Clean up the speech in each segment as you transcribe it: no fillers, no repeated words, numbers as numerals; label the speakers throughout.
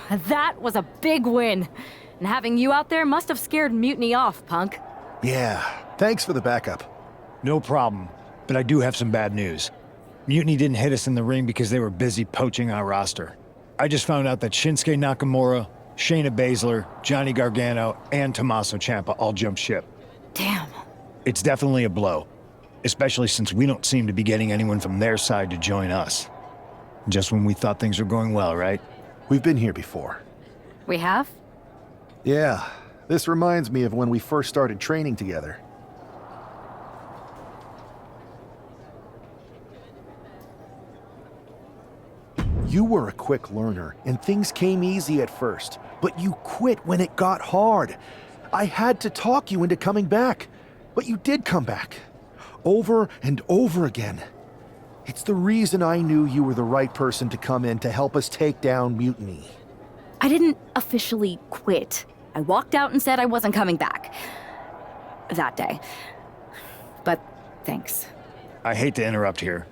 Speaker 1: That was a big win. And having you out there must have scared Mutiny off, punk.
Speaker 2: Yeah, thanks for the backup.
Speaker 3: No problem, but I do have some bad news. Mutiny didn't hit us in the ring because they were busy poaching our roster. I just found out that Shinsuke Nakamura, Shayna Baszler, Johnny Gargano, and Tommaso Ciampa all jumped ship.
Speaker 1: Damn.
Speaker 3: It's definitely a blow, especially since we don't seem to be getting anyone from their side to join us. Just when we thought things were going well, right?
Speaker 2: We've been here before.
Speaker 1: We have?
Speaker 2: Yeah, this reminds me of when we first started training together. You were a quick learner, and things came easy at first, but you quit when it got hard. I had to talk you into coming back, but you did come back. Over and over again. It's the reason I knew you were the right person to come in to help us take down Mutiny.
Speaker 1: I didn't officially quit. I walked out and said I wasn't coming back. That day. But thanks.
Speaker 3: I hate to interrupt here,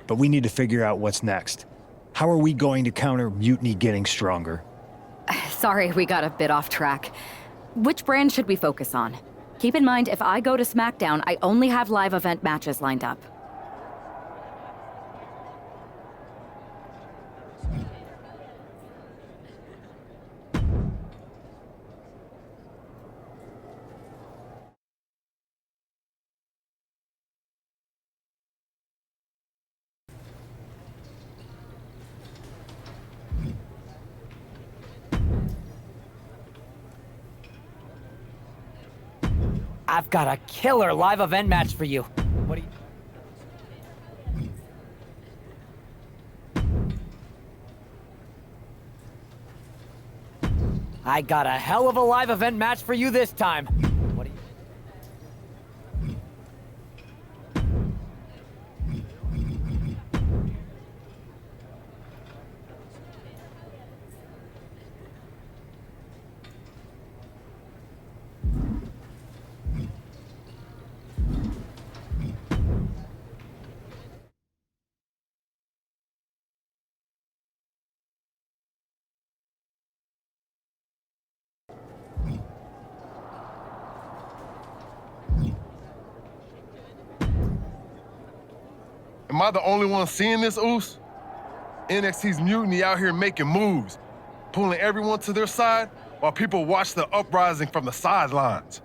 Speaker 3: but we need to figure out what's next. How are we going to counter Mutiny getting stronger?
Speaker 1: Sorry, we got a bit off track. Which brand should we focus on? Keep in mind, if I go to SmackDown, I only have live event matches lined up.
Speaker 4: I've got a killer live event match for you. What do you... I got a hell of a live event match for you this time. What do you...
Speaker 5: Am I the only one seeing this, Oos? NXT's Mutiny out here making moves, pulling everyone to their side while people watch the uprising from the sidelines.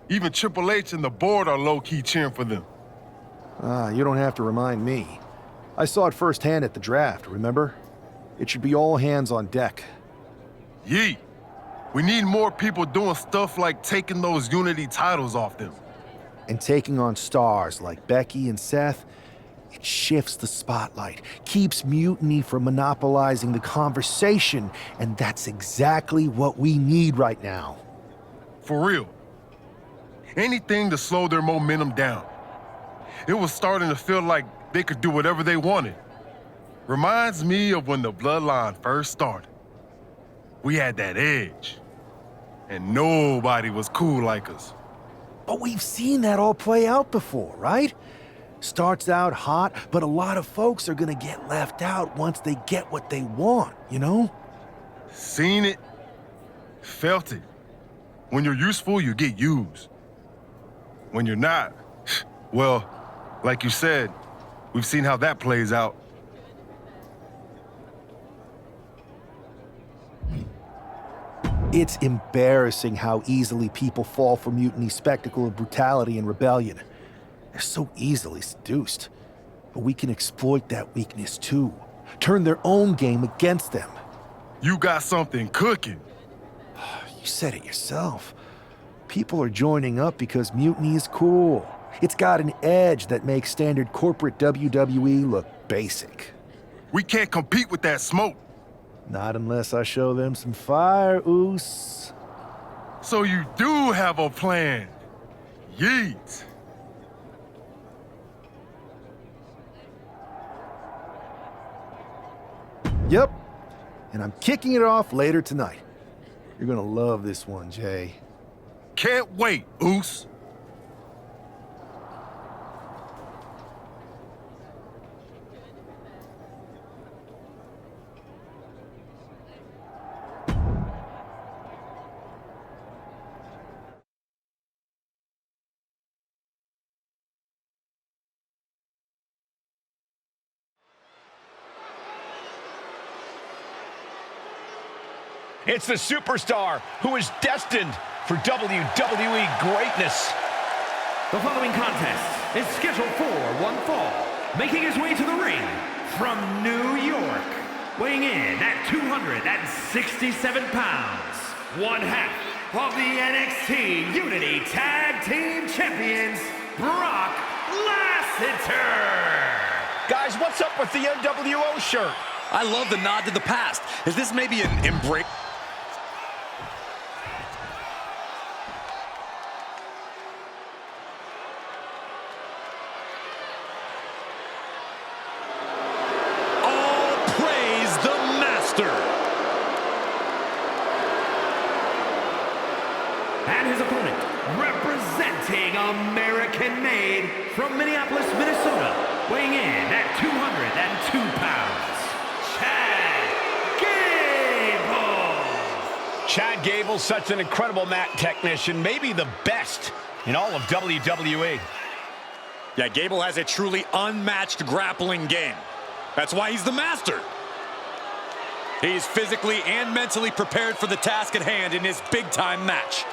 Speaker 5: Even Triple H and the board are low-key cheering for them.
Speaker 2: You don't have to remind me. I saw it firsthand at the draft, remember? It should be all hands on deck.
Speaker 5: Yee. We need more people doing stuff like taking those Unity titles off them.
Speaker 2: And taking on stars like Becky and Seth, it shifts the spotlight, keeps Mutiny from monopolizing the conversation, and that's exactly what we need right now.
Speaker 5: For real. Anything to slow their momentum down. It was starting to feel like they could do whatever they wanted. Reminds me of when the Bloodline first started. We had that edge, and nobody was cool like us.
Speaker 2: But we've seen that all play out before, right? Starts out hot, but a lot of folks are gonna get left out once they get what they want, you know?
Speaker 5: Seen it, felt it. When you're useful, you get used. When you're not, well, like you said, we've seen how that plays out.
Speaker 2: It's embarrassing how easily people fall for Mutiny's spectacle of brutality and rebellion. They're so easily seduced. But we can exploit that weakness too. Turn their own game against them.
Speaker 5: You got something cooking.
Speaker 2: You said it yourself. People are joining up because Mutiny is cool. It's got an edge that makes standard corporate WWE look basic.
Speaker 5: We can't compete with that smoke.
Speaker 2: Not unless I show them some fire, Oos.
Speaker 5: So you do have a plan. Yeet.
Speaker 2: Yep, and I'm kicking it off later tonight. You're gonna love this one, Jay.
Speaker 5: Can't wait, Oos.
Speaker 6: It's the superstar who is destined for WWE greatness.
Speaker 7: The following contest is scheduled for one fall, making his way to the ring from New York, weighing in at 267 pounds, one half of the NXT Unity Tag Team Champions, Brock Lesnar.
Speaker 6: Guys, what's up with the NWO shirt?
Speaker 8: I love the nod to the past. Is this maybe an embrace?
Speaker 7: And his opponent, representing American-made from Minneapolis, Minnesota, weighing in at 202 pounds, Chad Gable.
Speaker 6: Chad Gable's such an incredible mat technician, maybe the best in all of WWE.
Speaker 8: Yeah, Gable has a truly unmatched grappling game. That's why he's the master. He's physically and mentally prepared for the task at hand in his big-time match.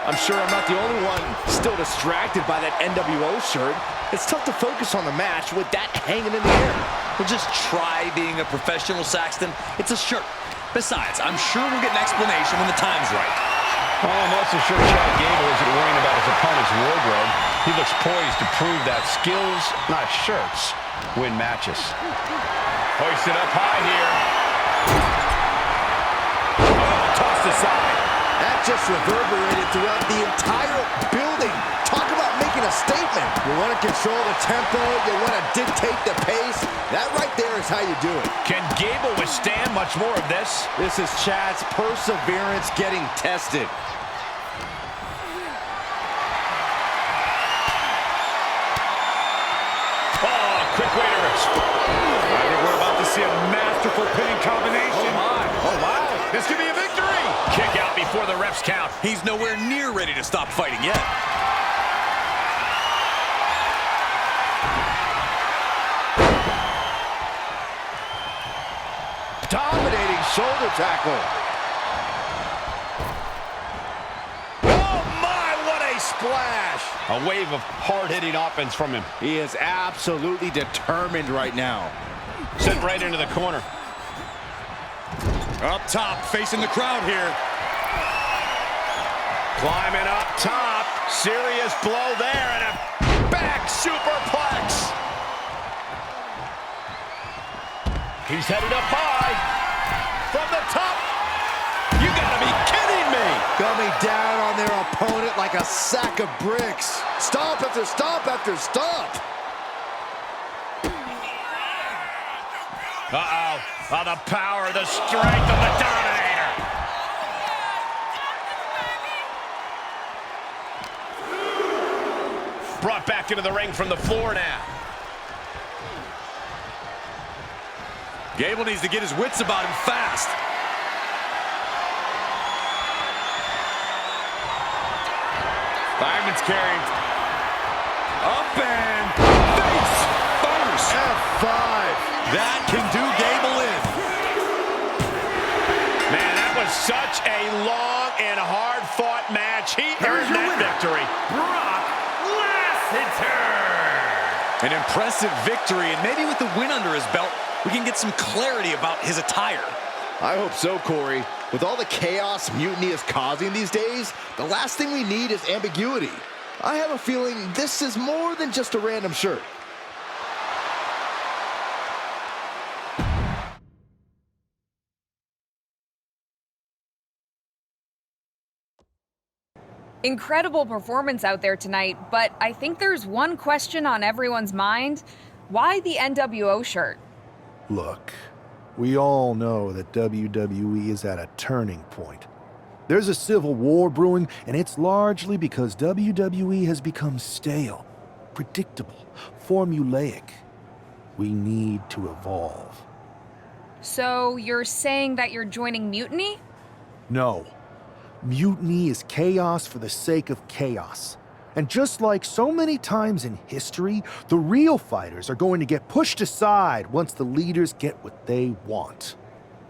Speaker 9: I'm sure I'm not the only one still distracted by that NWO shirt. It's tough to focus on the match with that hanging in the air.
Speaker 8: Well, just try being a professional, Saxton. It's a shirt. Besides, I'm sure we'll get an explanation when the time's right.
Speaker 6: Well, I'm also sure Chad Gable isn't worrying about his opponent's wardrobe. He looks poised to prove that skills, not shirts, win matches. Hoisted up high here. Oh, tossed aside.
Speaker 9: That just reverberated throughout the entire building. Talk about making a statement. You want to control the tempo. You want to dictate the pace. That right there is how you do it.
Speaker 6: Can Gable withstand much more of this?
Speaker 9: This is Chad's perseverance getting tested.
Speaker 6: Oh, quick way to
Speaker 3: I think we're about to see a masterful pinning combination.
Speaker 6: Oh, my. Oh, wow. This could be a victory. Kick out before the refs count.
Speaker 8: He's nowhere near ready to stop fighting yet.
Speaker 9: Dominating shoulder tackle.
Speaker 6: Oh, my, what a splash. A wave of hard-hitting offense from him.
Speaker 9: He is absolutely determined right now.
Speaker 6: Sent right into the corner.
Speaker 8: Up top, facing the crowd here.
Speaker 6: Climbing up top. Serious blow there and a back superplex. He's headed up high. From the top. You gotta be kidding me.
Speaker 9: Coming down on their opponent like a sack of bricks. Stomp after stomp after stomp.
Speaker 6: Uh-oh. Oh, the power, the strength of the Dominator. Brought back into the ring from the floor now.
Speaker 8: Gable needs to get his wits about him fast.
Speaker 6: Fireman's carrying.
Speaker 8: Up and face first.
Speaker 9: F5.
Speaker 8: That can do Gable in.
Speaker 6: Man, that was such a long and hard-fought match. He earned that victory.
Speaker 7: Brock Lesnar.
Speaker 8: An impressive victory, and maybe with the win under his belt, we can get some clarity about his attire.
Speaker 9: I hope so, Corey. With all the chaos mutiny is causing these days, the last thing we need is ambiguity. I have a feeling this is more than just a random shirt.
Speaker 10: Incredible performance out there tonight, but I think there's one question on everyone's mind. Why the NWO shirt?
Speaker 2: Look, we all know that WWE is at a turning point. There's a civil war brewing, and it's largely because WWE has become stale, predictable, formulaic. We need to evolve.
Speaker 10: So you're saying that you're joining Mutiny?
Speaker 2: No. Mutiny is chaos for the sake of chaos. And just like so many times in history, the real fighters are going to get pushed aside once the leaders get what they want.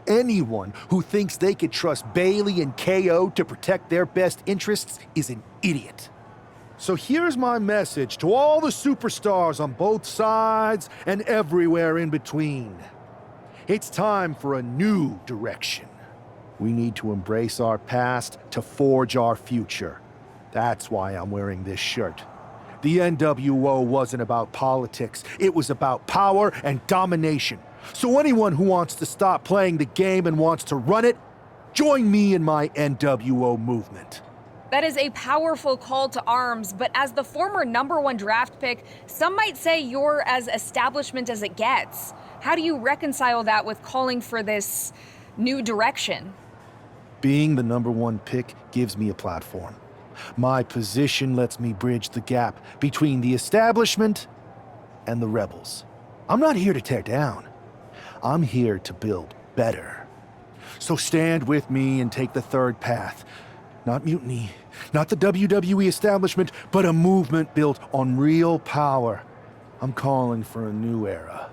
Speaker 2: Anyone who thinks they could trust Bailey and KO to protect their best interests is an idiot. So here's my message to all the superstars on both sides and everywhere in between. It's time for a new direction. We need to embrace our past to forge our future. That's why I'm wearing this shirt. The NWO wasn't about politics. It was about power and domination. So anyone who wants to stop playing the game and wants to run it, join me in my NWO movement.
Speaker 10: That is a powerful call to arms, but as the former #1 draft pick, some might say you're as establishment as it gets. How do you reconcile that with calling for this new direction?
Speaker 2: Being the #1 pick gives me a platform. My position lets me bridge the gap between the establishment and the rebels. I'm not here to tear down. I'm here to build better. So stand with me and take the third path. Not mutiny, not the WWE establishment, but a movement built on real power. I'm calling for a new era.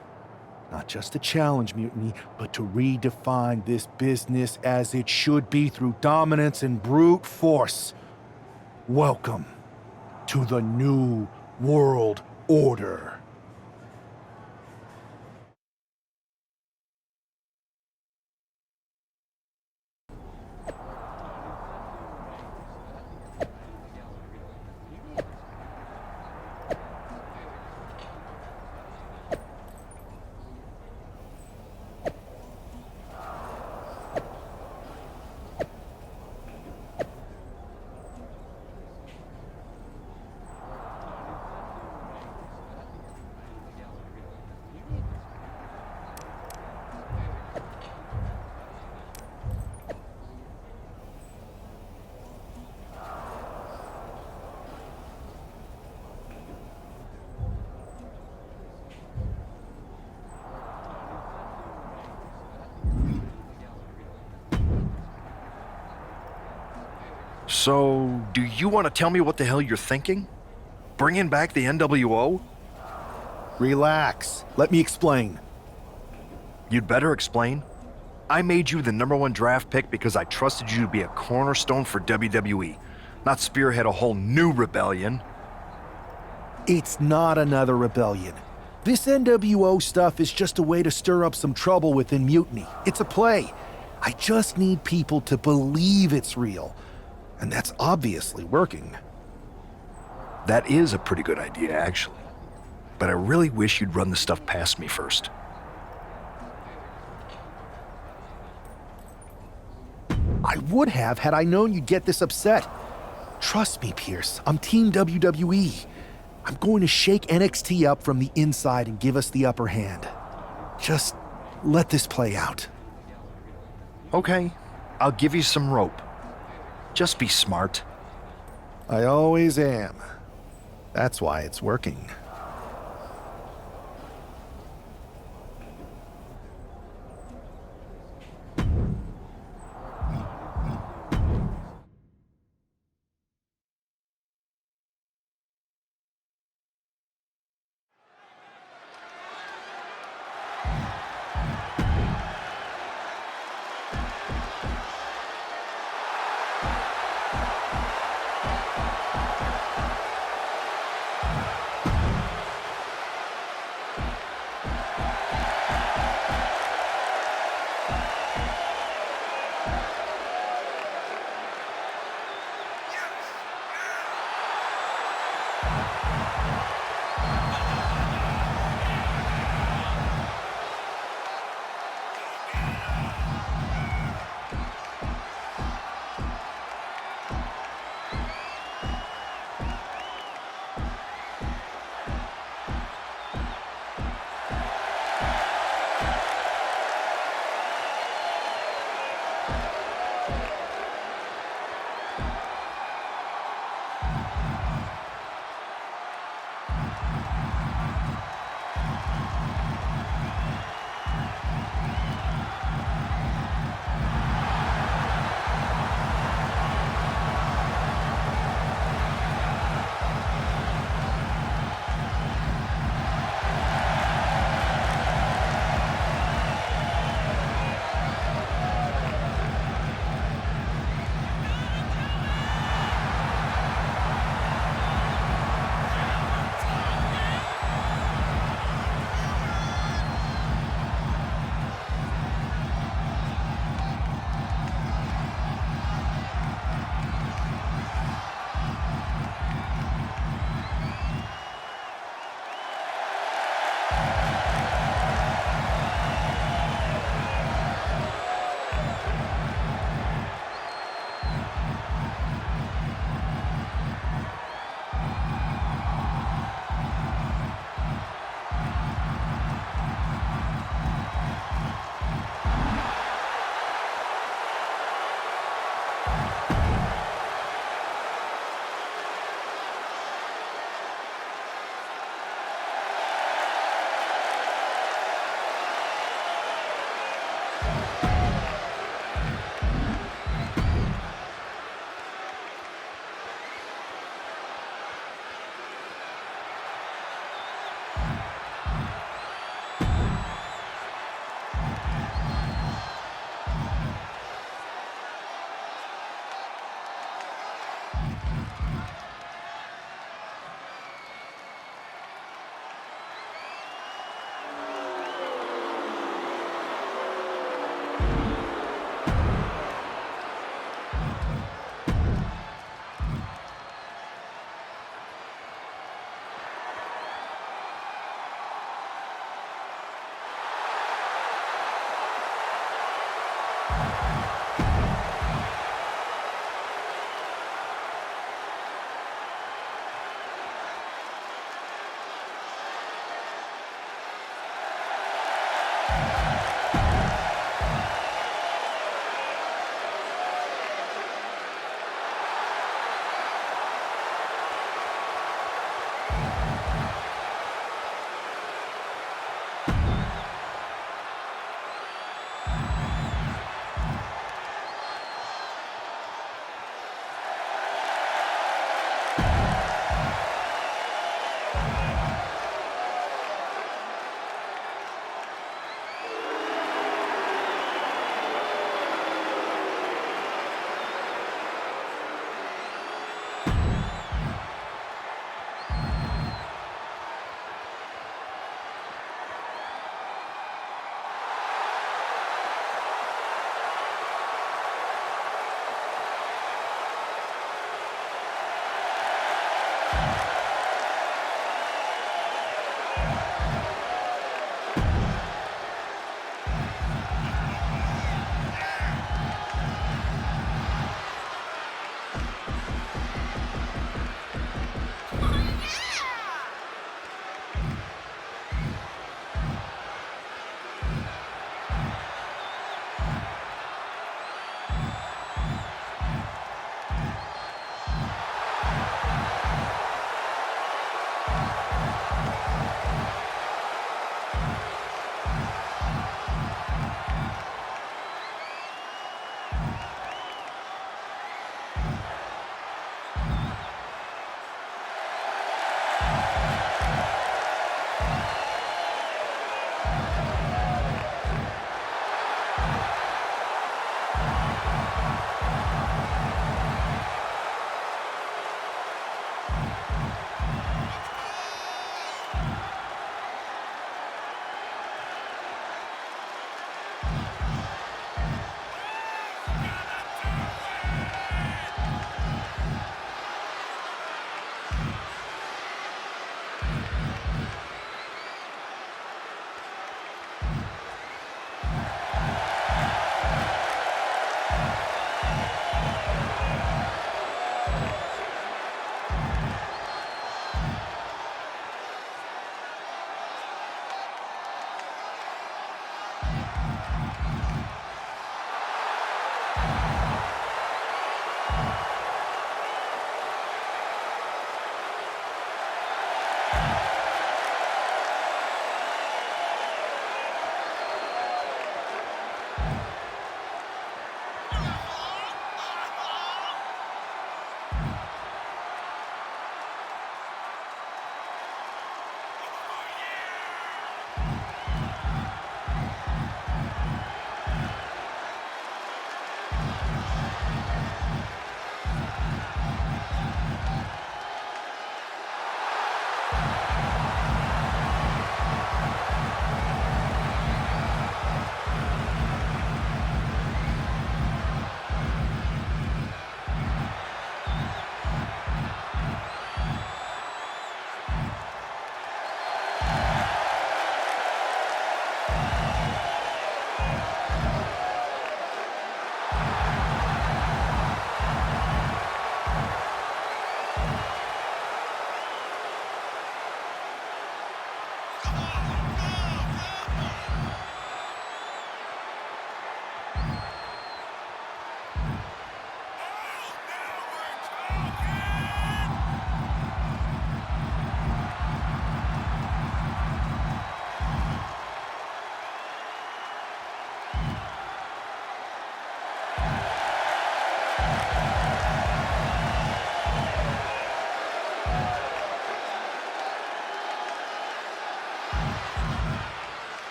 Speaker 2: Not just to challenge mutiny, but to redefine this business as it should be through dominance and brute force. Welcome to the New World Order.
Speaker 11: So, do you want to tell me what the hell you're thinking? Bringing back the NWO?
Speaker 2: Relax. Let me explain.
Speaker 11: You'd better explain. I made you the #1 draft pick because I trusted you to be a cornerstone for WWE, not spearhead a whole new rebellion.
Speaker 2: It's not another rebellion. This NWO stuff is just a way to stir up some trouble within Mutiny. It's a play. I just need people to believe it's real. And that's obviously working.
Speaker 11: That is a pretty good idea, actually. But I really wish you'd run the stuff past me first.
Speaker 2: I would have had I known you'd get this upset. Trust me, Pierce. I'm Team WWE. I'm going to shake NXT up from the inside and give us the upper hand. Just let this play out.
Speaker 11: Okay, I'll give you some rope. Just be smart.
Speaker 2: I always am. That's why it's working.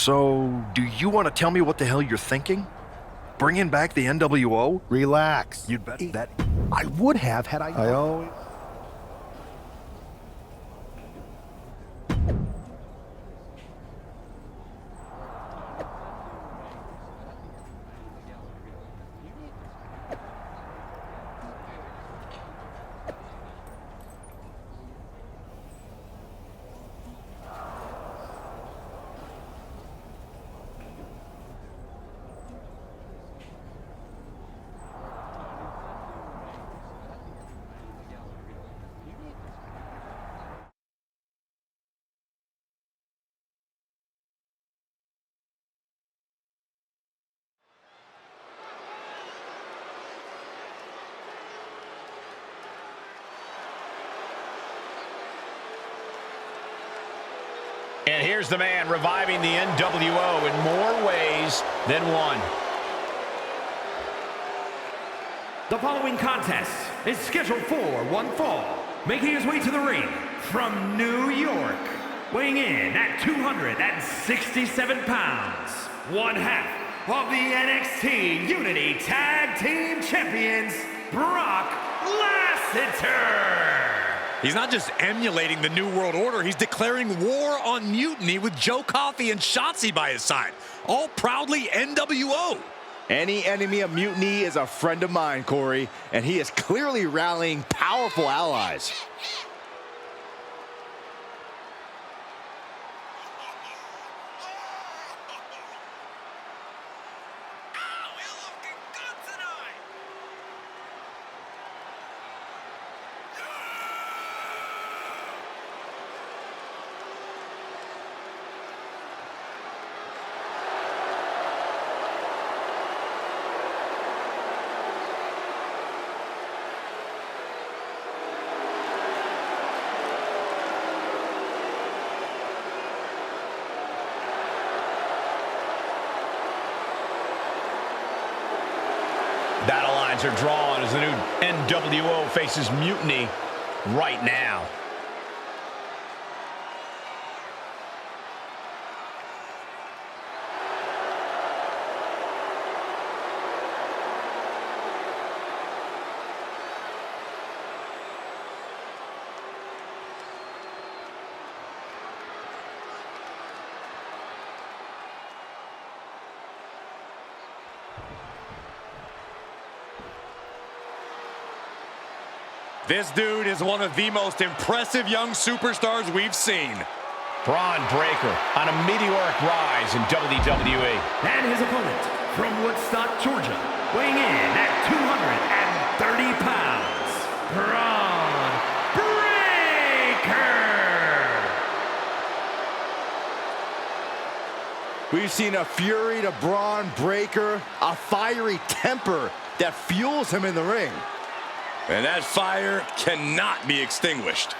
Speaker 11: So, do you want to tell me what the hell you're thinking? Bringing back the NWO?
Speaker 2: Relax.
Speaker 11: You'd bet that.
Speaker 2: I would have had I always...
Speaker 6: And here's the man reviving the NWO in more ways than one.
Speaker 7: The following contest is scheduled for one fall, making his way to the ring from New York, weighing in at 267 pounds, one half of the NXT Unity Tag Team Champions, Brock Lesnar.
Speaker 8: He's not just emulating the New World Order, he's declaring war on Mutiny with Joe Coffey and Shotzi by his side, all proudly NWO.
Speaker 9: Any enemy of Mutiny is a friend of mine, Corey, and he is clearly rallying powerful allies.
Speaker 6: Battle lines are drawn as the new NWO faces Mutiny right now.
Speaker 8: This dude is one of the most impressive young superstars we've seen.
Speaker 6: Braun Breaker on a meteoric rise in WWE.
Speaker 7: And his opponent from Woodstock, Georgia, weighing in at 230 pounds, Braun Breaker.
Speaker 9: We've seen a fury to Braun Breaker, a fiery temper that fuels him in the ring.
Speaker 8: And that fire cannot be extinguished.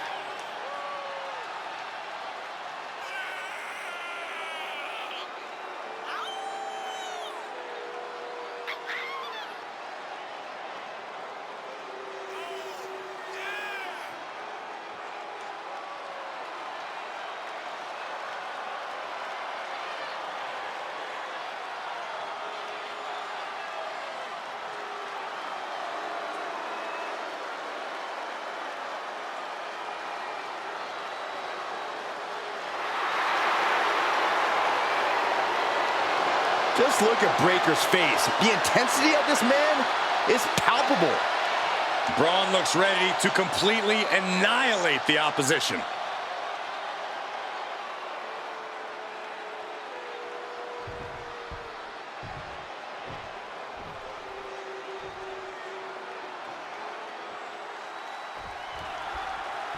Speaker 9: Just look at Breaker's face. The intensity of this man is palpable.
Speaker 8: Braun looks ready to completely annihilate the opposition.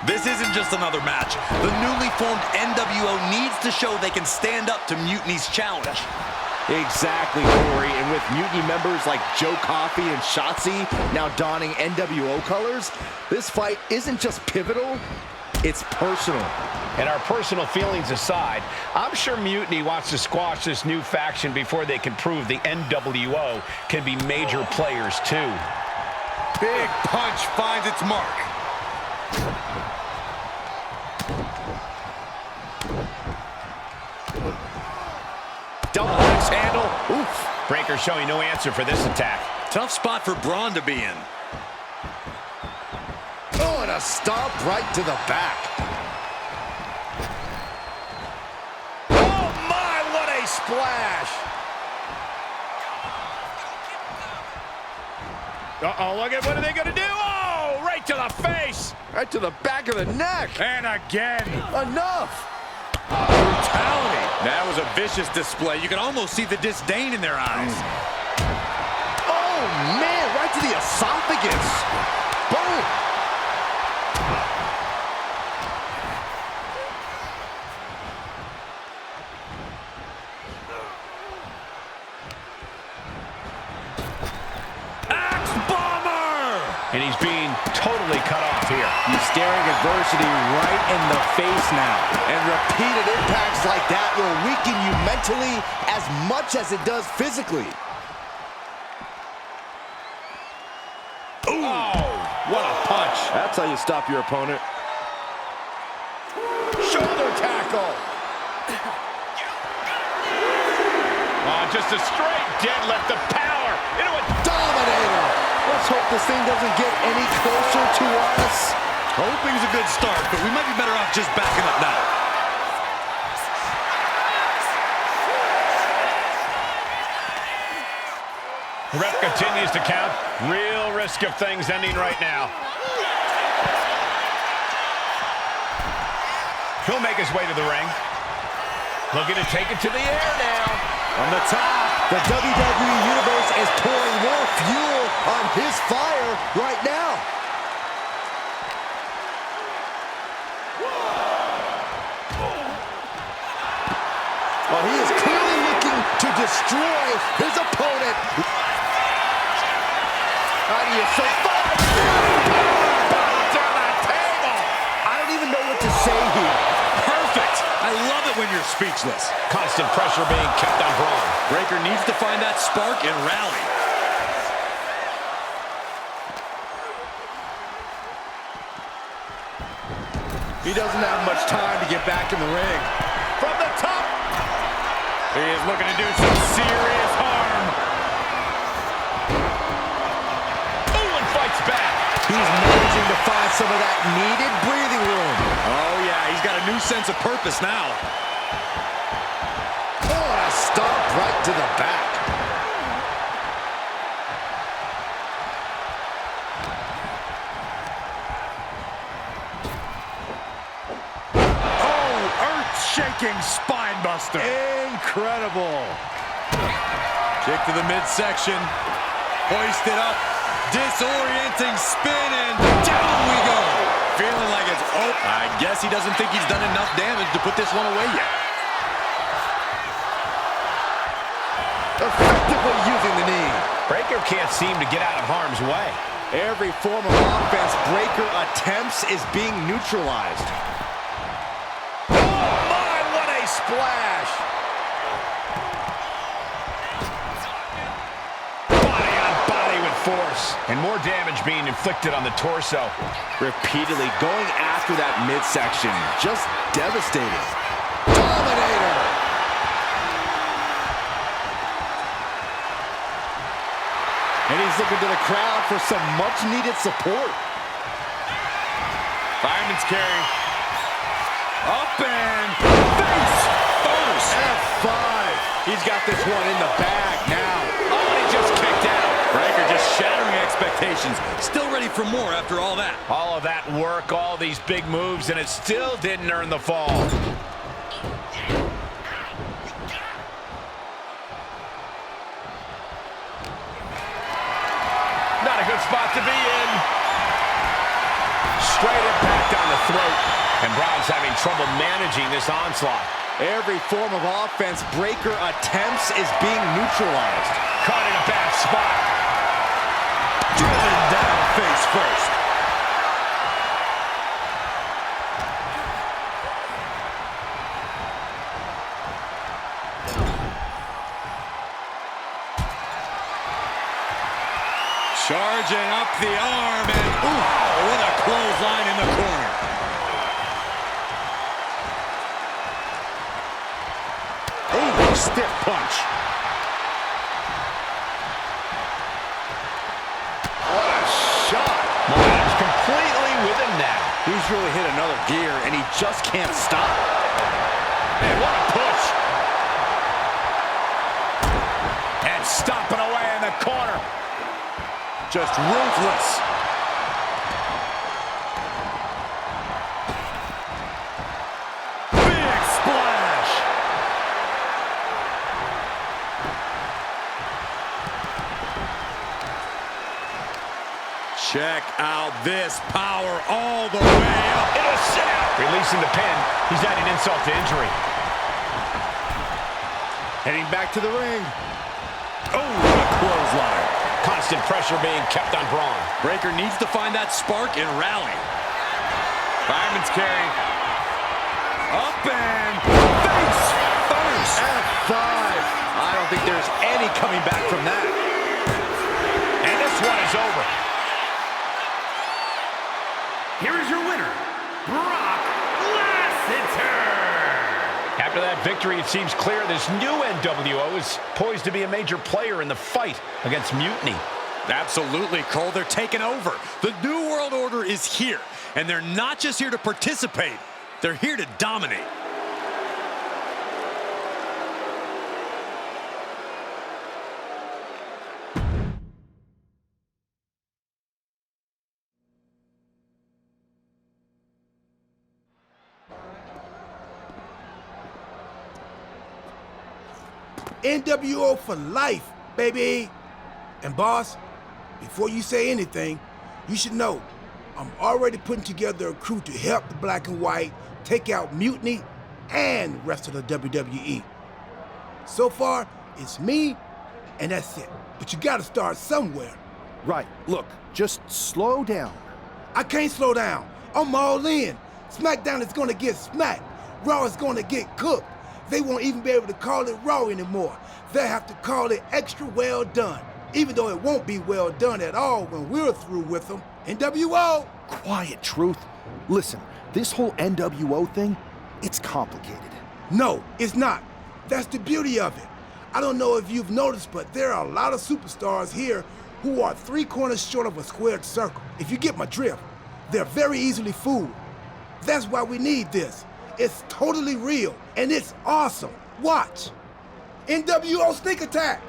Speaker 8: This isn't just another match. The newly formed NWO needs to show they can stand up to Mutiny's challenge.
Speaker 9: Exactly, Corey. And with Mutiny members like Joe Coffey and Shotzi now donning NWO colors, this fight isn't just pivotal, it's personal.
Speaker 6: And our personal feelings aside, I'm sure Mutiny wants to squash this new faction before they can prove the NWO can be major players too.
Speaker 8: Big punch finds its mark.
Speaker 6: double axe handle. Oof. Breaker showing no answer for this attack.
Speaker 8: Tough spot for Braun to be in.
Speaker 9: Oh, and a stomp right to the back.
Speaker 6: Oh, my, what a splash. Uh-oh, look at what are they going to do? Oh, right to the face.
Speaker 9: Right to the back of the neck.
Speaker 6: And again.
Speaker 9: Enough.
Speaker 6: Brutality.
Speaker 8: That was a vicious display. You can almost see the disdain in their eyes.
Speaker 9: Oh, man, right to the esophagus. Boom.
Speaker 6: And he's being totally cut off here.
Speaker 9: He's staring adversity right in the face now. And repeated impacts like that will weaken you mentally as much as it does physically.
Speaker 6: Ooh. Oh, what a punch.
Speaker 9: That's how you stop your opponent. Shoulder tackle.
Speaker 6: Oh, just a straight deadlift of power into a
Speaker 9: Dominator. Let's hope this thing doesn't get any closer to us.
Speaker 8: Hoping's a good start, but we might be better off just backing up now.
Speaker 6: The ref continues to count. Real risk of things ending right now. He'll make his way to the ring. Looking to take it to the air now.
Speaker 9: On the top, the WWE Universe is pouring more fuel on his fire right now. Well, he is clearly looking to destroy his opponent. How do you survive?
Speaker 6: To the table.
Speaker 9: I don't even know what to say here.
Speaker 8: Perfect. I love it when you're speechless.
Speaker 6: Constant pressure being kept on Braun.
Speaker 8: Breaker needs to find that spark and rally.
Speaker 9: He doesn't have much time to get back in the ring.
Speaker 6: From the top. He is looking to do some serious harm. Ooh, and fights back.
Speaker 9: He's managing to find some of that needed breathing room.
Speaker 8: Oh, yeah, he's got a new sense of purpose now.
Speaker 9: Oh, and a stomp right to the back.
Speaker 6: Oh, earth-shaking spine buster.
Speaker 9: Incredible.
Speaker 8: Kick to the midsection. Hoist it up. Disorienting spin, and down we go. Feeling like it's open. I guess he doesn't think he's done enough damage to put this one away yet.
Speaker 9: Effectively using the knee.
Speaker 6: Breaker can't seem to get out of harm's way.
Speaker 9: Every form of offense Breaker attempts is being neutralized.
Speaker 6: Oh, my, what a splash. Body on body with force. And more damage being inflicted on the torso.
Speaker 9: Repeatedly going after that midsection. Just devastating. Dominator. And he's looking to the crowd for some much-needed support.
Speaker 6: Fireman's carry. Up and face first.
Speaker 9: F5. He's got this one in the bag now.
Speaker 6: Oh, and he just kicked out.
Speaker 8: Breaker just shattering expectations. Still ready for more after all that.
Speaker 6: All of that work, all these big moves, and it still didn't earn the fall. Not a good spot to be in. Straight impact on the throat. And Braun's having trouble managing this onslaught.
Speaker 9: Every form of offense Breaker attempts is being neutralized.
Speaker 6: Caught in a bad spot.
Speaker 9: Driven down face first.
Speaker 8: Charging up the arm, and ooh, what a clothesline in the corner.
Speaker 9: Ooh, stiff
Speaker 8: punch.
Speaker 9: What a shot.
Speaker 6: Momentum's completely with him now.
Speaker 9: He's really hit another gear, and he just can't stop.
Speaker 6: And what a push.
Speaker 8: And stomping away in the corner.
Speaker 9: Just ruthless.
Speaker 8: Big splash. Check out this power all the way up.
Speaker 6: Into a sit out. Releasing the pin. He's adding insult to injury.
Speaker 9: Heading back to the ring.
Speaker 8: Oh, what a clothesline.
Speaker 6: Constant pressure being kept on Braun.
Speaker 8: Breaker needs to find that spark and rally. Fireman's carry. Up and face first.
Speaker 9: F5. I don't think there's any coming back from that.
Speaker 6: And this one is over.
Speaker 7: Here is your winner, Brock Lesnar.
Speaker 6: After that victory, it seems clear this new NWO is poised to be a major player in the fight against Mutiny.
Speaker 8: Absolutely, Cole. They're taking over. The New World Order is here, and they're not just here to participate. They're here to dominate.
Speaker 12: NWO for life, baby. And boss, before you say anything, you should know I'm already putting together a crew to help the Black and White take out Mutiny and the rest of the WWE. So far, it's me, and that's it. But you gotta start somewhere.
Speaker 2: Right, look, just slow down.
Speaker 12: I can't slow down. I'm all in. SmackDown is gonna get smacked. Raw is gonna get cooked. They won't even be able to call it Raw anymore. They'll have to call it Extra Well Done, even though it won't be well done at all when we're through with them. NWO!
Speaker 2: Quiet, Truth. Listen, this whole NWO thing, it's complicated.
Speaker 12: No, it's not. That's the beauty of it. I don't know if you've noticed, but there are a lot of superstars here who are 3 corners short of a squared circle. If you get my drift, they're very easily fooled. That's why we need this. It's totally real, and it's awesome. Watch. NWO Sneak Attack.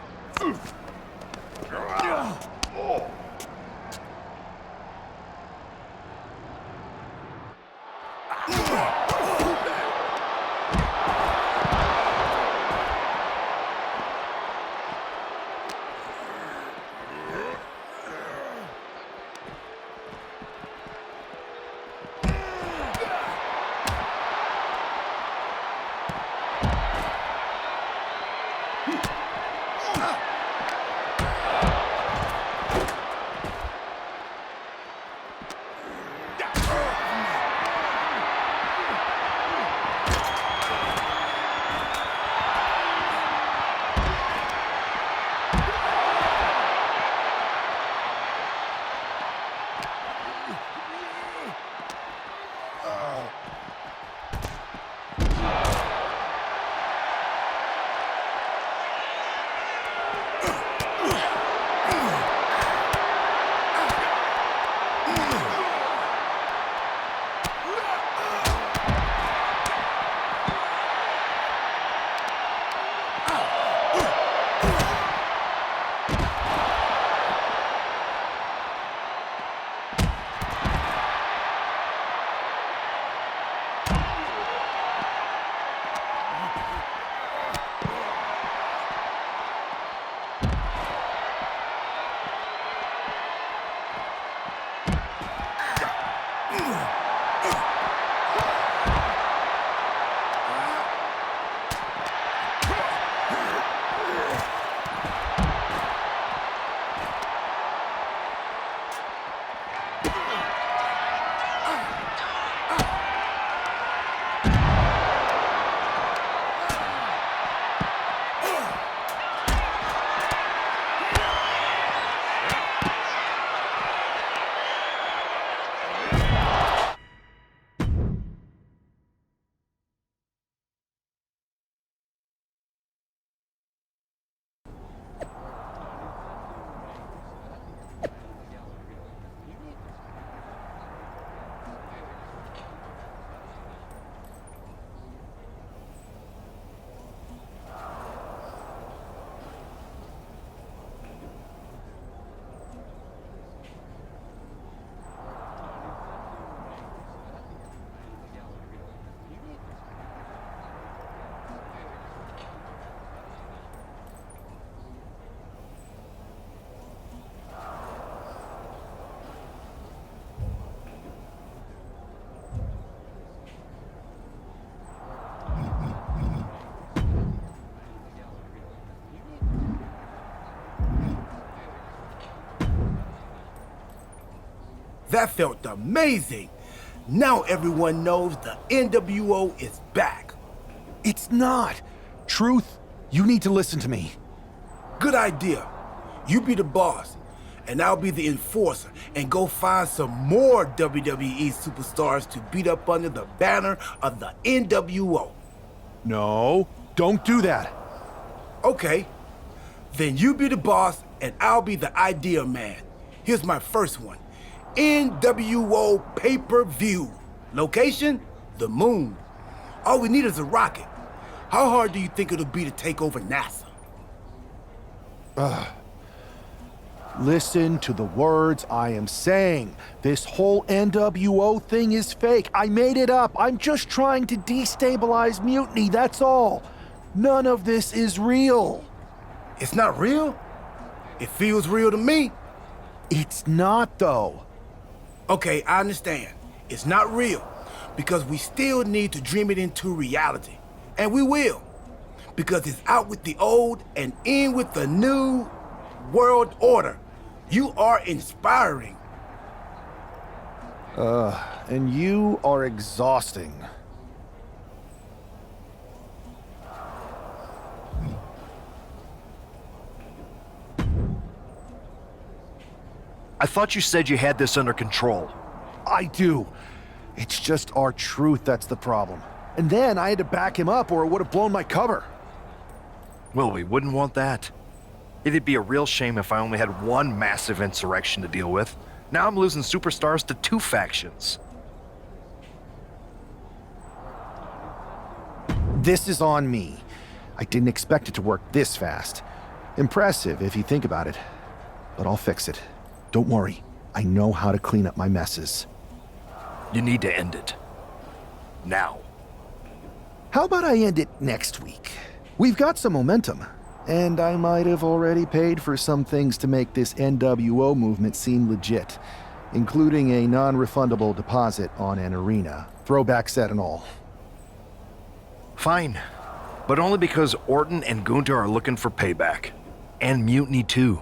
Speaker 12: That felt amazing. Now everyone knows the NWO is back.
Speaker 2: It's not. Truth, you need to listen to me.
Speaker 12: Good idea. You be the boss, and I'll be the enforcer and go find some more WWE superstars to beat up under the banner of the NWO.
Speaker 2: No, don't do that.
Speaker 12: Okay, then you be the boss and I'll be the idea man. Here's my first one. NWO pay-per-view. Location? The moon. All we need is a rocket. How hard do you think it'll be to take over NASA?
Speaker 2: Listen to the words I am saying. This whole NWO thing is fake. I made it up. I'm just trying to destabilize Mutiny, that's all. None of this is real.
Speaker 12: It's not real? It feels real to me.
Speaker 2: It's not, though.
Speaker 12: Okay, I understand. It's not real because we still need to dream it into reality. And we will. Because it's out with the old and in with the new world order. You are inspiring.
Speaker 2: And you are exhausting.
Speaker 11: I thought you said you had this under control.
Speaker 2: I do. It's just our truth that's the problem. And then I had to back him up or it would have blown my cover.
Speaker 11: Well, we wouldn't want that. It'd be a real shame if I only had one massive insurrection to deal with. Now I'm losing superstars to two factions.
Speaker 2: This is on me. I didn't expect it to work this fast. Impressive if you think about it. But I'll fix it. Don't worry. I know how to clean up my messes.
Speaker 11: You need to end it. Now.
Speaker 2: How about I end it next week? We've got some momentum. And I might have already paid for some things to make this NWO movement seem legit, including a non-refundable deposit on an arena, throwback set and all.
Speaker 11: Fine. But only because Orton and Gunther are looking for payback. And Mutiny too.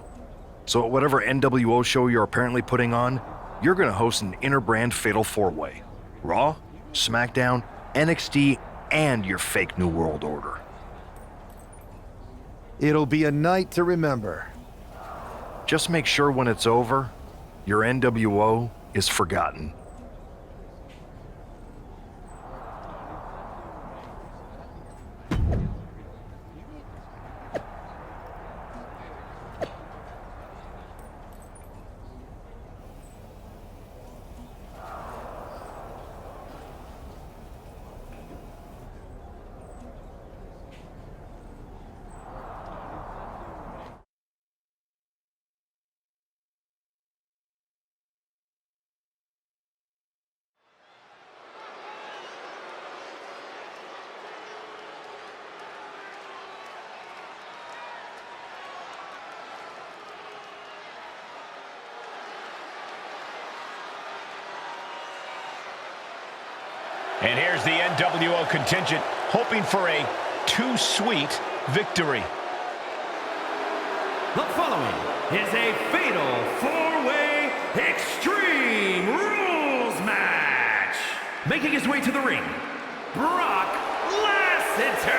Speaker 11: So at whatever NWO show you're apparently putting on, you're gonna host an inter-brand fatal four-way. Raw, SmackDown, NXT, and your fake New World Order.
Speaker 2: It'll be a night to remember.
Speaker 11: Just make sure when it's over, your NWO is forgotten.
Speaker 6: And here's the NWO contingent, hoping for a too-sweet victory.
Speaker 7: The following is a fatal four-way Extreme Rules match. Making his way to the ring, Brock Lasseter,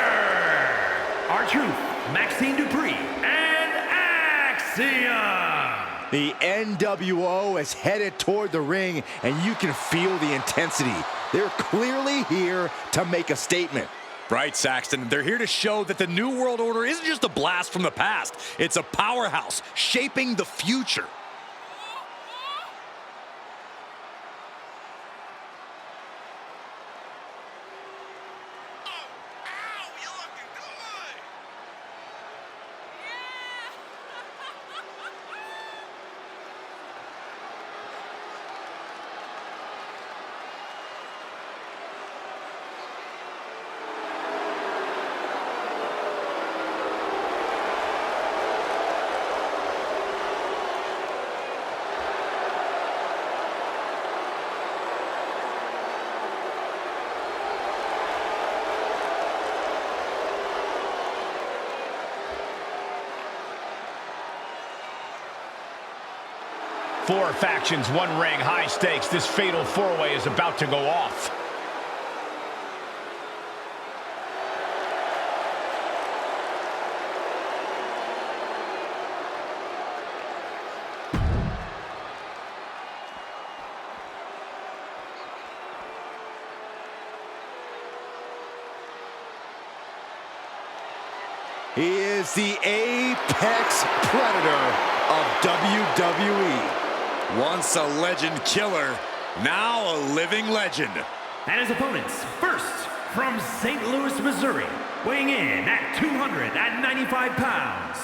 Speaker 7: R-Truth, Maxine Dupree, and Axiom.
Speaker 9: The NWO is headed toward the ring, and you can feel the intensity. They're clearly here to make a statement.
Speaker 8: Right, Saxton. They're here to show that the New World Order isn't just a blast from the past. It's a powerhouse shaping the future.
Speaker 6: 4 factions, 1 ring, high stakes. This fatal 4-way is about to go off.
Speaker 9: He is the apex predator of WWE.
Speaker 8: Once a legend killer, now a living legend.
Speaker 7: And his opponents, first from St. Louis, Missouri, weighing in at 295 pounds,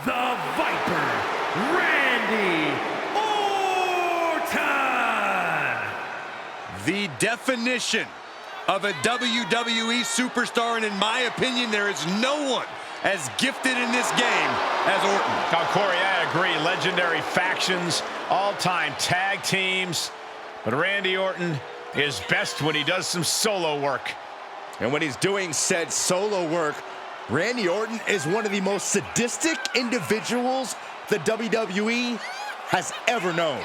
Speaker 7: the Viper, Randy Orton!
Speaker 8: The definition of a WWE superstar, and in my opinion, there is no one as gifted in this game as Orton.
Speaker 6: Now, Corey, I agree. Legendary factions, all-time tag teams. But Randy Orton is best when he does some solo work.
Speaker 9: And when he's doing said solo work, Randy Orton is one of the most sadistic individuals the WWE has ever known.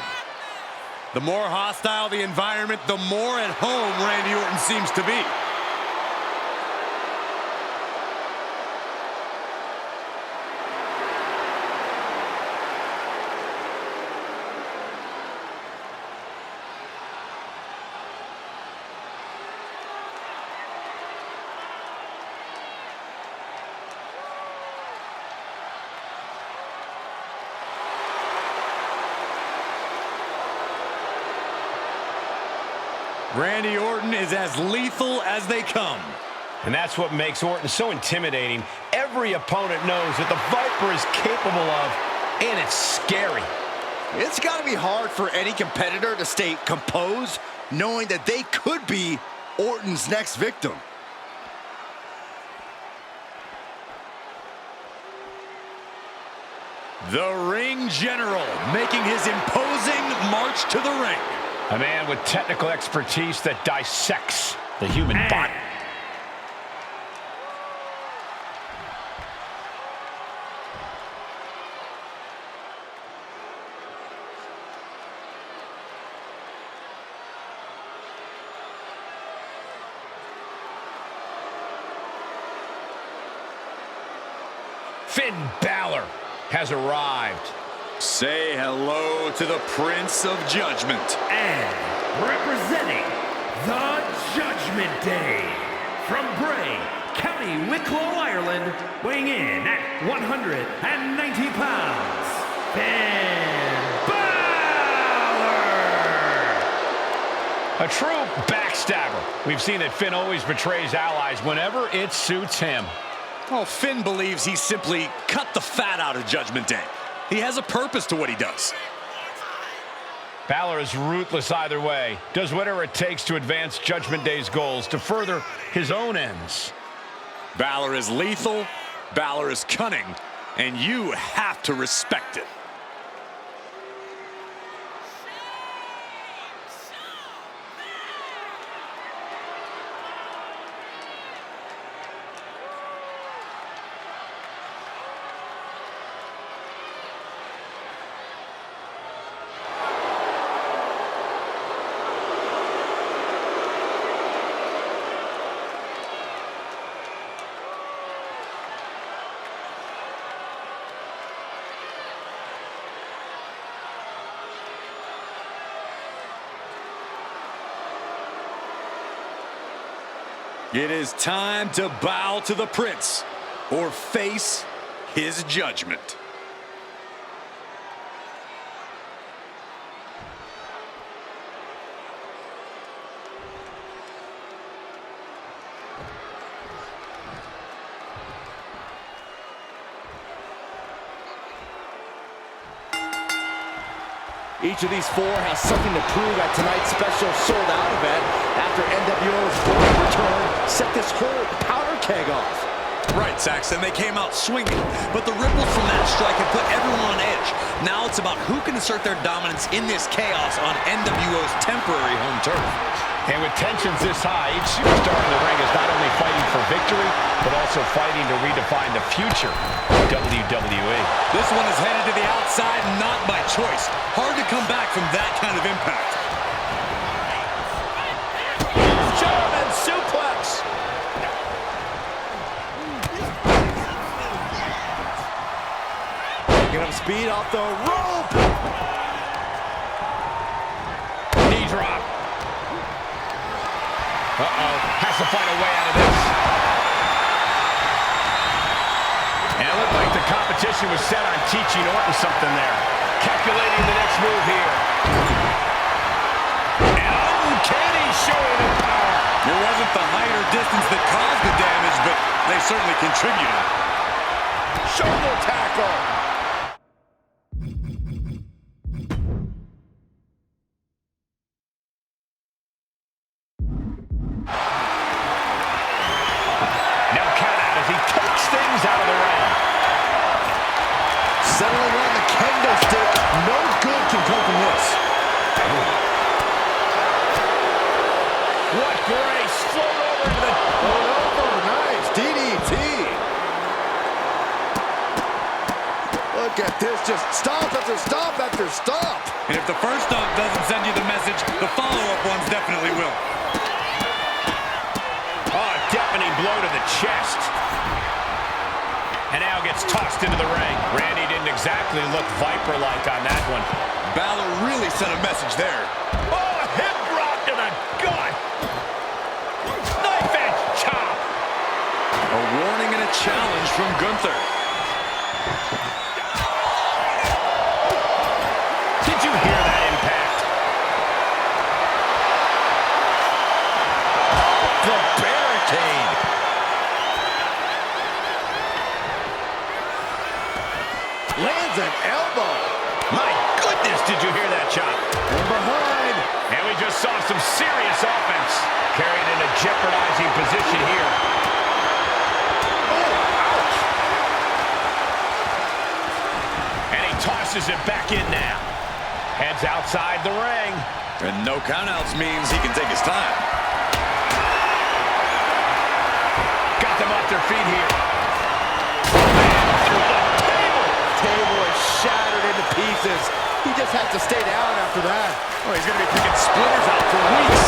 Speaker 8: The more hostile the environment, the more at home Randy Orton seems to be. Randy Orton is as lethal as they come.
Speaker 6: And that's what makes Orton so intimidating. Every opponent knows that the Viper is capable of, and it's scary.
Speaker 9: It's got to be hard for any competitor to stay composed, knowing that they could be Orton's next victim.
Speaker 8: The Ring General making his imposing march to the ring.
Speaker 6: A man with technical expertise that dissects the human body. Finn Balor has arrived.
Speaker 8: Say hello to the Prince of Judgment.
Speaker 7: And representing the Judgment Day, from Bray, County Wicklow, Ireland, weighing in at 190 pounds, Finn Balor!
Speaker 6: A true backstabber. We've seen that Finn always betrays allies whenever it suits him.
Speaker 8: Oh, Finn believes he simply cut the fat out of Judgment Day. He has a purpose to what he does.
Speaker 6: Balor is ruthless either way. Does whatever it takes to advance Judgment Day's goals, to further his own ends.
Speaker 8: Balor is lethal, Balor is cunning, and you have to respect it. It is time to bow to the Prince or face his judgment.
Speaker 9: Each of these four has something to prove at tonight's special sold-out event after NWO's bold return set this whole powder keg off.
Speaker 8: Right, Saxton, they came out swinging, but the ripples from that strike have put everyone on edge. Now it's about who can assert their dominance in this chaos on NWO's temporary home turf.
Speaker 6: And with tensions this high, each superstar in the ring is not only fighting for victory, but also fighting to redefine the future of WWE.
Speaker 8: This one is headed to the outside, not by choice. Hard to come back from that kind of impact.
Speaker 9: German suplex. Picking up speed off the rope.
Speaker 6: Knee drop. Uh-oh, has to find a way out of this. And it looked like the competition was set on teaching Orton something there. Calculating the next move here. And uncanny showing of power.
Speaker 8: It wasn't the height or distance that caused the damage, but they certainly contributed.
Speaker 9: Shoulder tackle.
Speaker 6: Now count out as he takes things out of the ring.
Speaker 9: Settling on the kendo stick. No good can come from this.
Speaker 6: What grace! Float over into the...
Speaker 9: Nice DDT. Look at this, just stop after stop after stop.
Speaker 8: And if the first stomp doesn't send you the message, the follow-up ones definitely will.
Speaker 6: Oh, a deafening blow to the chest. And now gets tossed into the ring. Randy didn't exactly look Viper-like on that one.
Speaker 8: Balor really sent a message there.
Speaker 6: Oh, a hip drop to the gut. Knife edge chop.
Speaker 8: A warning and a challenge from Gunther.
Speaker 6: Did you hear that impact? The barricade.
Speaker 9: Lands an elbow.
Speaker 6: My goodness, did you hear that chop?
Speaker 9: From behind.
Speaker 6: And we just saw some serious offense. Carried in a jeopardizing position here. And he tosses it back in now. Heads outside the ring.
Speaker 8: And no countouts means he can take his time.
Speaker 6: Got them off their feet here. And through the table.
Speaker 9: Table is shattered into pieces. He just has to stay down after that.
Speaker 6: Oh, he's going to be picking splinters out for weeks.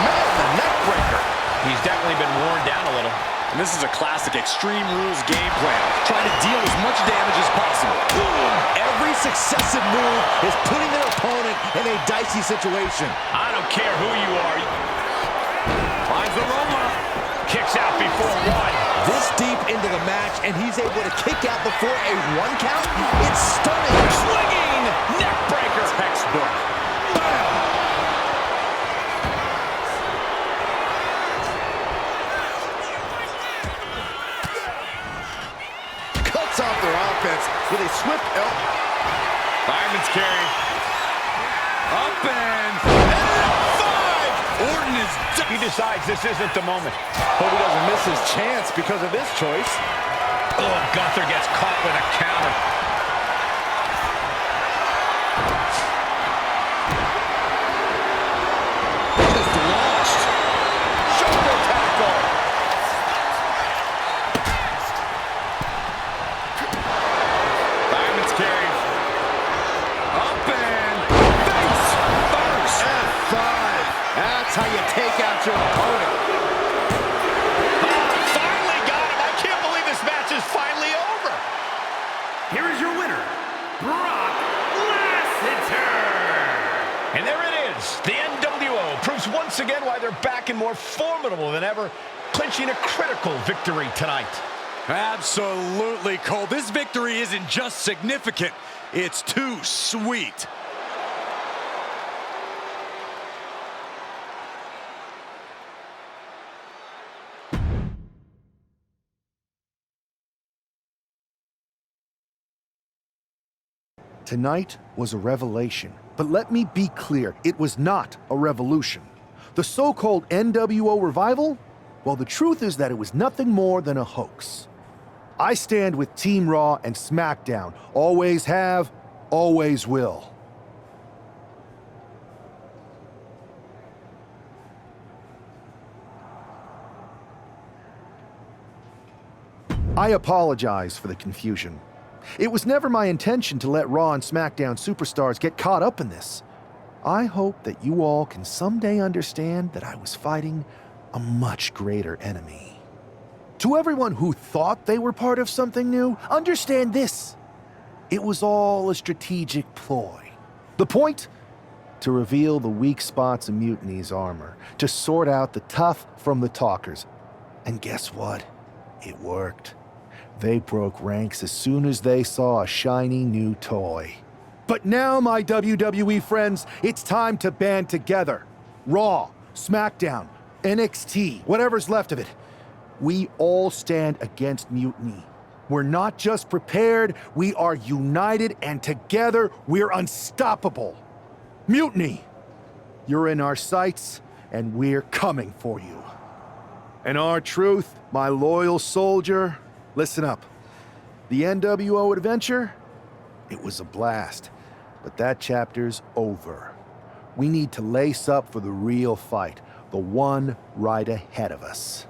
Speaker 9: Man, the neck breaker.
Speaker 6: He's definitely been worn down a little.
Speaker 8: And this is a classic Extreme Rules game plan. Trying to deal as much damage as possible.
Speaker 9: Every successive move is putting their opponent in a dicey situation.
Speaker 6: I don't care who you are.
Speaker 8: Finds the roll-up.
Speaker 6: Kicks out before one.
Speaker 9: This deep into the match, and he's able to kick out before a one count? It's stunning.
Speaker 6: Swinging neck breaker.
Speaker 8: Textbook.
Speaker 9: Bam! Cuts off their offense with a swift elbow.
Speaker 8: Fireman's carry. Up and five. Orton is done.
Speaker 6: He decides this isn't the moment.
Speaker 9: Hope he doesn't miss his chance because of this choice.
Speaker 6: Oh, Gunther gets caught with a counter.
Speaker 9: Just launched. Shoulder tackle.
Speaker 8: Fireman's carry. Up and face first.
Speaker 9: F5. That's how you take out your opponent.
Speaker 6: Finally got him. I can't believe this match is finally over.
Speaker 7: Here is your winner, Brock Lesnar.
Speaker 6: And there it is. The NWO proves once again why they're back and more formidable than ever, clinching a critical victory tonight.
Speaker 8: Absolutely, Cole. This victory isn't just significant, it's too sweet.
Speaker 2: Tonight was a revelation, but let me be clear, it was not a revolution. The so-called NWO revival? Well, the truth is that it was nothing more than a hoax. I stand with Team Raw and SmackDown. Always have, always will. I apologize for the confusion. It was never my intention to let Raw and SmackDown superstars get caught up in this. I hope that you all can someday understand that I was fighting a much greater enemy. To everyone who thought they were part of something new, understand this. It was all a strategic ploy. The point? To reveal the weak spots in Mutiny's armor, to sort out the tough from the talkers. And guess what? It worked. They broke ranks as soon as they saw a shiny new toy. But now, my WWE friends, it's time to band together. Raw, SmackDown, NXT, whatever's left of it. We all stand against Mutiny. We're not just prepared, we are united, and together we're unstoppable. Mutiny! You're in our sights, and we're coming for you. And R-Truth, my loyal soldier, listen up. The NWO adventure? It was a blast, but that chapter's over. We need to lace up for the real fight, the one right ahead of us.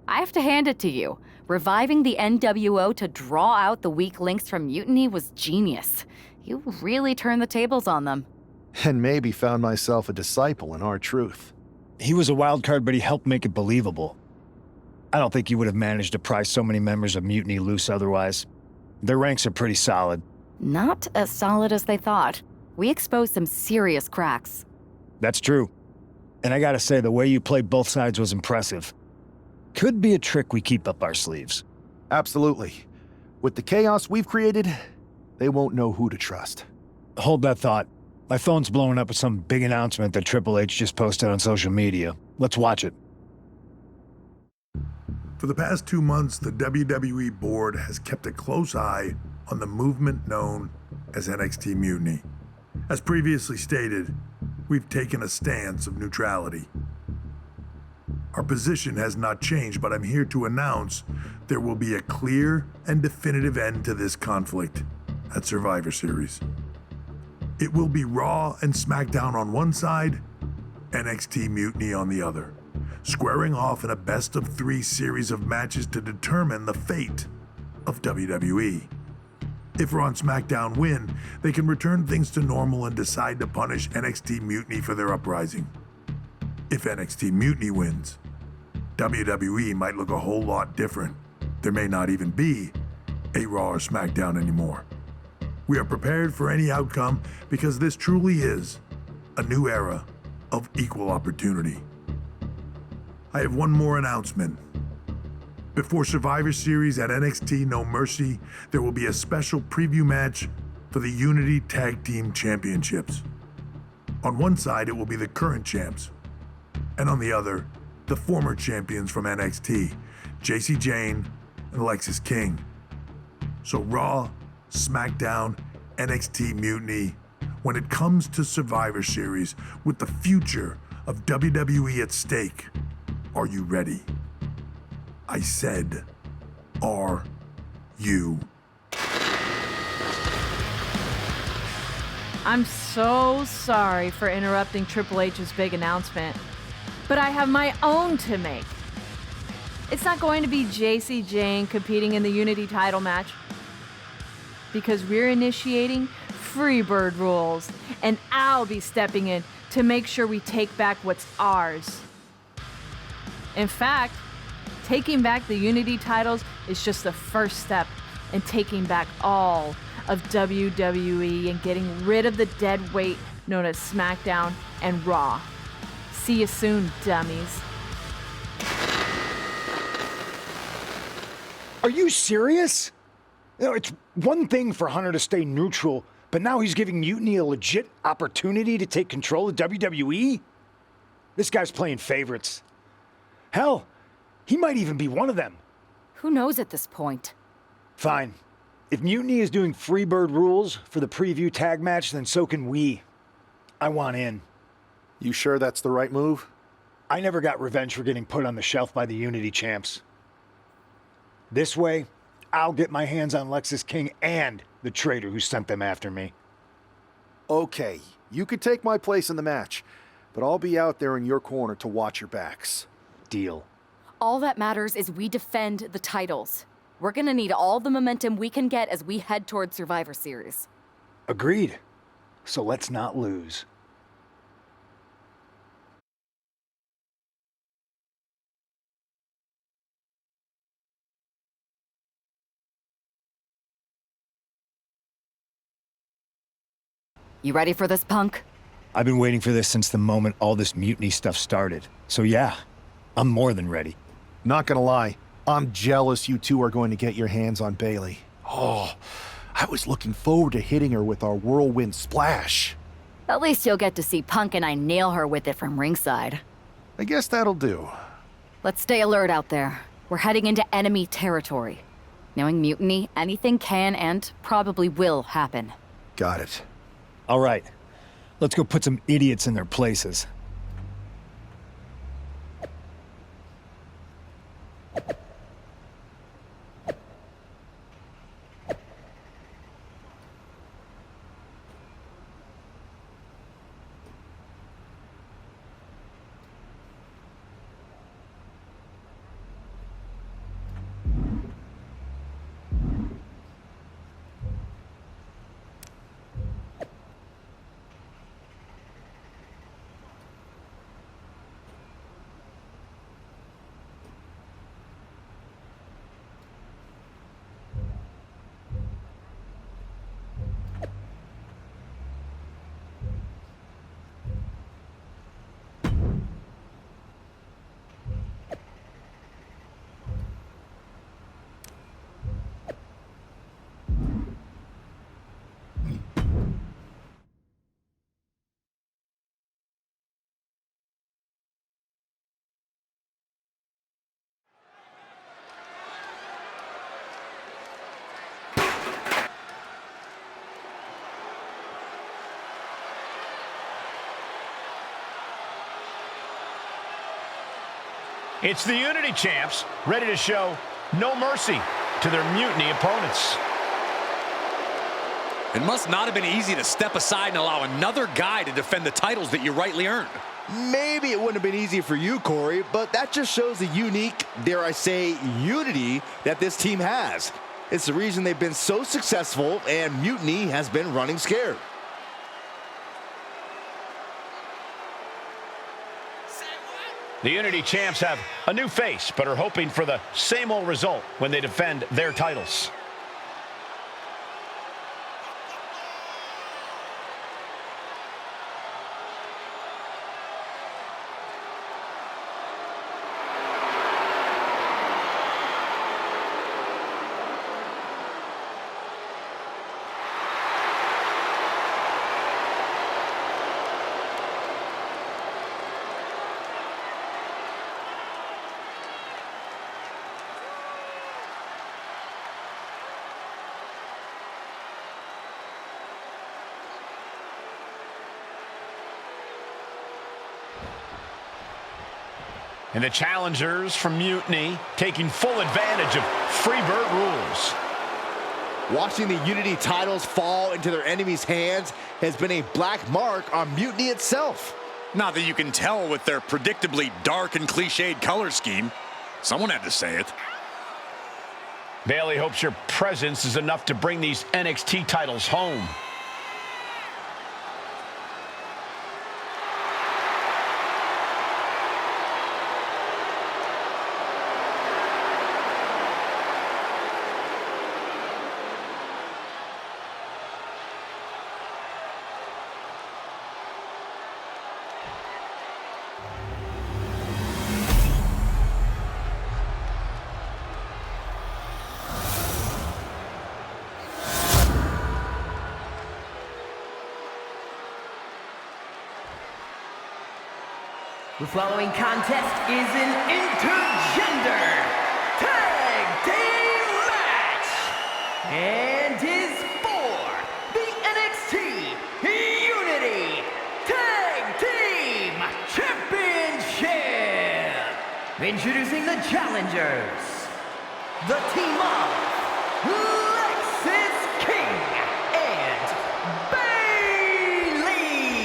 Speaker 1: I have to hand it to you. Reviving the NWO to draw out the weak links from Mutiny was genius. You really turned the tables on them.
Speaker 2: And maybe found myself a disciple in R-Truth.
Speaker 3: He was a wild card, but he helped make it believable. I don't think he would have managed to pry so many members of Mutiny loose otherwise. Their ranks are pretty solid.
Speaker 1: Not as solid as they thought. We exposed some serious cracks.
Speaker 3: That's true. And I gotta say, the way you played both sides was impressive. Could be a trick we keep up our sleeves.
Speaker 2: Absolutely. With the chaos we've created, they won't know who to trust.
Speaker 3: Hold that thought. My phone's blowing up with some big announcement that Triple H just posted on social media. Let's watch it.
Speaker 13: For the past 2 months, the WWE board has kept a close eye on the movement known as NXT Mutiny. As previously stated, we've taken a stance of neutrality. Our position has not changed, but I'm here to announce there will be a clear and definitive end to this conflict at Survivor Series. It will be Raw and SmackDown on one side, NXT Mutiny on the other, squaring off in a best-of-3 series of matches to determine the fate of WWE. If Raw and SmackDown win, they can return things to normal and decide to punish NXT Mutiny for their uprising. If NXT Mutiny wins, WWE might look a whole lot different. There may not even be a Raw or SmackDown anymore. We are prepared for any outcome because this truly is a new era of equal opportunity. I have one more announcement. Before Survivor Series at NXT No Mercy, there will be a special preview match for the Unity Tag Team Championships. On one side, it will be the current champs, and on the other, the former champions from NXT, Jacy Jayne and Alexis King. So Raw, SmackDown, NXT Mutiny, when it comes to Survivor Series with the future of WWE at stake, are you ready? I said, are you?
Speaker 14: I'm so sorry for interrupting Triple H's big announcement, but I have my own to make. It's not going to be Jacy Jayne competing in the Unity title match, because we're initiating Freebird rules, and I'll be stepping in to make sure we take back what's ours. In fact, taking back the Unity titles is just the first step in taking back all of WWE and getting rid of the dead weight known as SmackDown and Raw. See you soon, dummies.
Speaker 3: Are you serious? You know, it's one thing for Hunter to stay neutral, but now he's giving Mutiny a legit opportunity to take control of WWE? This guy's playing favorites. Hell, he might even be one of them.
Speaker 1: Who knows at this point?
Speaker 3: Fine. If Mutiny is doing Freebird rules for the preview tag match, then so can we. I want in.
Speaker 2: You sure that's the right move?
Speaker 3: I never got revenge for getting put on the shelf by the Unity champs. This way, I'll get my hands on Lexis King and the traitor who sent them after me.
Speaker 2: Okay, You could take my place in the match, but I'll be out there in your corner to watch your backs.
Speaker 3: Deal.
Speaker 1: All that matters is we defend the titles. We're gonna need all the momentum we can get as we head toward Survivor Series.
Speaker 3: Agreed. So let's not lose.
Speaker 1: You ready for this, Punk?
Speaker 3: I've been waiting for this since the moment all this mutiny stuff started. So yeah, I'm more than ready.
Speaker 2: Not gonna lie, I'm jealous you two are going to get your hands on Bailey. Oh, I was looking forward to hitting her with our whirlwind splash.
Speaker 1: At least you'll get to see Punk and I nail her with it from ringside.
Speaker 2: I guess that'll do.
Speaker 1: Let's stay alert out there. We're heading into enemy territory. Knowing mutiny, anything can and probably will happen.
Speaker 2: Got it.
Speaker 3: All right, let's go put some idiots in their places.
Speaker 6: It's the Unity champs, ready to show no mercy to their mutiny opponents.
Speaker 8: It must not have been easy to step aside and allow another guy to defend the titles that you rightly earned.
Speaker 9: Maybe it wouldn't have been easy for you, Corey, but that just shows the unique, dare I say, unity that this team has. It's the reason they've been so successful, and mutiny has been running scared.
Speaker 6: The Unity champs have a new face, but are hoping for the same old result when they defend their titles. And the challengers from Mutiny taking full advantage of Freebird rules.
Speaker 9: Watching the Unity titles fall into their enemies' hands has been a black mark on Mutiny itself.
Speaker 8: Not that you can tell with their predictably dark and cliched color scheme. Someone had to say it.
Speaker 6: Bailey hopes your presence is enough to bring these NXT titles home.
Speaker 7: The following contest is an intergender tag team match and is for the NXT Unity Tag Team Championship. Introducing the challengers, the team of Lexis King and Bailey.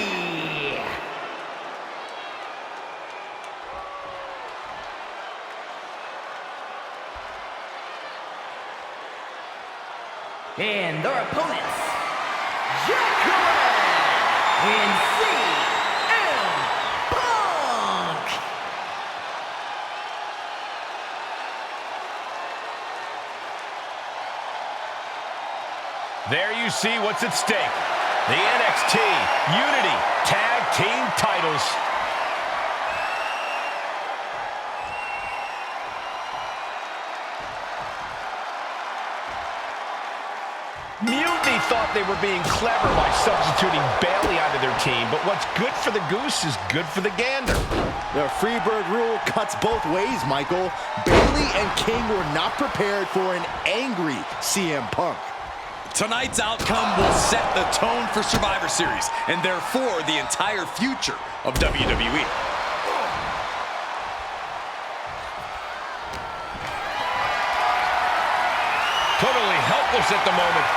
Speaker 7: And their opponents, Jack and CM Punk.
Speaker 6: There you see what's at stake. The NXT Unity Tag Team titles. Mutiny thought they were being clever by substituting Bayley onto their team, but what's good for the goose is good for the gander.
Speaker 9: The Freebird rule cuts both ways, Michael. Bayley and King were not prepared for an angry CM Punk.
Speaker 8: Tonight's outcome will set the tone for Survivor Series, and therefore the entire future of WWE.
Speaker 6: Totally helpless at the moment.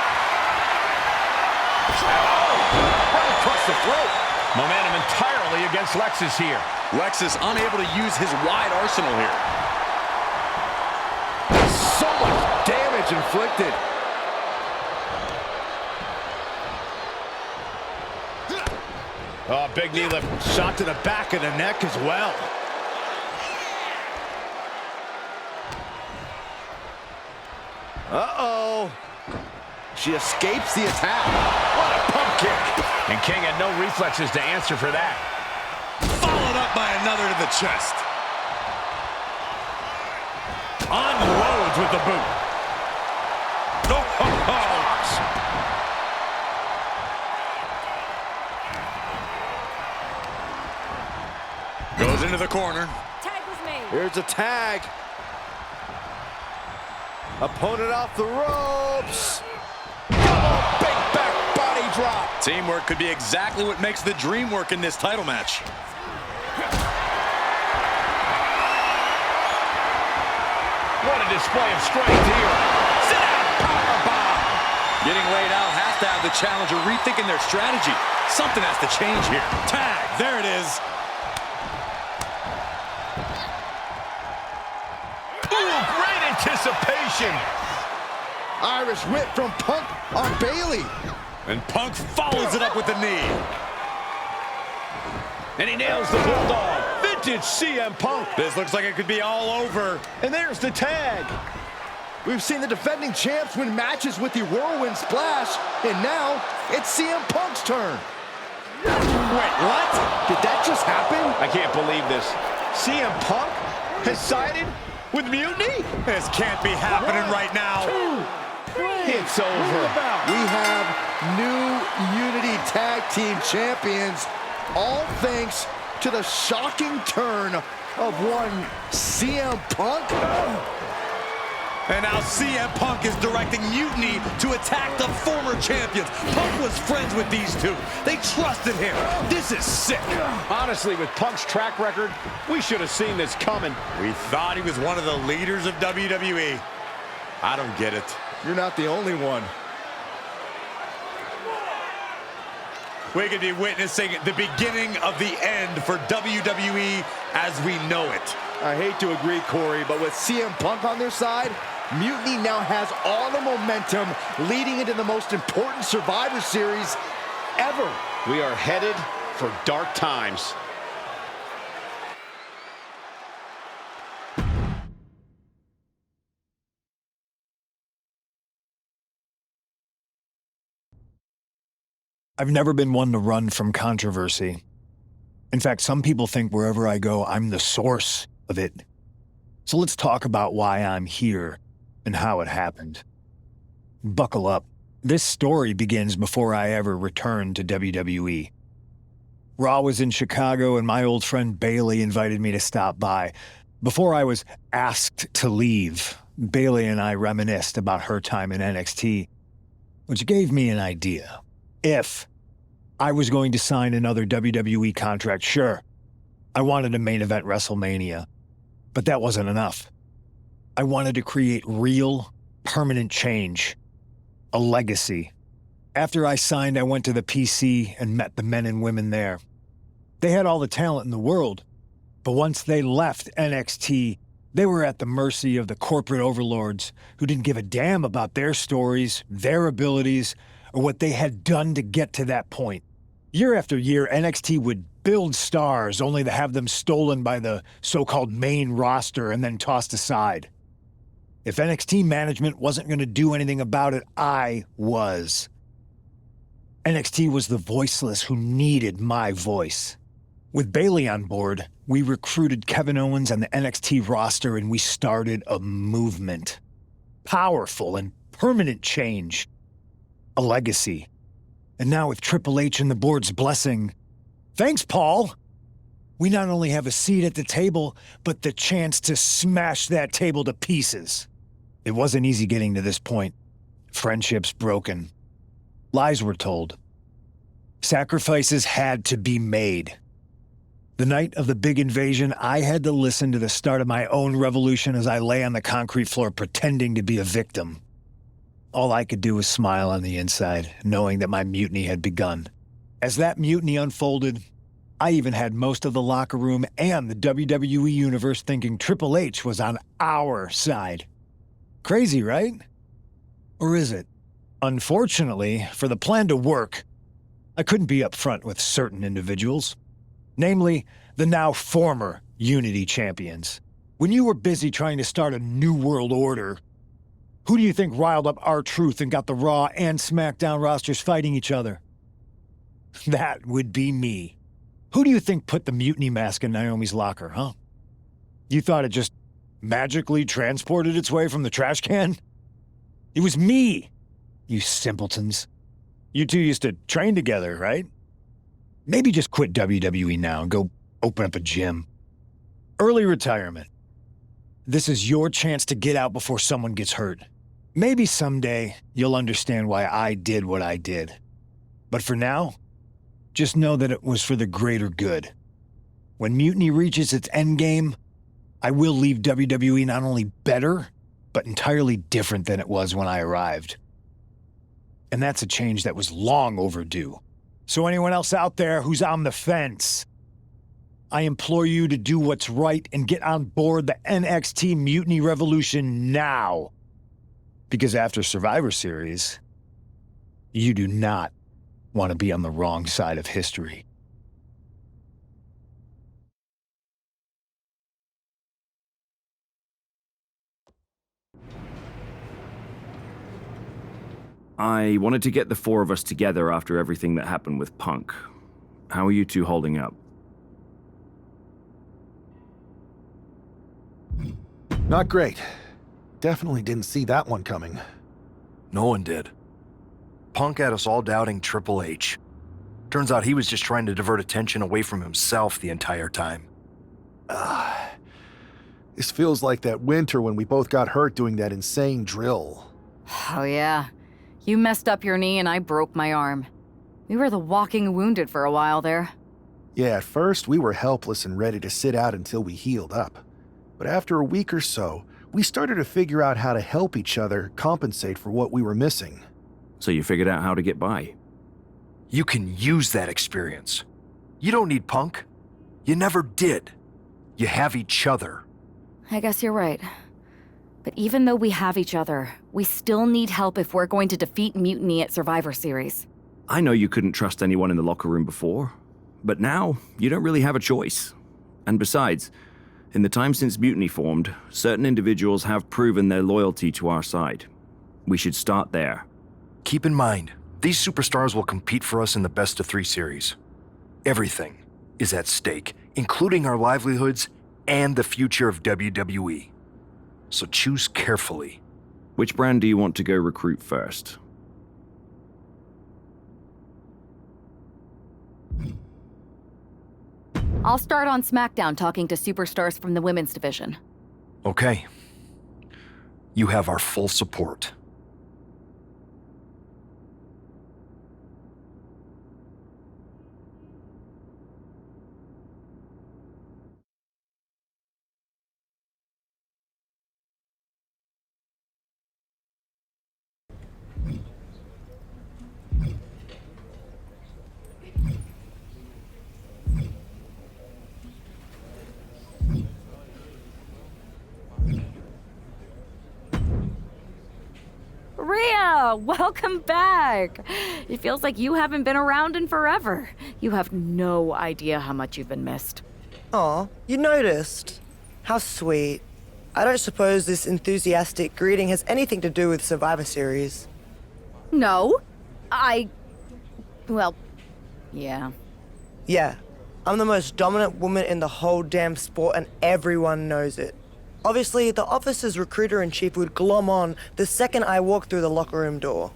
Speaker 8: Right across the throat.
Speaker 6: Momentum entirely against Lexus here.
Speaker 8: Lexus unable to use his wide arsenal here.
Speaker 9: So much damage inflicted.
Speaker 6: Oh, big knee lift.
Speaker 9: Shot to the back of the neck as well. Uh-oh. She escapes the attack. What a pump kick.
Speaker 6: And King had no reflexes to answer for that.
Speaker 8: Followed up by another to the chest. Unloads with the boot. Goes into the corner.
Speaker 14: Tag was made.
Speaker 9: Here's a tag. Opponent off the ropes. Big back body drop.
Speaker 8: Teamwork could be exactly what makes the dream work in this title match.
Speaker 6: What a display of strength here.
Speaker 8: Sit out, powerbomb. Getting laid out has to have the challenger rethinking their strategy. Something has to change here. Tag, there it is.
Speaker 6: Ooh, great anticipation.
Speaker 9: Irish whip from Punk on Bayley.
Speaker 8: And Punk follows it up with the knee.
Speaker 6: And he nails the bulldog. Vintage CM Punk.
Speaker 8: This looks like it could be all over.
Speaker 6: And there's the tag.
Speaker 9: We've seen the defending champs win matches with the whirlwind splash, and now it's CM Punk's turn.
Speaker 8: Wait, what?
Speaker 9: Did that just happen?
Speaker 6: I can't believe this. CM Punk has sided with Mutiny?
Speaker 8: This can't be happening right now.
Speaker 6: It's over.
Speaker 9: We have new Unity Tag Team Champions, all thanks to the shocking turn of one CM Punk.
Speaker 8: And now CM Punk is directing Mutiny to attack the former champions. Punk was friends with these two. They trusted him. This is sick.
Speaker 6: Honestly, with Punk's track record, we should have seen this coming.
Speaker 8: We thought he was one of the leaders of WWE. I don't get it.
Speaker 9: You're not the only one.
Speaker 8: We could be witnessing the beginning of the end for WWE as we know it.
Speaker 9: I hate to agree, Corey, but with CM Punk on their side, Mutiny now has all the momentum leading into the most important Survivor Series ever.
Speaker 6: We are headed for dark times.
Speaker 3: I've never been one to run from controversy. In fact, some people think wherever I go, I'm the source of it. So let's talk about why I'm here and how it happened. Buckle up. This story begins before I ever returned to WWE. Raw was in Chicago and my old friend Bayley invited me to stop by. Before I was asked to leave, Bayley and I reminisced about her time in NXT, which gave me an idea. If I was going to sign another WWE contract, sure, I wanted to main event WrestleMania, but that wasn't enough. I wanted to create real, permanent change, a legacy. After I signed, I went to the PC and met the men and women there. They had all the talent in the world, but once they left NXT, They were at the mercy of the corporate overlords who didn't give a damn about their stories, their abilities, or what they had done to get to that point. Year after year, NXT would build stars only to have them stolen by the so-called main roster and then tossed aside. If NXT management wasn't going to do anything about it, I was. NXT was the voiceless who needed my voice. With Bayley on board, we recruited Kevin Owens and the NXT roster and we started a movement. Powerful and permanent change. A legacy. And now with Triple H and the board's blessing, thanks, Paul! We not only have a seat at the table, but the chance to smash that table to pieces. It wasn't easy getting to this point. Friendships broken. Lies were told. Sacrifices had to be made. The night of the big invasion, I had to listen to the start of my own revolution as I lay on the concrete floor pretending to be a victim. All I could do was smile on the inside, knowing that my mutiny had begun. As that mutiny unfolded, I even had most of the locker room and the WWE Universe thinking Triple H was on our side. Crazy, right? Or is it? Unfortunately, for the plan to work, I couldn't be upfront with certain individuals. Namely, the now former Unity champions. When you were busy trying to start a new world order, who do you think riled up R-Truth and got the Raw and SmackDown rosters fighting each other? That would be me. Who do you think put the mutiny mask in Naomi's locker, huh? You thought it just magically transported its way from the trash can? It was me, you simpletons. You two used to train together, right? Maybe just quit WWE now and go open up a gym. Early retirement. This is your chance to get out before someone gets hurt. Maybe someday you'll understand why I did what I did. But for now, just know that it was for the greater good. When Mutiny reaches its endgame, I will leave WWE not only better, but entirely different than it was when I arrived. And that's a change that was long overdue. So anyone else out there who's on the fence, I implore you to do what's right and get on board the NXT Mutiny Revolution now. Because after Survivor Series, you do not want to be on the wrong side of history.
Speaker 15: I wanted to get the four of us together after everything that happened with Punk. How are you two holding up?
Speaker 2: Not great. Definitely didn't see that one coming.
Speaker 11: No one did. Punk had us all doubting Triple H. Turns out he was just trying to divert attention away from himself the entire time.
Speaker 2: This feels like that winter when we both got hurt doing that insane drill.
Speaker 1: Oh yeah. You messed up your knee and I broke my arm. We were the walking wounded for a while there.
Speaker 2: Yeah, at first we were helpless and ready to sit out until we healed up. But after a week or so, we started to figure out how to help each other compensate for what we were missing.
Speaker 15: So you figured out how to get by?
Speaker 11: You can use that experience. You don't need Punk. You never did. You have each other.
Speaker 1: I guess you're right. But even though we have each other, we still need help if we're going to defeat Mutiny at Survivor Series.
Speaker 15: I know you couldn't trust anyone in the locker room before, but now you don't really have a choice. And besides, in the time since Mutiny formed, certain individuals have proven their loyalty to our side. We should start there.
Speaker 11: Keep in mind, these superstars will compete for us in the best-of-3 series. Everything is at stake, including our livelihoods and the future of WWE. So choose carefully.
Speaker 15: Which brand do you want to go recruit first?
Speaker 1: I'll start on SmackDown talking to superstars from the women's division.
Speaker 11: Okay. You have our full support.
Speaker 1: welcome back. It feels like you haven't been around in forever. You have no idea how much you've been missed.
Speaker 16: Aw, you noticed. How sweet. I don't suppose this enthusiastic greeting has anything to do with Survivor Series.
Speaker 1: No. Well, yeah.
Speaker 16: Yeah, I'm the most dominant woman in the whole damn sport and everyone knows it. Obviously, the office's recruiter-in-chief would glom on the second I walk through the locker room door.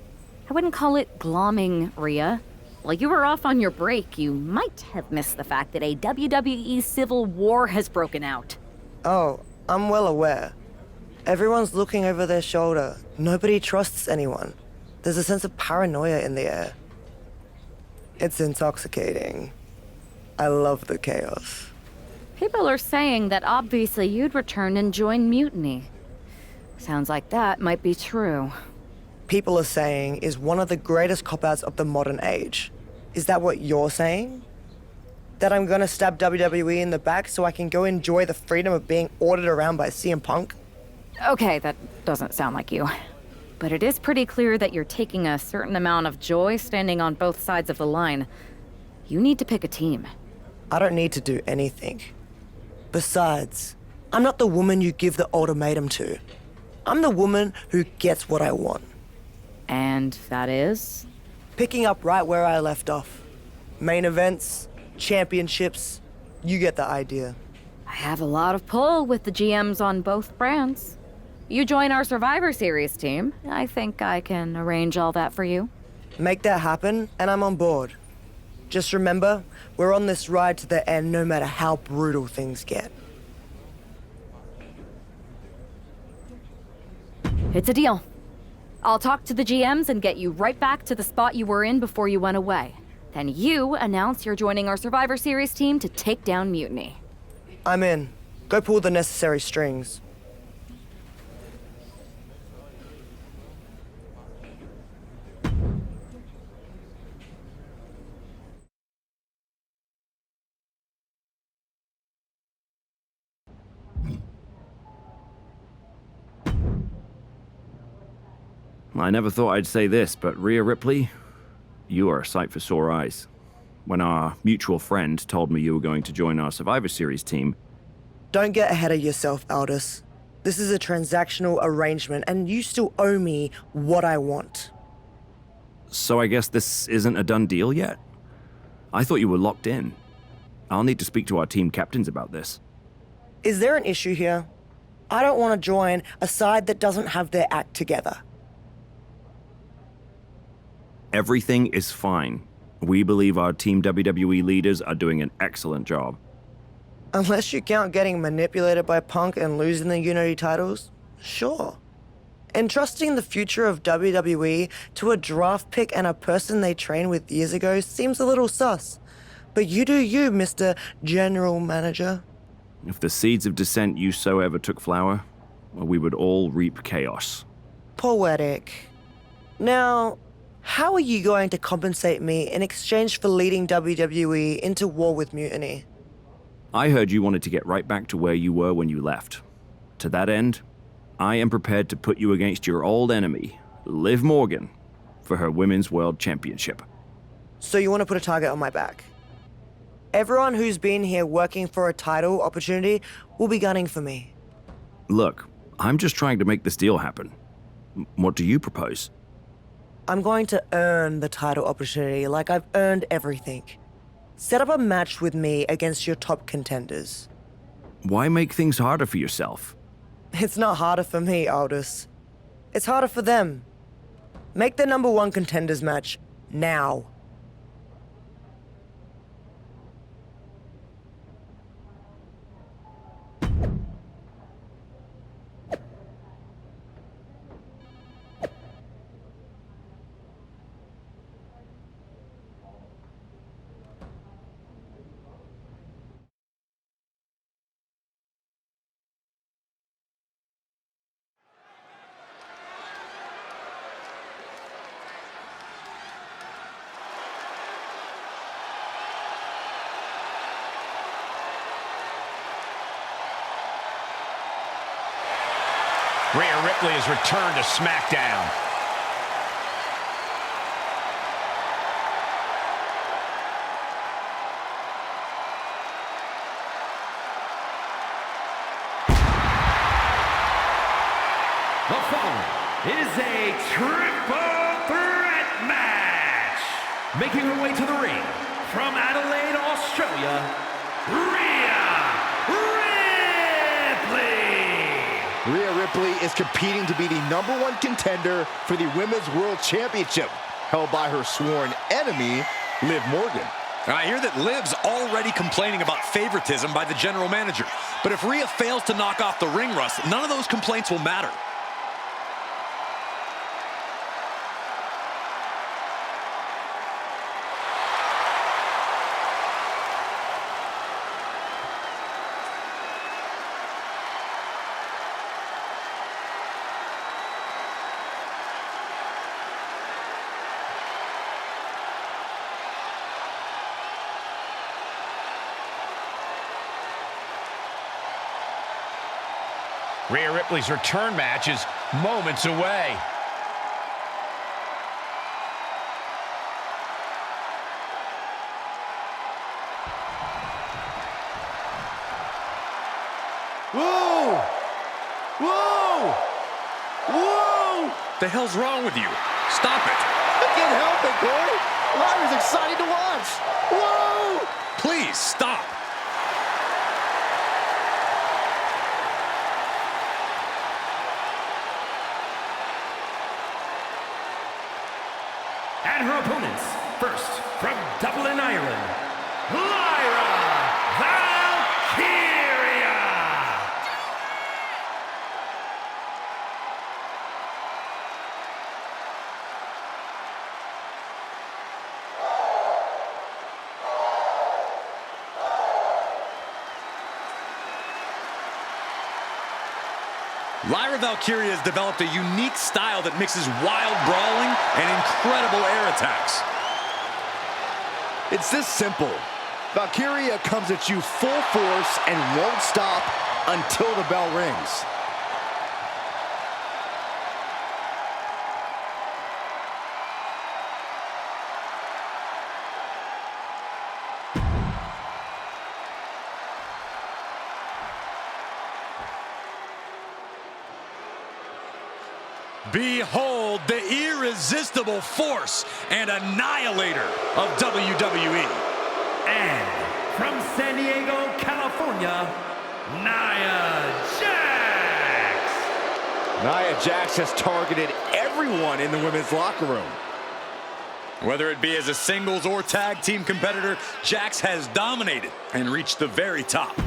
Speaker 1: I wouldn't call it glomming, Rhea. While you were off on your break, you might have missed the fact that a WWE civil war has broken out.
Speaker 16: Oh, I'm well aware. Everyone's looking over their shoulder. Nobody trusts anyone. There's a sense of paranoia in the air. It's intoxicating. I love the chaos.
Speaker 1: People are saying that obviously you'd return and join Mutiny. Sounds like that might be true.
Speaker 16: People are saying is one of the greatest cop-outs of the modern age. Is that what you're saying? That I'm gonna stab WWE in the back so I can go enjoy the freedom of being ordered around by CM Punk?
Speaker 1: Okay, that doesn't sound like you. But it is pretty clear that you're taking a certain amount of joy standing on both sides of the line. You need to pick a team.
Speaker 16: I don't need to do anything. Besides, I'm not the woman you give the ultimatum to. I'm the woman who gets what I want.
Speaker 1: And that is?
Speaker 16: Picking up right where I left off. Main events, championships, you get the idea.
Speaker 1: I have a lot of pull with the GMs on both brands. You join our Survivor Series team, I think I can arrange all that for you.
Speaker 16: Make that happen, and I'm on board. Just remember, we're on this ride to the end no matter how brutal things get.
Speaker 1: It's a deal. I'll talk to the GMs and get you right back to the spot you were in before you went away. Then you announce you're joining our Survivor Series team to take down Mutiny.
Speaker 16: I'm in. Go pull the necessary strings.
Speaker 15: I never thought I'd say this, but Rhea Ripley, you are a sight for sore eyes. When our mutual friend told me you were going to join our Survivor Series team...
Speaker 16: Don't get ahead of yourself, Aldous. This is a transactional arrangement, and you still owe me what I want.
Speaker 15: So I guess this isn't a done deal yet? I thought you were locked in. I'll need to speak to our team captains about this.
Speaker 16: Is there an issue here? I don't want to join a side that doesn't have their act together.
Speaker 15: Everything is fine. We believe our Team WWE leaders are doing an excellent job.
Speaker 16: Unless you count getting manipulated by Punk and losing the Unity titles, sure. Entrusting the future of WWE to a draft pick and a person they trained with years ago seems a little sus. But you do you, Mr. General Manager.
Speaker 15: If the seeds of dissent you so ever took flower, well, we would all reap chaos.
Speaker 16: Poetic. Now, how are you going to compensate me in exchange for leading WWE into war with Mutiny?
Speaker 15: I heard you wanted to get right back to where you were when you left. To that end, I am prepared to put you against your old enemy, Liv Morgan, for her Women's World Championship.
Speaker 16: So you want to put a target on my back? Everyone who's been here working for a title opportunity will be gunning for me.
Speaker 15: Look, I'm just trying to make this deal happen. What do you propose?
Speaker 16: I'm going to earn the title opportunity like I've earned everything. Set up a match with me against your top contenders.
Speaker 15: Why make things harder for yourself?
Speaker 16: It's not harder for me, Aldous. It's harder for them. Make the number one contenders match now.
Speaker 6: Rhea Ripley has returned to SmackDown.
Speaker 7: is a triple threat match. Making her way to the ring from Adelaide, Australia,
Speaker 9: Rhea Ripley is competing to be the #1 contender for the Women's World Championship, held by her sworn enemy, Liv Morgan.
Speaker 8: I hear that Liv's already complaining about favoritism by the general manager. But if Rhea fails to knock off the ring rust, none of those complaints will matter.
Speaker 6: Rhea Ripley's return match is moments away.
Speaker 9: Whoa! Whoa! Whoa!
Speaker 8: The hell's wrong with you? Stop it.
Speaker 9: I can't help it, Corey. Lyra's exciting to watch. Whoa!
Speaker 8: Please, stop.
Speaker 7: And her opponents, first from Dublin, Ireland, Lyra Valkyria.
Speaker 8: Lyra Valkyria has developed a unique style that mixes wild brawling and incredible air attacks.
Speaker 9: It's this simple. Valkyria comes at you full force and won't stop until the bell rings.
Speaker 8: Behold the irresistible force and annihilator of WWE.
Speaker 7: And from San Diego, California, Nia Jax.
Speaker 9: Nia Jax has targeted everyone in the women's locker room.
Speaker 8: Whether it be as a singles or tag team competitor, Jax has dominated and reached the very top.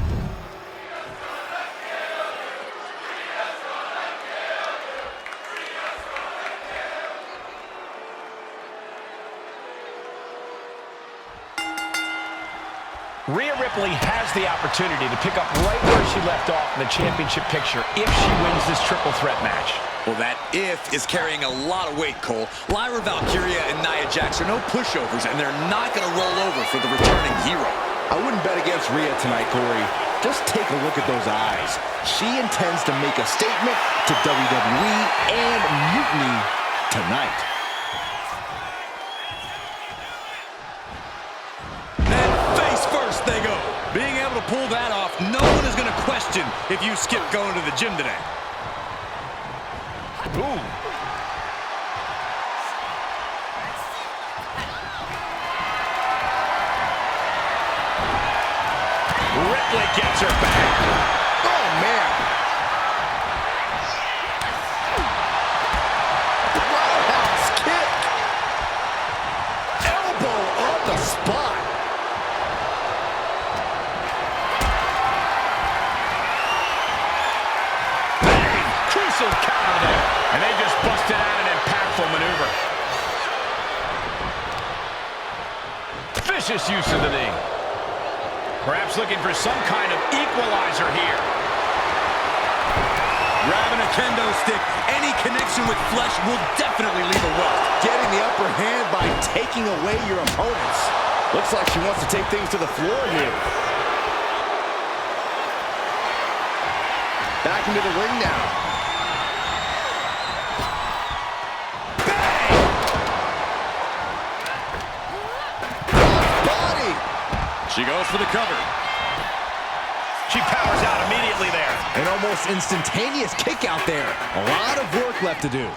Speaker 6: Rhea Ripley has the opportunity to pick up right where she left off in the championship picture if she wins this triple threat match.
Speaker 8: Well, that if is carrying a lot of weight, Cole. Lyra Valkyria and Nia Jax are no pushovers, and they're not going to roll over for the returning hero.
Speaker 9: I wouldn't bet against Rhea tonight, Corey. Just take a look at those eyes. She intends to make a statement to WWE and Mutiny tonight.
Speaker 8: They go. Being able to pull that off, no one is going to question if you skip going to the gym today.
Speaker 6: Ooh. Ripley gets her back.
Speaker 9: Oh, man. Roundhouse kick. Elbow on the spot.
Speaker 6: Counter there, and they just busted out an impactful maneuver. Vicious use of the knee. Perhaps looking for some kind of equalizer here.
Speaker 8: Grabbing a kendo stick, any connection with flesh will definitely leave a welt.
Speaker 9: Getting the upper hand by taking away your opponents. Looks like she wants to take things to the floor here. Back into the ring now.
Speaker 8: She goes for the cover.
Speaker 6: She powers out immediately there.
Speaker 9: An almost instantaneous kick out there. A lot of work left to do.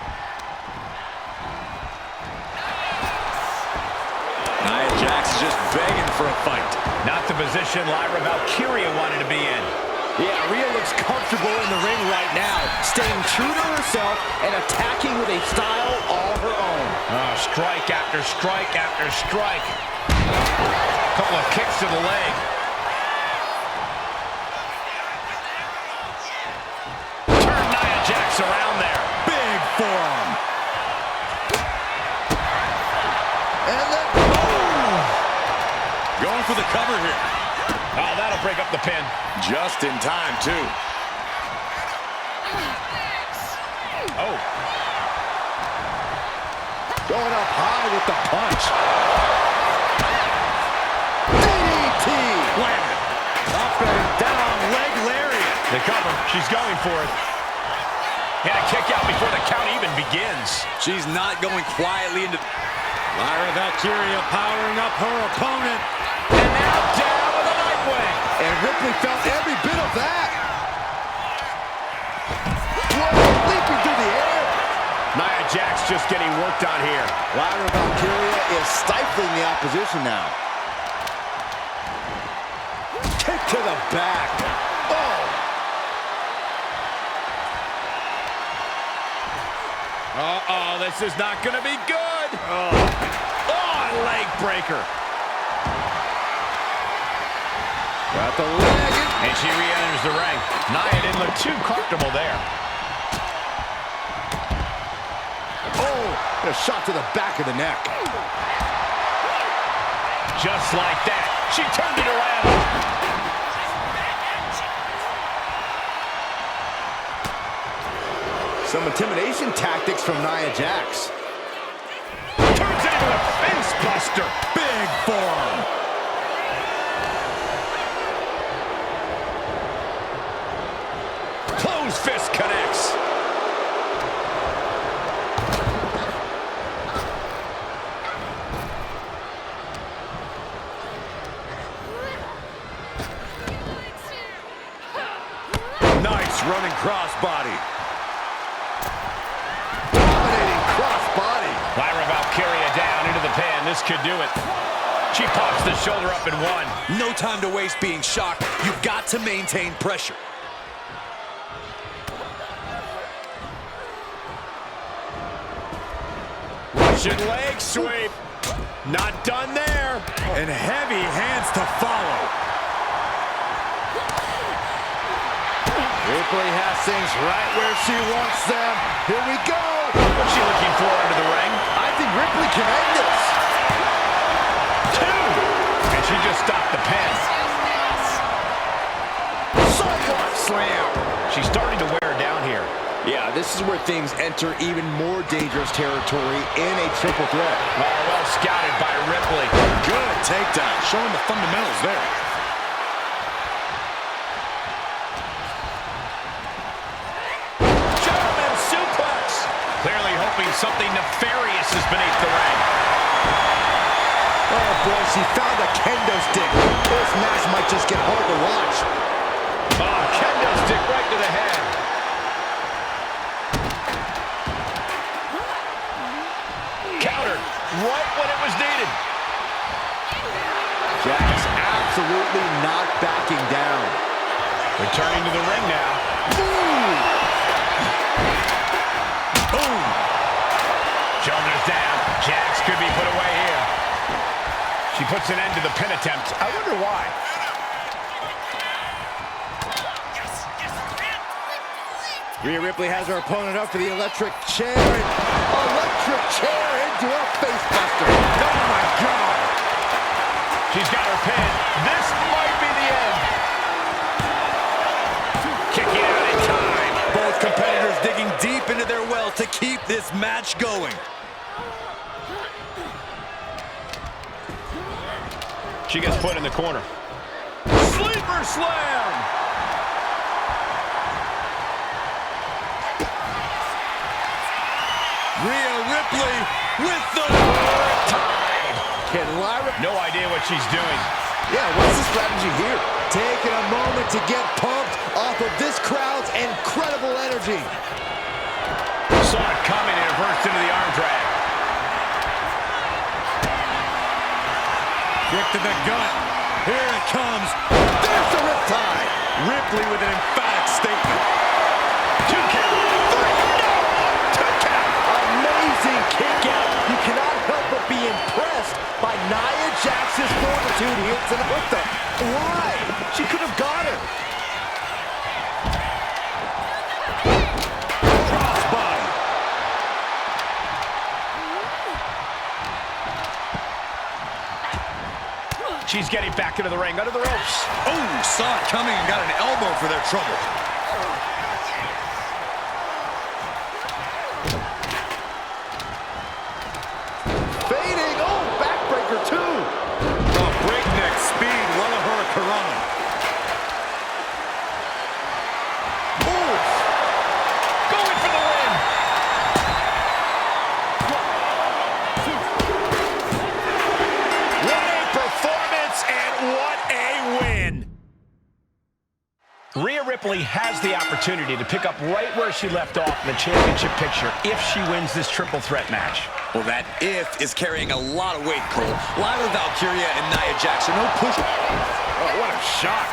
Speaker 8: Nia Jax is just begging for a fight.
Speaker 6: Not the position Lyra Valkyria wanted to be in.
Speaker 9: Yeah, Rhea looks comfortable in the ring right now, staying true to herself and attacking with a style all her own.
Speaker 6: Strike after strike after strike. Couple of kicks to the leg. Turn Nia Jax around there.
Speaker 8: Big forearm.
Speaker 9: And then, boom!
Speaker 8: Going for the cover here.
Speaker 6: Oh, that'll break up the pin.
Speaker 8: Just in time, too.
Speaker 6: Oh.
Speaker 9: Going up high with the punch. DDT!
Speaker 8: Landed. Up and down, leg lariat.
Speaker 6: The cover. She's going for it. And a kick out before the count even begins.
Speaker 8: She's not going quietly into... Lyra Valkyria powering up her opponent.
Speaker 6: And now down with a night wing.
Speaker 9: And Ripley felt every bit of that. Whoa, leaping through the air.
Speaker 6: Nia Jax just getting worked on here.
Speaker 9: Lyra Valkyria is stifling the opposition now. Kick to the back. Oh!
Speaker 6: Uh-oh, this is not going to be good. Oh, leg breaker.
Speaker 9: Got the leg.
Speaker 6: And she re-enters the ring. Nia didn't look too comfortable there.
Speaker 9: Oh, and a shot to the back of the neck.
Speaker 6: Just like that. She turned it around.
Speaker 9: Some intimidation tactics from Nia Jax.
Speaker 6: Turns it into a face buster.
Speaker 8: Big forearm.
Speaker 6: Closed fist connects.
Speaker 8: Nice running crossbody.
Speaker 9: Dominating crossbody.
Speaker 6: Lyra Valkyria down into the pin. This could do it. She pops the shoulder up in one.
Speaker 8: No time to waste being shocked. You've got to maintain pressure.
Speaker 6: Russian leg sweep. Not done there.
Speaker 8: And heavy hands to follow.
Speaker 9: Ripley has things right where she wants them. Here we go.
Speaker 6: What's she looking for under the ring?
Speaker 9: I think Ripley can end this.
Speaker 6: Two. And she just stopped the pin.
Speaker 9: Sidewalk slam.
Speaker 6: She's starting to wear her down here.
Speaker 9: Yeah, this is where things enter even more dangerous territory in a triple threat.
Speaker 6: Oh, well scouted by Ripley.
Speaker 8: Good takedown. Showing the fundamentals there.
Speaker 6: German suplex. Clearly hoping something nefarious is beneath the ring.
Speaker 9: Oh boy, she found a kendo stick. This match might just get hard to watch.
Speaker 6: Oh, kendo stick right to the head. Countered right when it was needed.
Speaker 9: Jax absolutely not backing down.
Speaker 6: Returning to the ring now.
Speaker 9: Boom!
Speaker 6: Boom! Shoulders down. Jax could be put away here. She puts an end to the pin attempt. I wonder why.
Speaker 9: Rhea Ripley has her opponent up for the electric chair. Electric chair into a face buster.
Speaker 6: Oh my God! She's got her pin. This might be the end. Kicking out in time.
Speaker 8: Both competitors digging deep into their well to keep this match going.
Speaker 6: She gets put in the corner.
Speaker 8: Sleeper slam! Rhea Ripley with the
Speaker 6: Tied.
Speaker 9: Can Lyra...
Speaker 6: No idea what she's doing.
Speaker 9: Yeah, what's the strategy here? Taking a moment to get pumped off of this crowd's incredible energy.
Speaker 6: Saw it coming and reversed into the arm drag.
Speaker 8: Kick to the gut. Here it comes. There's the riptide. Ripley with an emphatic statement.
Speaker 6: 2 count. 3. No! 2 count.
Speaker 9: Amazing kick out. You cannot help but be impressed by Nia Jax's fortitude here tonight. What the? Why? She could have got her.
Speaker 8: Crossbody.
Speaker 6: She's getting back into the ring, under the ropes.
Speaker 8: Oh, saw it coming and got an elbow for their trouble.
Speaker 9: Fading. Oh, backbreaker too.
Speaker 8: Oh, breakneck speed, well of Hurricanrana.
Speaker 6: Ooh. Going for the win.
Speaker 8: What a performance and what a win.
Speaker 6: Rhea Ripley has the opportunity to pick up right where she left off in the championship picture if she wins this triple threat match.
Speaker 8: Well, that if is carrying a lot of weight, Cole. Lila Valkyria and Nia Jax are no push.
Speaker 6: Oh, what a shot.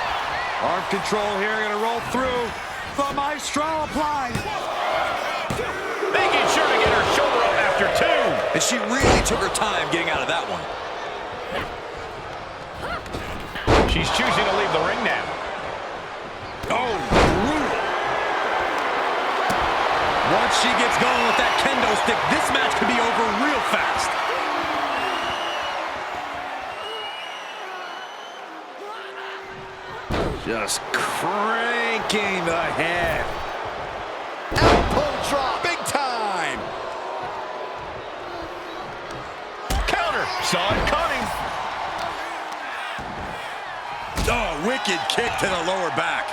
Speaker 8: Arm control here, gonna roll through. The Maestro applied.
Speaker 6: Making sure to get her shoulder up after 2.
Speaker 8: And she really took her time getting out of that one.
Speaker 6: She's choosing to leave the ring now.
Speaker 8: Oh, brutal. Once she gets going with that kendo stick, this match could be over real fast. Just cranking the head.
Speaker 9: Elbow drop.
Speaker 8: Big time.
Speaker 6: Counter. Saw it coming.
Speaker 8: Oh, wicked kick to the lower back.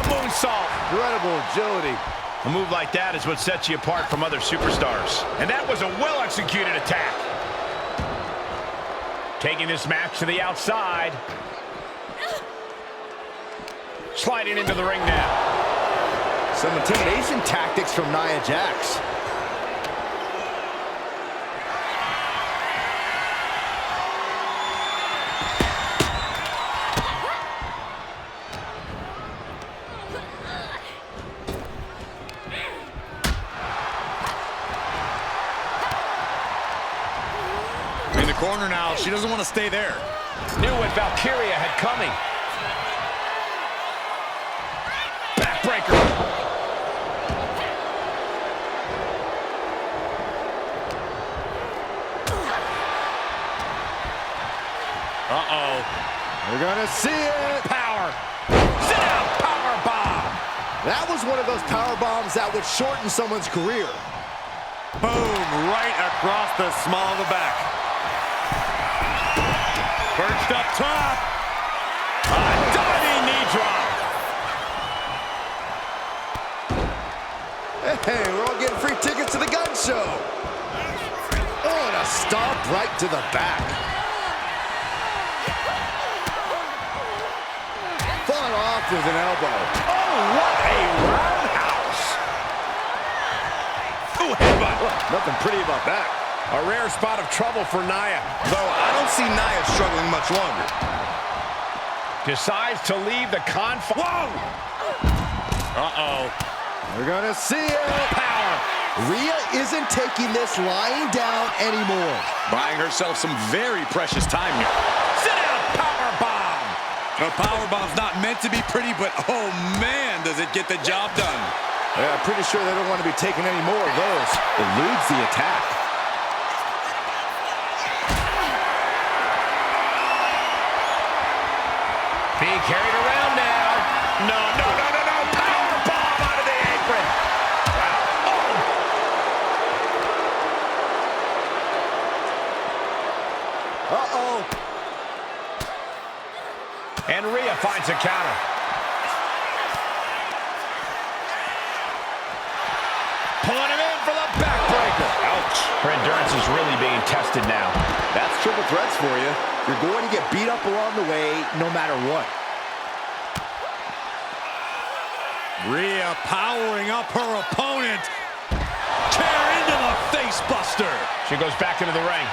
Speaker 6: Moonsault.
Speaker 9: Incredible agility.
Speaker 6: A move like that is what sets you apart from other superstars. And that was a well-executed attack. Taking this match to the outside. Sliding into the ring now.
Speaker 9: Some intimidation tactics from Nia Jax.
Speaker 8: In the corner now, she doesn't want to stay there.
Speaker 6: Knew what Valkyria had coming. Backbreaker. Uh-oh.
Speaker 9: We're gonna see it.
Speaker 6: Power. Sit down. Power bomb.
Speaker 9: That was one of those power bombs that would shorten someone's career.
Speaker 8: Boom, right across the small of the back. Perched up top. A diving knee drop.
Speaker 9: Hey, we're all getting free tickets to the gun show. Oh, and a stomp right to the back. Fought off with an elbow.
Speaker 6: Oh, what a roundhouse.
Speaker 8: Ooh, headbutt.
Speaker 9: Nothing pretty about that.
Speaker 6: A rare spot of trouble for Nia.
Speaker 8: Though I don't see Nia struggling much longer.
Speaker 6: Decides to leave the conflict. Whoa! Uh-oh.
Speaker 9: We're gonna see it.
Speaker 6: Power.
Speaker 9: Rhea isn't taking this lying down anymore.
Speaker 8: Buying herself some very precious time here.
Speaker 6: Sit down, power bomb.
Speaker 8: The powerbomb's not meant to be pretty, but oh man, does it get the job done.
Speaker 9: Yeah, I'm pretty sure they don't want to be taking any more of those. Eludes the attack.
Speaker 6: Being carried around now. No. Power bomb out of the apron. Wow.
Speaker 9: Uh-oh.
Speaker 6: And Rhea finds a counter. Pulling him in for the backbreaker. Ouch. Her endurance is really being tested now.
Speaker 9: That's triple threats for you. You're going to get beat up along the way, no matter what.
Speaker 8: Rhea powering up her opponent. Tear into the face buster.
Speaker 6: She goes back into the ring.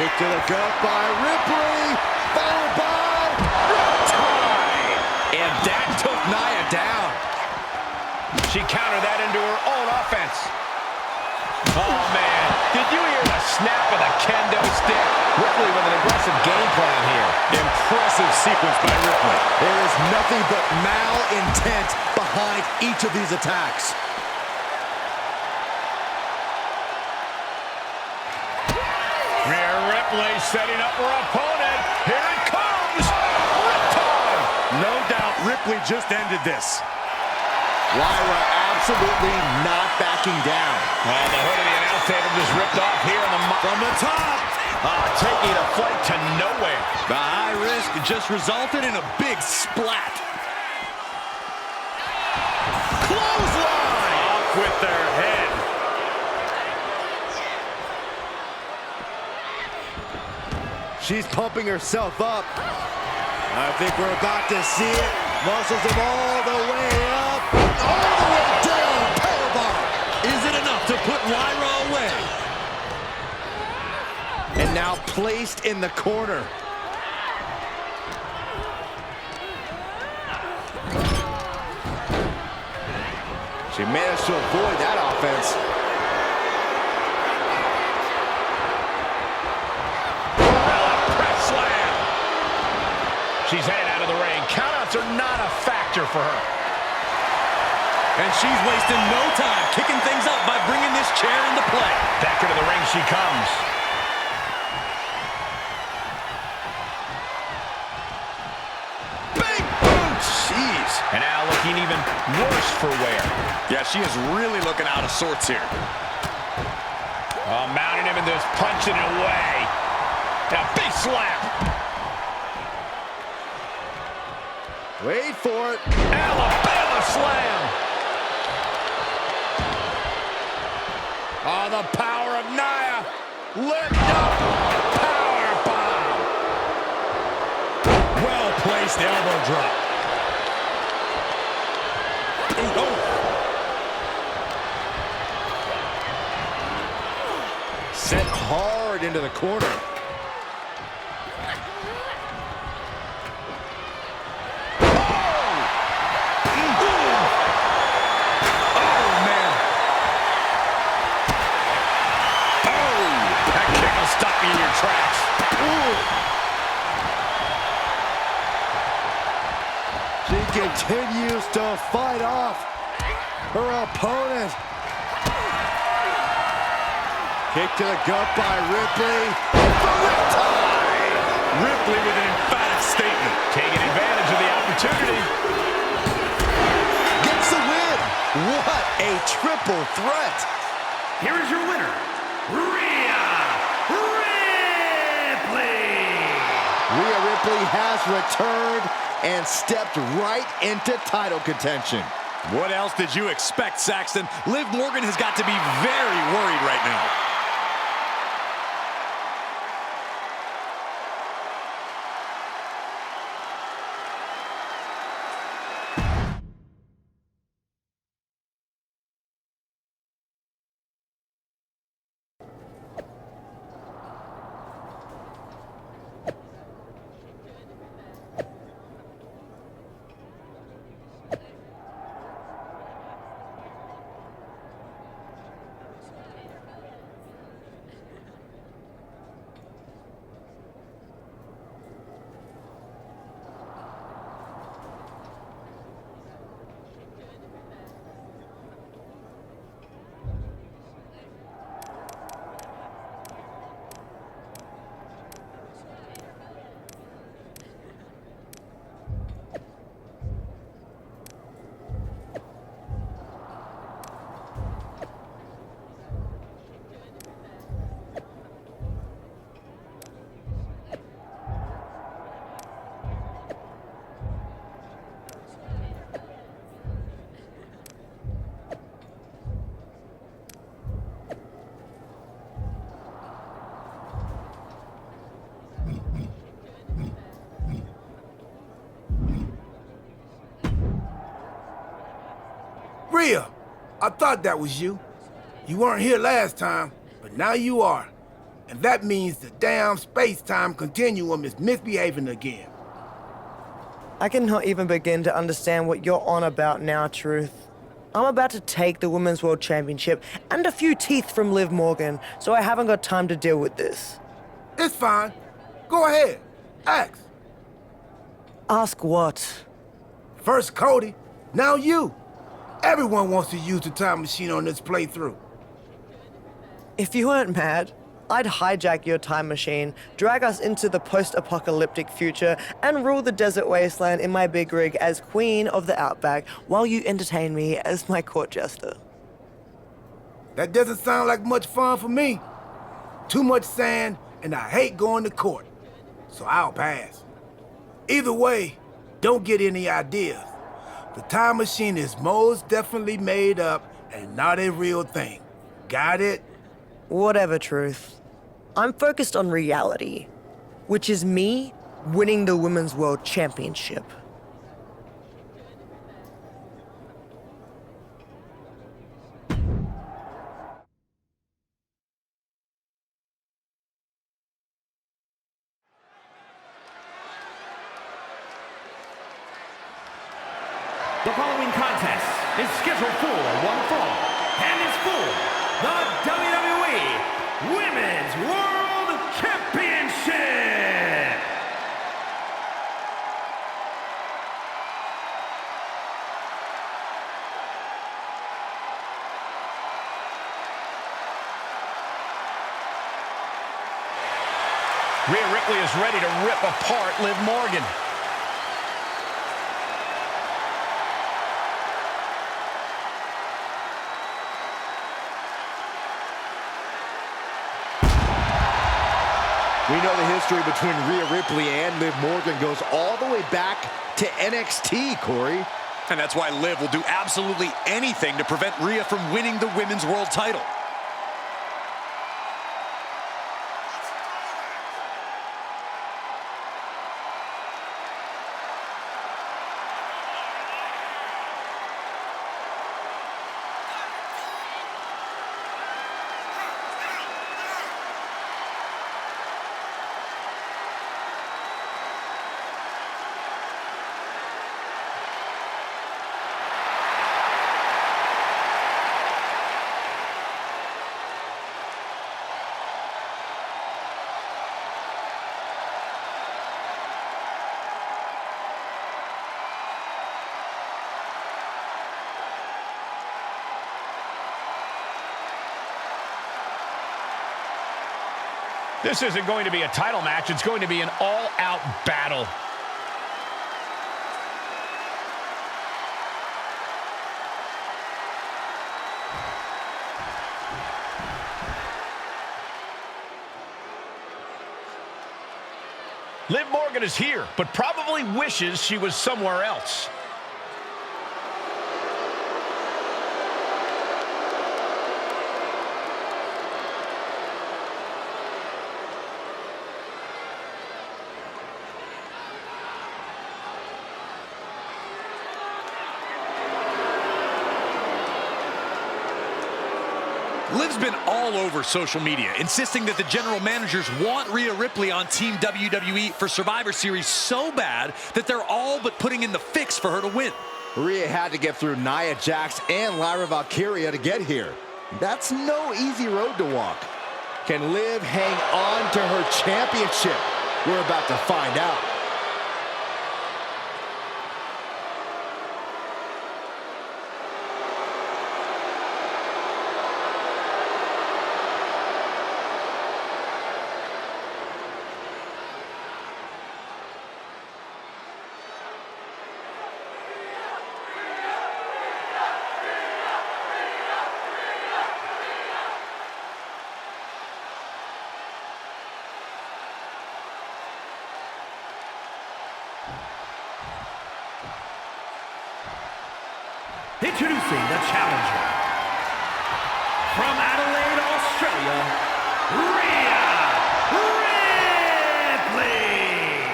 Speaker 9: Kick to the gut by Ripley, followed by Riptide.
Speaker 6: And that took Nia down. She countered that into her own offense. Oh, man. Did you hear the snap of the kendo stick? Ripley with an aggressive game plan here.
Speaker 8: Impressive sequence by Ripley.
Speaker 9: There is nothing but malintent behind each of these attacks.
Speaker 6: Rhea Ripley setting up her opponent. Here it comes. Riptide.
Speaker 8: No doubt Ripley just ended this.
Speaker 9: Lyra absolutely not backing down.
Speaker 6: The hood of the announce table just ripped off here
Speaker 8: from the top.
Speaker 6: Taking a flight to nowhere.
Speaker 8: The high risk just resulted in a big splat. Clothesline! Off with their head.
Speaker 9: She's pumping herself up. I think we're about to see it. Muscles them all the way up, all the way down. Powerbomb.
Speaker 8: Is it enough to put Lyra away?
Speaker 9: And now placed in the corner. She managed to avoid that offense.
Speaker 6: Press slam. She's headed out of the ring. Countouts are not a factor for her.
Speaker 8: And she's wasting no time kicking things up by bringing this chair into play.
Speaker 6: Back into the ring she comes.
Speaker 8: Big boot! Jeez.
Speaker 6: And now looking even worse for wear.
Speaker 8: Yeah, she is really looking out of sorts here.
Speaker 6: Mounting him and just punching it away. And a big slap.
Speaker 9: Wait for it.
Speaker 6: Alabama slam. Oh, the power of Nia. Lift up. Power bomb.
Speaker 8: Well-placed elbow drop. Oh.
Speaker 9: Sent hard into the corner.
Speaker 6: Stop you in your tracks.
Speaker 9: Ooh. She continues to fight off her opponent. Kick to the gut by Ripley.
Speaker 8: Ripley with an emphatic statement.
Speaker 6: Taking advantage of the opportunity.
Speaker 9: Gets the win. What a triple threat.
Speaker 7: Here is your winner, Rhea
Speaker 9: Ripley has returned and stepped right into title contention.
Speaker 8: What else did you expect, Saxton? Liv Morgan has got to be very worried right now.
Speaker 12: Rhea, I thought that was you. You weren't here last time, but now you are. And that means the damn space-time continuum is misbehaving again.
Speaker 16: I cannot even begin to understand what you're on about now, Truth. I'm about to take the Women's World Championship and a few teeth from Liv Morgan, so I haven't got time to deal with this.
Speaker 12: It's fine. Go ahead. Ask.
Speaker 16: Ask what?
Speaker 12: First Cody, now you. Everyone wants to use the time machine on this playthrough.
Speaker 16: If you weren't mad, I'd hijack your time machine, drag us into the post-apocalyptic future, and rule the desert wasteland in my big rig as Queen of the Outback while you entertain me as my court jester.
Speaker 12: That doesn't sound like much fun for me. Too much sand, and I hate going to court. So I'll pass. Either way, don't get any ideas. The time machine is most definitely made up and not a real thing. Got it?
Speaker 16: Whatever, Truth. I'm focused on reality, which is me winning the Women's World Championship.
Speaker 7: The following contest is scheduled for one fall and is for the WWE Women's World Championship.
Speaker 6: Rhea Ripley is ready to rip apart Liv Morgan.
Speaker 9: We know the history between Rhea Ripley and Liv Morgan goes all the way back to NXT, Corey.
Speaker 8: And that's why Liv will do absolutely anything to prevent Rhea from winning the Women's World title.
Speaker 6: This isn't going to be a title match. It's going to be an all-out battle. Liv Morgan is here, but probably wishes she was somewhere else. Liv's been all over social media, insisting that the general managers want Rhea Ripley on Team WWE for Survivor Series so bad that they're all but putting in the fix for her to win.
Speaker 9: Rhea had to get through Nia Jax and Lyra Valkyria to get here. That's no easy road to walk. Can Liv hang on to her championship? We're about to find out.
Speaker 7: Introducing the challenger, from Adelaide, Australia, Rhea Ripley.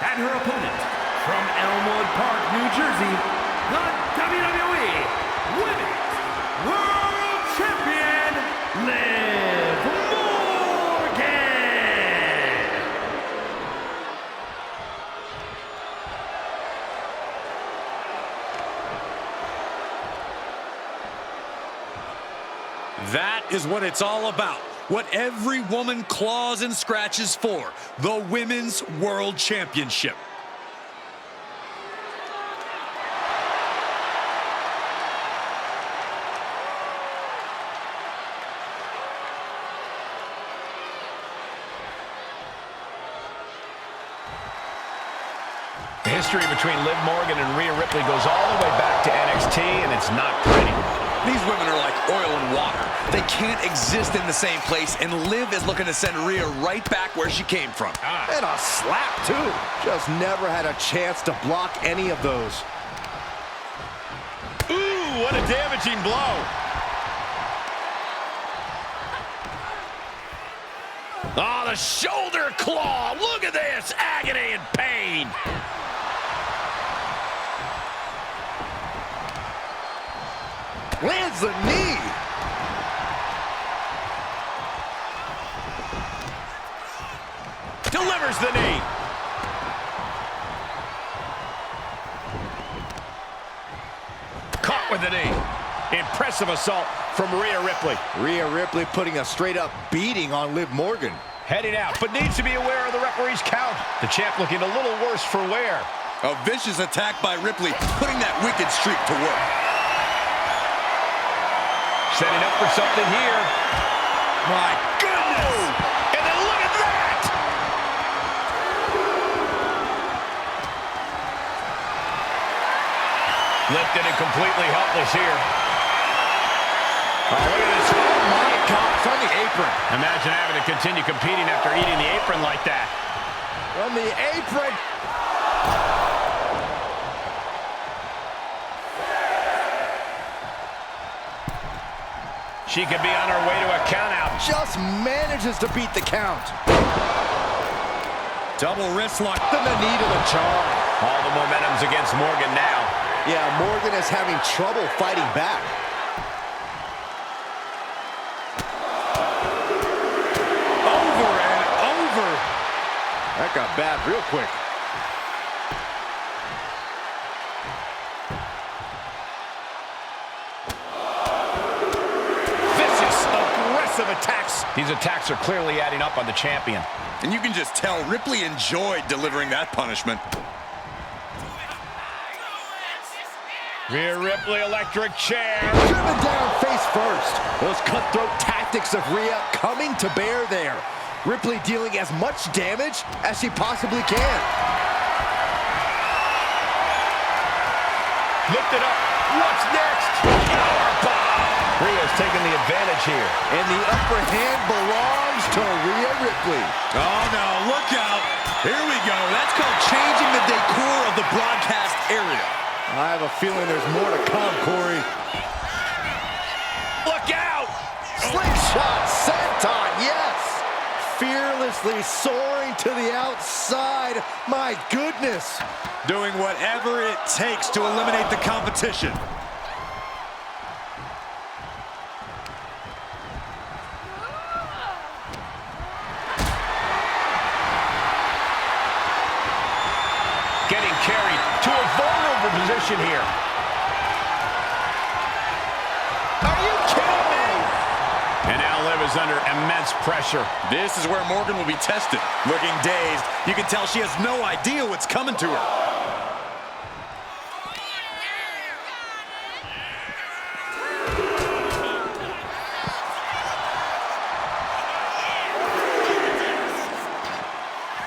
Speaker 7: And her opponent, from Elmwood Park, New Jersey, the WWE Women's World Champion, Liv Morgan!
Speaker 8: That is what it's all about. What every woman claws and scratches for. The Women's World Championship.
Speaker 6: The history between Liv Morgan and Rhea Ripley goes all the way back to NXT, and it's not pretty.
Speaker 8: These women are like oil and water. They can't exist in the same place, and Liv is looking to send Rhea right back where she came from.
Speaker 9: And a slap, too. Just never had a chance to block any of those.
Speaker 8: Ooh, what a damaging blow. Oh, the shoulder claw. Look at this. Agony and pain.
Speaker 9: Lands the knee.
Speaker 8: Delivers the knee.
Speaker 6: Caught with the knee. Impressive assault from Rhea Ripley.
Speaker 9: Rhea Ripley putting a straight-up beating on Liv Morgan.
Speaker 6: Heading out, but needs to be aware of the referee's count. The champ looking a little worse for wear.
Speaker 8: A vicious attack by Ripley, putting that wicked streak to work.
Speaker 6: Setting up for something here.
Speaker 8: My goodness!
Speaker 6: And then look at that! Lifted and completely helpless here. Oh, look at this.
Speaker 9: Oh, my God, from the apron.
Speaker 6: Imagine having to continue competing after eating the apron like that.
Speaker 9: From the apron.
Speaker 6: She could be on her way to a countout.
Speaker 9: Just manages to beat the count.
Speaker 8: Double wrist lock.
Speaker 9: Then the knee to the jaw.
Speaker 6: All the momentum's against Morgan now.
Speaker 9: Yeah, Morgan is having trouble fighting back.
Speaker 8: Over and over.
Speaker 9: That got bad real quick.
Speaker 6: Attacks. These attacks are clearly adding up on the champion.
Speaker 8: And you can just tell Ripley enjoyed delivering that punishment.
Speaker 6: Rhea Ripley, electric chair.
Speaker 9: Driven down face first. Those cutthroat tactics of Rhea coming to bear there. Ripley dealing as much damage as she possibly can.
Speaker 6: Lift it up. What's next? Rhea's taking the advantage here.
Speaker 9: And the upper hand belongs to Rhea Ripley.
Speaker 8: Oh, no, look out. Here we go. That's called changing the decor of the broadcast area.
Speaker 9: I have a feeling there's more to come, Corey.
Speaker 6: Look out!
Speaker 9: Slingshot senton, yes! Fearlessly soaring to the outside. My goodness.
Speaker 8: Doing whatever it takes to eliminate the competition.
Speaker 6: Getting carried to a vulnerable position here.
Speaker 8: Are you kidding me?
Speaker 6: And now Liv is under immense pressure.
Speaker 8: This is where Morgan will be tested. Looking dazed, you can tell she has no idea what's coming to her.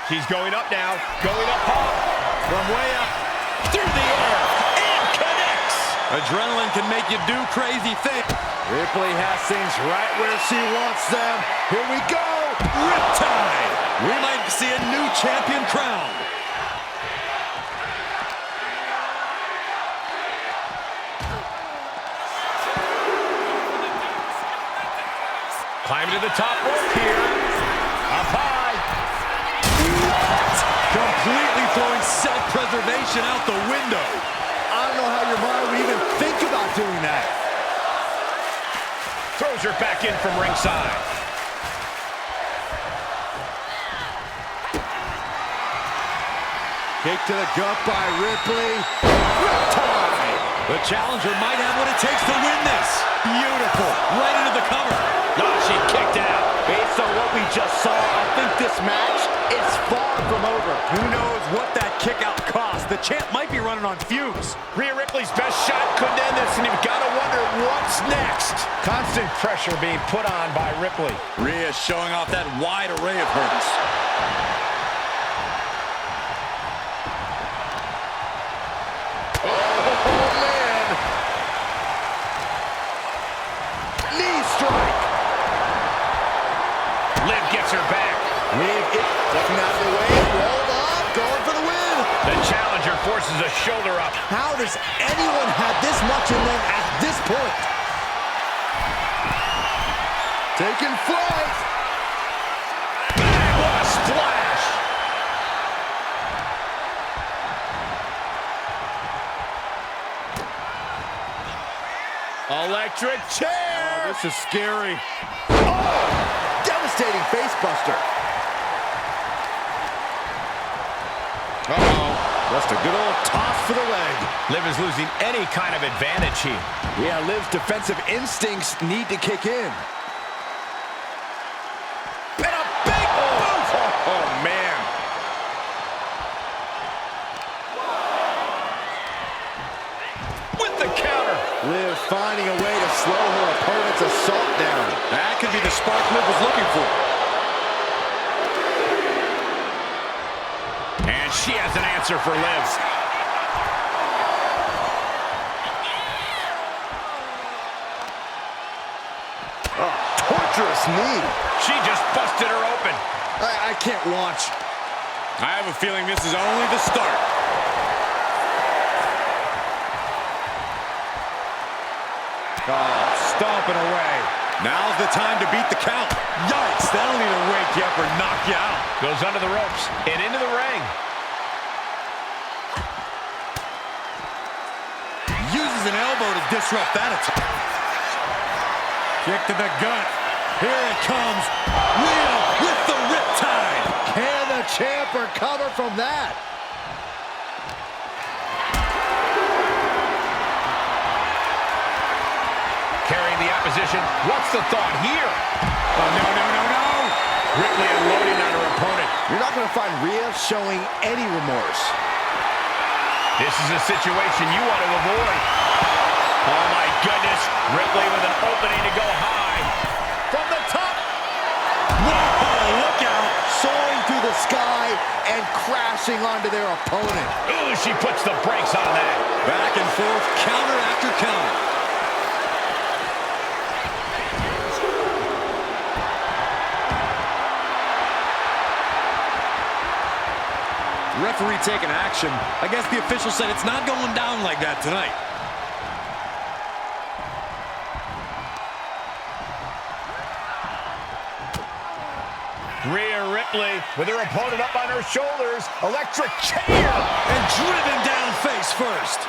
Speaker 6: She's going up now, going up high. From way up, through the air, and connects.
Speaker 8: Adrenaline can make you do crazy things.
Speaker 9: Ripley has things right where she wants them. Here we go.
Speaker 8: Riptide. We might see a new champion crowned.
Speaker 6: Climbing to the top rope here. Up high.
Speaker 8: What? Completely throwing
Speaker 6: self-preservation out the window.
Speaker 9: I don't know how your mind would even think about doing that.
Speaker 6: Throws her back in from ringside.
Speaker 9: Kick to the gut by Ripley. Riptide.
Speaker 6: The challenger might have what it takes to win this. Beautiful. Right into the cover. Oh, she kicked out.
Speaker 9: Based on what we just saw, I think this match is far from over.
Speaker 6: Who knows what that kick out cost? The champ might be running on fumes. Rhea Ripley's best shot couldn't end this, and you've got to wonder what's next. Constant pressure being put on by Ripley.
Speaker 8: Rhea showing off that wide array of hers.
Speaker 6: Her back.
Speaker 9: Looking out of the way, rolled up, going for the win.
Speaker 6: The challenger forces a shoulder up.
Speaker 9: How does anyone have this much in them at this point? Taking flight.
Speaker 6: Bang, what a splash. Electric chair.
Speaker 9: Oh, this is scary. Oh! Devastating facebuster.
Speaker 6: Uh-oh.
Speaker 9: Just a good old toss for the leg.
Speaker 6: Liv is losing any kind of advantage here.
Speaker 9: Yeah, Liv's defensive instincts need to kick in.
Speaker 6: And a big boot!
Speaker 9: Oh, man.
Speaker 6: With the counter.
Speaker 9: Liv finding a way to slow her opponent's assault down.
Speaker 6: That could be the spark Liv was looking for. And she has an answer for Liv.
Speaker 9: Oh, torturous knee.
Speaker 6: She just busted her open.
Speaker 9: I can't watch.
Speaker 8: I have a feeling this is only the start.
Speaker 6: Oh, stomping away.
Speaker 8: Now's the time to beat the count.
Speaker 6: Yikes, that'll either wake you up or knock you out. Goes under the ropes and into the ring.
Speaker 8: Uses an elbow to disrupt that attack.
Speaker 3: Kick to the gut. Here it comes. Rhea with the riptide.
Speaker 9: Can the champ recover from that?
Speaker 6: Carrying the opposition. What's the thought here? Oh, no, no, no, no. Ripley unloading on her opponent.
Speaker 9: You're not going to find Rhea showing any remorse.
Speaker 6: This is a situation you want to avoid. Oh, my goodness. Ripley with an opening to go high. From the top.
Speaker 9: Whoa, look out. Soaring through the sky and crashing onto their opponent.
Speaker 6: Ooh, she puts the brakes on that.
Speaker 8: Back and forth, counter after counter. Referee taking action. I guess the official said it's not going down like that tonight.
Speaker 6: Rhea Ripley with her opponent up on her shoulders. Electric chair.
Speaker 3: And driven down face first.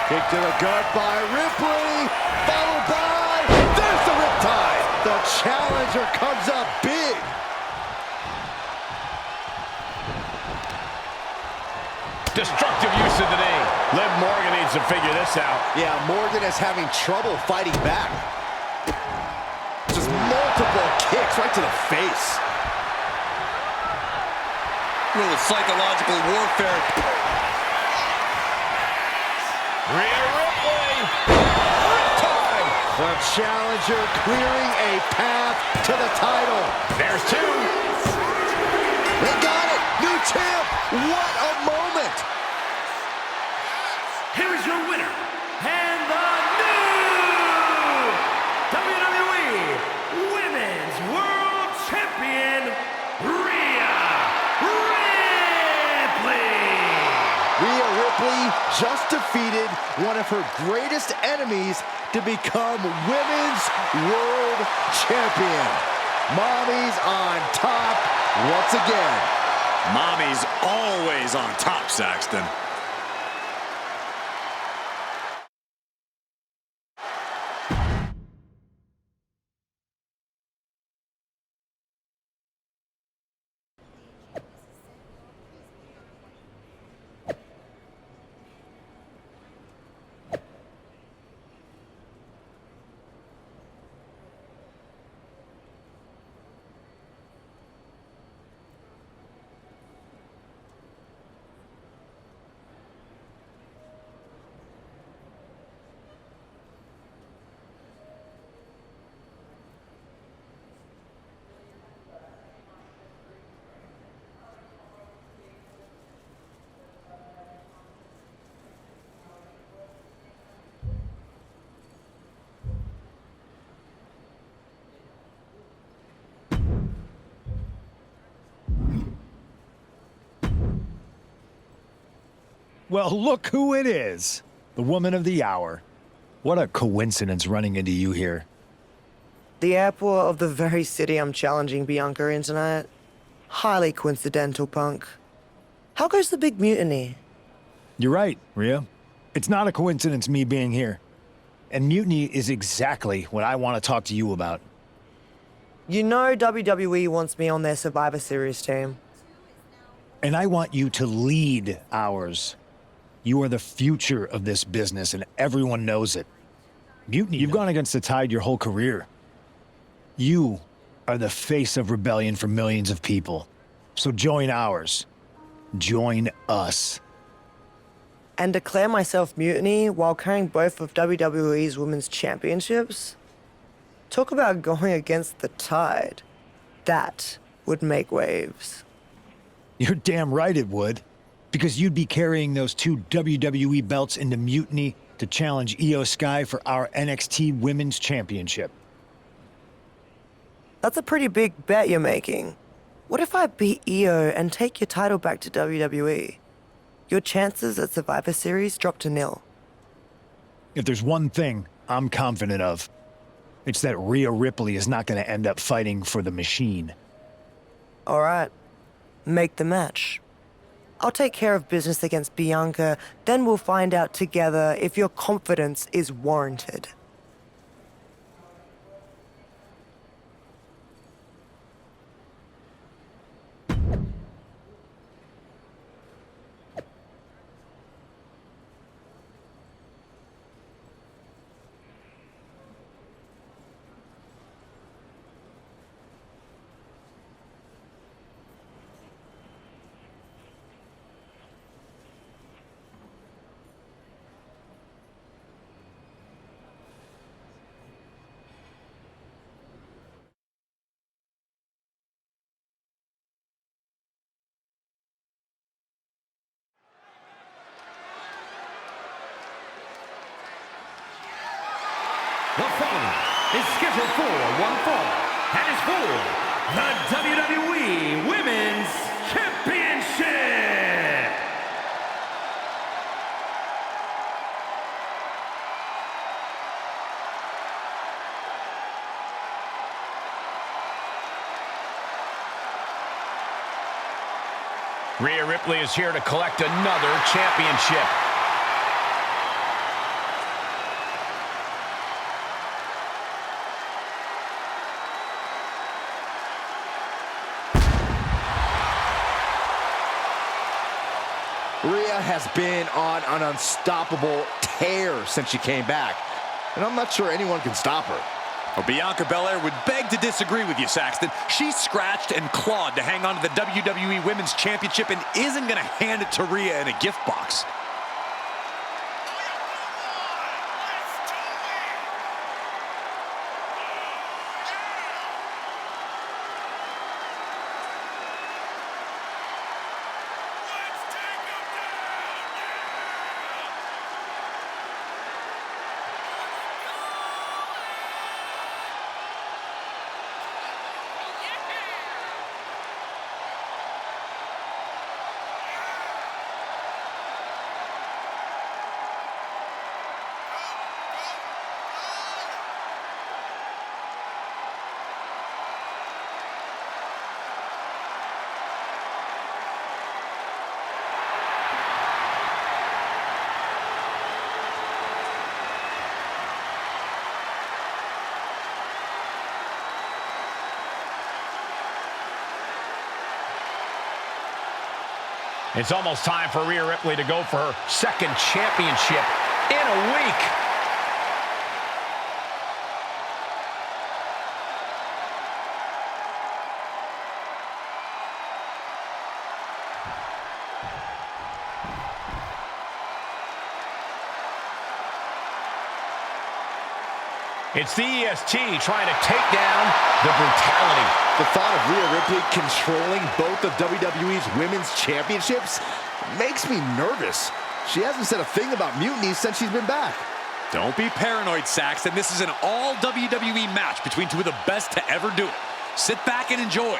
Speaker 9: Kick to the gut by Ripley. Followed by... There's the riptide. The challenger comes up big.
Speaker 6: Destructive use of the knee. Liv Morgan needs to figure this out.
Speaker 9: Yeah, Morgan is having trouble fighting back. Just multiple kicks right to the face.
Speaker 8: A little psychological warfare.
Speaker 6: Rhea Ripley. Riptide.
Speaker 9: The challenger clearing a path to the title.
Speaker 6: There's two.
Speaker 9: They got it. New champ. What a moment.
Speaker 7: Here is your winner, and the new WWE Women's World Champion, Rhea Ripley.
Speaker 9: Rhea Ripley just defeated one of her greatest enemies to become Women's World Champion. Mommy's on top once again.
Speaker 8: Mommy's always on top, Saxton.
Speaker 3: Well, look who it is. The woman of the hour. What a coincidence running into you here.
Speaker 16: The airport of the very city I'm challenging Bianca in tonight. Highly coincidental, Punk. How goes the big mutiny?
Speaker 3: You're right, Rhea. It's not a coincidence me being here. And mutiny is exactly what I want to talk to you about.
Speaker 16: You know WWE wants me on their Survivor Series team.
Speaker 3: And I want you to lead ours. You are the future of this business, and everyone knows it. Mutiny. You've gone against the tide your whole career. You are the face of rebellion for millions of people. So join ours. Join us.
Speaker 16: And declare myself mutiny while carrying both of WWE's women's championships? Talk about going against the tide. That would make waves.
Speaker 3: You're damn right it would. Because you'd be carrying those 2 WWE belts into mutiny to challenge Io Sky for our NXT Women's Championship.
Speaker 16: That's a pretty big bet you're making. What if I beat Io and take your title back to WWE? Your chances at Survivor Series drop to 0.
Speaker 3: If there's one thing I'm confident of, it's that Rhea Ripley is not going to end up fighting for the machine.
Speaker 16: All right. Make the match. I'll take care of business against Bianca, then we'll find out together if your confidence is warranted.
Speaker 7: The following is scheduled for one fall and is for the WWE Women's Championship.
Speaker 6: Rhea Ripley is here to collect another championship.
Speaker 9: Rhea has been on an unstoppable tear since she came back, and I'm not sure anyone can stop her.
Speaker 8: Well, Bianca Belair would beg to disagree with you, Saxton. She scratched and clawed to hang on to the WWE Women's Championship and isn't going to hand it to Rhea in a gift box.
Speaker 6: It's almost time for Rhea Ripley to go for her second championship in a week. It's the EST trying to take down the brutality.
Speaker 9: The thought of Rhea Ripley controlling both of WWE's women's championships makes me nervous. She hasn't said a thing about mutiny since she's been back.
Speaker 8: Don't be paranoid, Saxton. This is an all WWE match between two of the best to ever do it. Sit back and enjoy.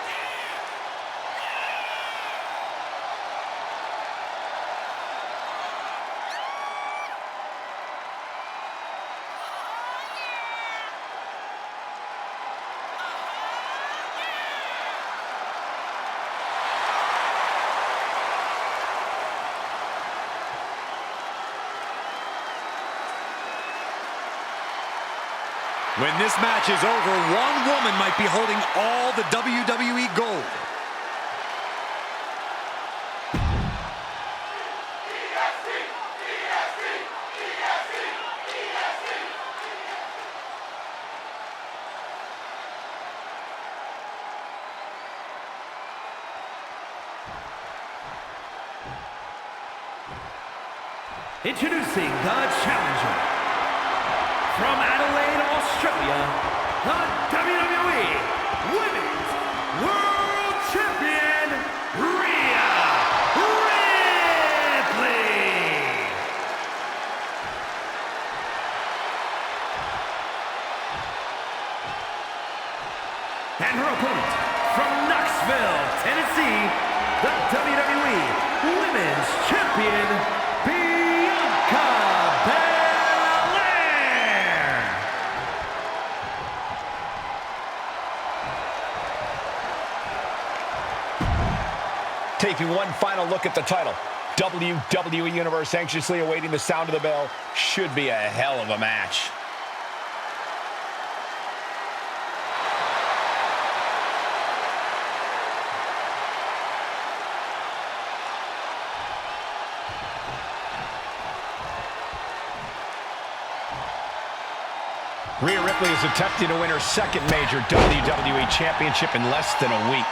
Speaker 8: When this match is over, one woman might be holding all the WWE gold.
Speaker 7: Introducing the challenger. From Adelaide, Australia, the WWE Women's World Champion, Rhea Ripley. And her opponent, from Knoxville, Tennessee, the WWE Women's Champion, Bianca Belair.
Speaker 6: Taking one final look at the title. WWE Universe anxiously awaiting the sound of the bell. Should be a hell of a match. Rhea Ripley is attempting to win her second major WWE Championship in less than a week.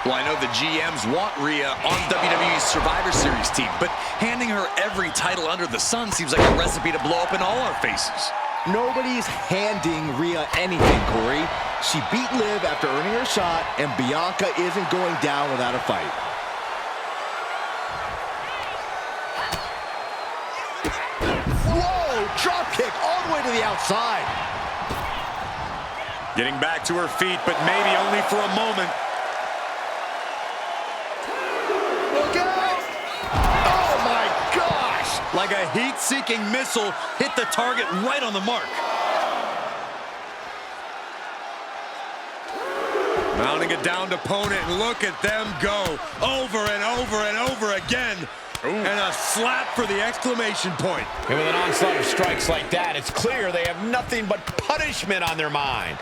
Speaker 8: Well, I know the GMs want Rhea on WWE's Survivor Series team, but handing her every title under the sun seems like a recipe to blow up in all our faces.
Speaker 9: Nobody's handing Rhea anything, Corey. She beat Liv after earning her shot, and Bianca isn't going down without a fight. Whoa! Drop kick all the way to the outside.
Speaker 8: Getting back to her feet, but maybe only for a moment.
Speaker 9: Look out! Oh my gosh!
Speaker 8: Like a heat-seeking missile, hit the target right on the mark. Mounting a downed opponent, and look at them go. Over and over and over again. Ooh. And a slap for the exclamation point.
Speaker 6: And with an onslaught of strikes like that, it's clear they have nothing but punishment on their mind.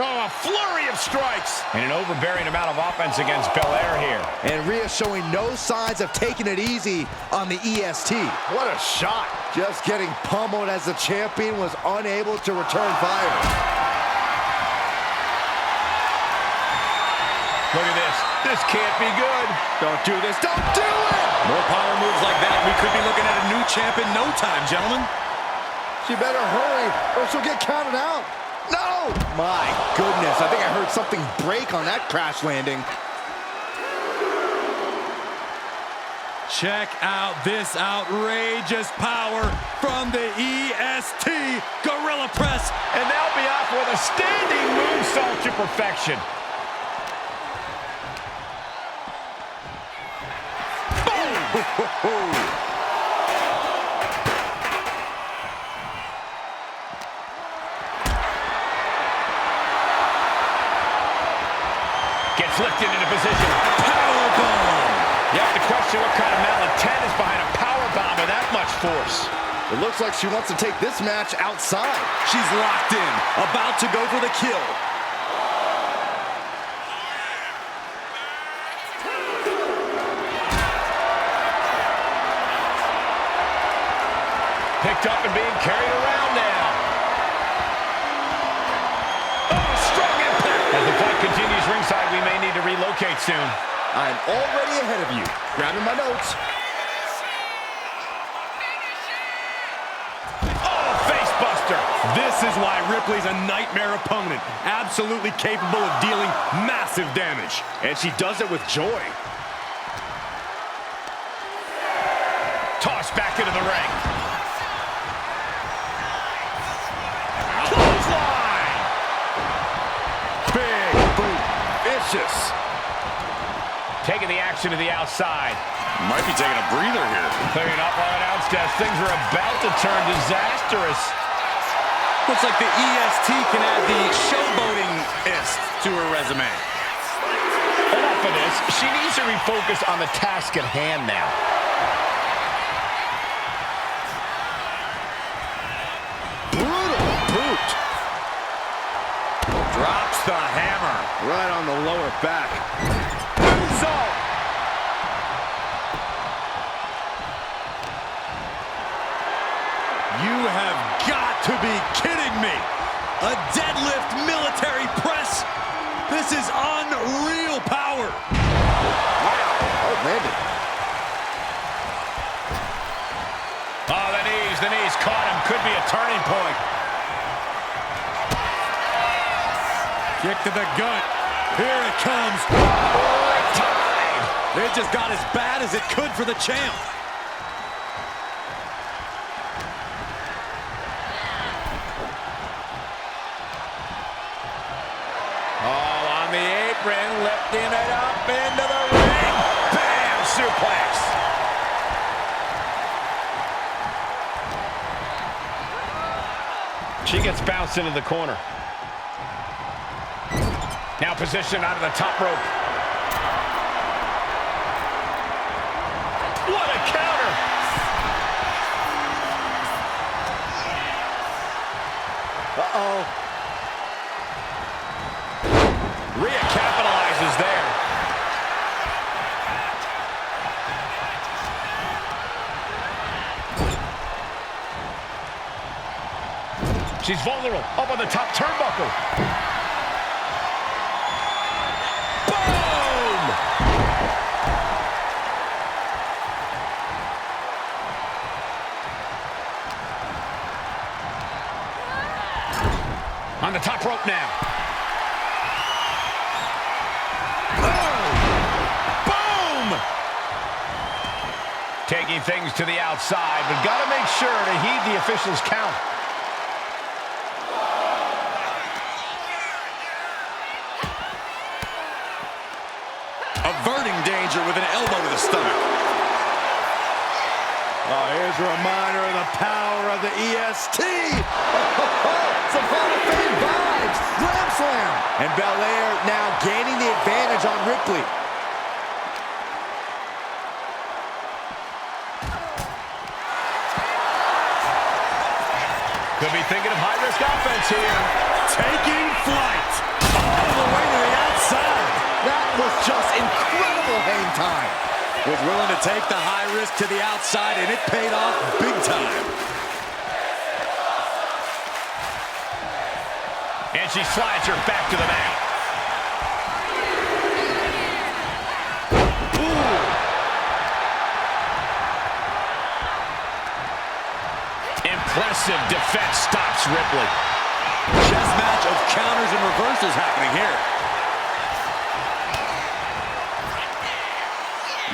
Speaker 6: Oh, a flurry of strikes. And an overbearing amount of offense against Belair here.
Speaker 9: And Rhea showing no signs of taking it easy on the EST.
Speaker 6: What a shot.
Speaker 9: Just getting pummeled as the champion was unable to return fire.
Speaker 6: Look at this. This can't be good.
Speaker 9: Don't do this. Don't do it!
Speaker 8: More power moves like that, we could be looking at a new champ in no time, gentlemen.
Speaker 9: She better hurry or she'll get counted out. No! My goodness, I think I heard something break on that crash landing.
Speaker 8: Check out this outrageous power from the EST. Gorilla press.
Speaker 6: And they'll be off with a standing moonsault to perfection.
Speaker 8: Boom!
Speaker 6: Gets lifted into position. Powerbomb! You have to question what kind of malintent is behind a powerbomb with that much force.
Speaker 9: It looks like she wants to take this match outside.
Speaker 8: She's locked in, about to go for the kill.
Speaker 6: picked up and being carried around now. Oh, strong impact. As the fight continues ringside, we may need to relocate soon.
Speaker 9: I'm already ahead of you. Grabbing my notes.
Speaker 6: Oh, face buster. This is why Ripley's a nightmare opponent. Absolutely capable of dealing massive damage. And she does it with joy. Tossed back into the ring. Clothesline! Big boot. Vicious. Taking the action to the outside.
Speaker 8: Might be taking a breather here.
Speaker 6: Clearing up on an announce desk. Things are about to turn disastrous.
Speaker 8: Looks like the EST can add the showboating-ist to her resume.
Speaker 6: Enough of this. She needs to refocus on the task at hand now.
Speaker 9: Brutal boot.
Speaker 6: Drops the hammer.
Speaker 9: Right on the lower back.
Speaker 6: Moonsault.
Speaker 8: You have got to be kidding me. A deadlift military press. This is unreal power.
Speaker 9: Wow. Oh, landed.
Speaker 6: Oh, the knees caught him. Could be a turning point.
Speaker 8: Kick to the gut. Here it comes. Oh, time. It just got as bad as it could for the champ.
Speaker 6: Oh, on the apron, lifting it up into the ring. Bam! Suplex. She gets bounced into the corner. Now positioned out of the top rope. What a counter!
Speaker 9: Uh-oh.
Speaker 6: Rhea capitalizes there. She's vulnerable, up on the top turnbuckle. Boom! On the top rope now. Boom! Taking things to the outside, but gotta make sure to heed the official's count.
Speaker 8: Averting danger with an elbow to the stomach.
Speaker 9: Oh, here's a reminder of the power of the EST. Some Hall of Fame vibes. Glam Slam. And Belair now gaining the advantage on Ripley.
Speaker 6: Could be thinking of high-risk offense here.
Speaker 8: Taking flight. All the way to the outside.
Speaker 9: That was just incredible hang time.
Speaker 8: Was willing to take the high risk to the outside, and it paid off big time.
Speaker 6: And she slides her back to the mat. Ooh. Impressive defense stops Ripley.
Speaker 8: Chess match of counters and reversals happening here.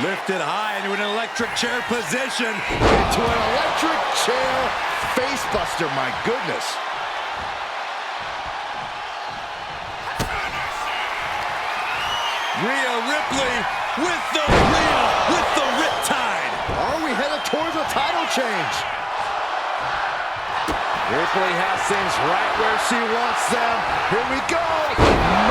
Speaker 8: Lifted high into an electric chair position.
Speaker 9: Into an electric chair facebuster, my goodness.
Speaker 8: Rhea Ripley with the riptide.
Speaker 9: Are we headed towards a title change? Ripley has things right where she wants them. Here we go.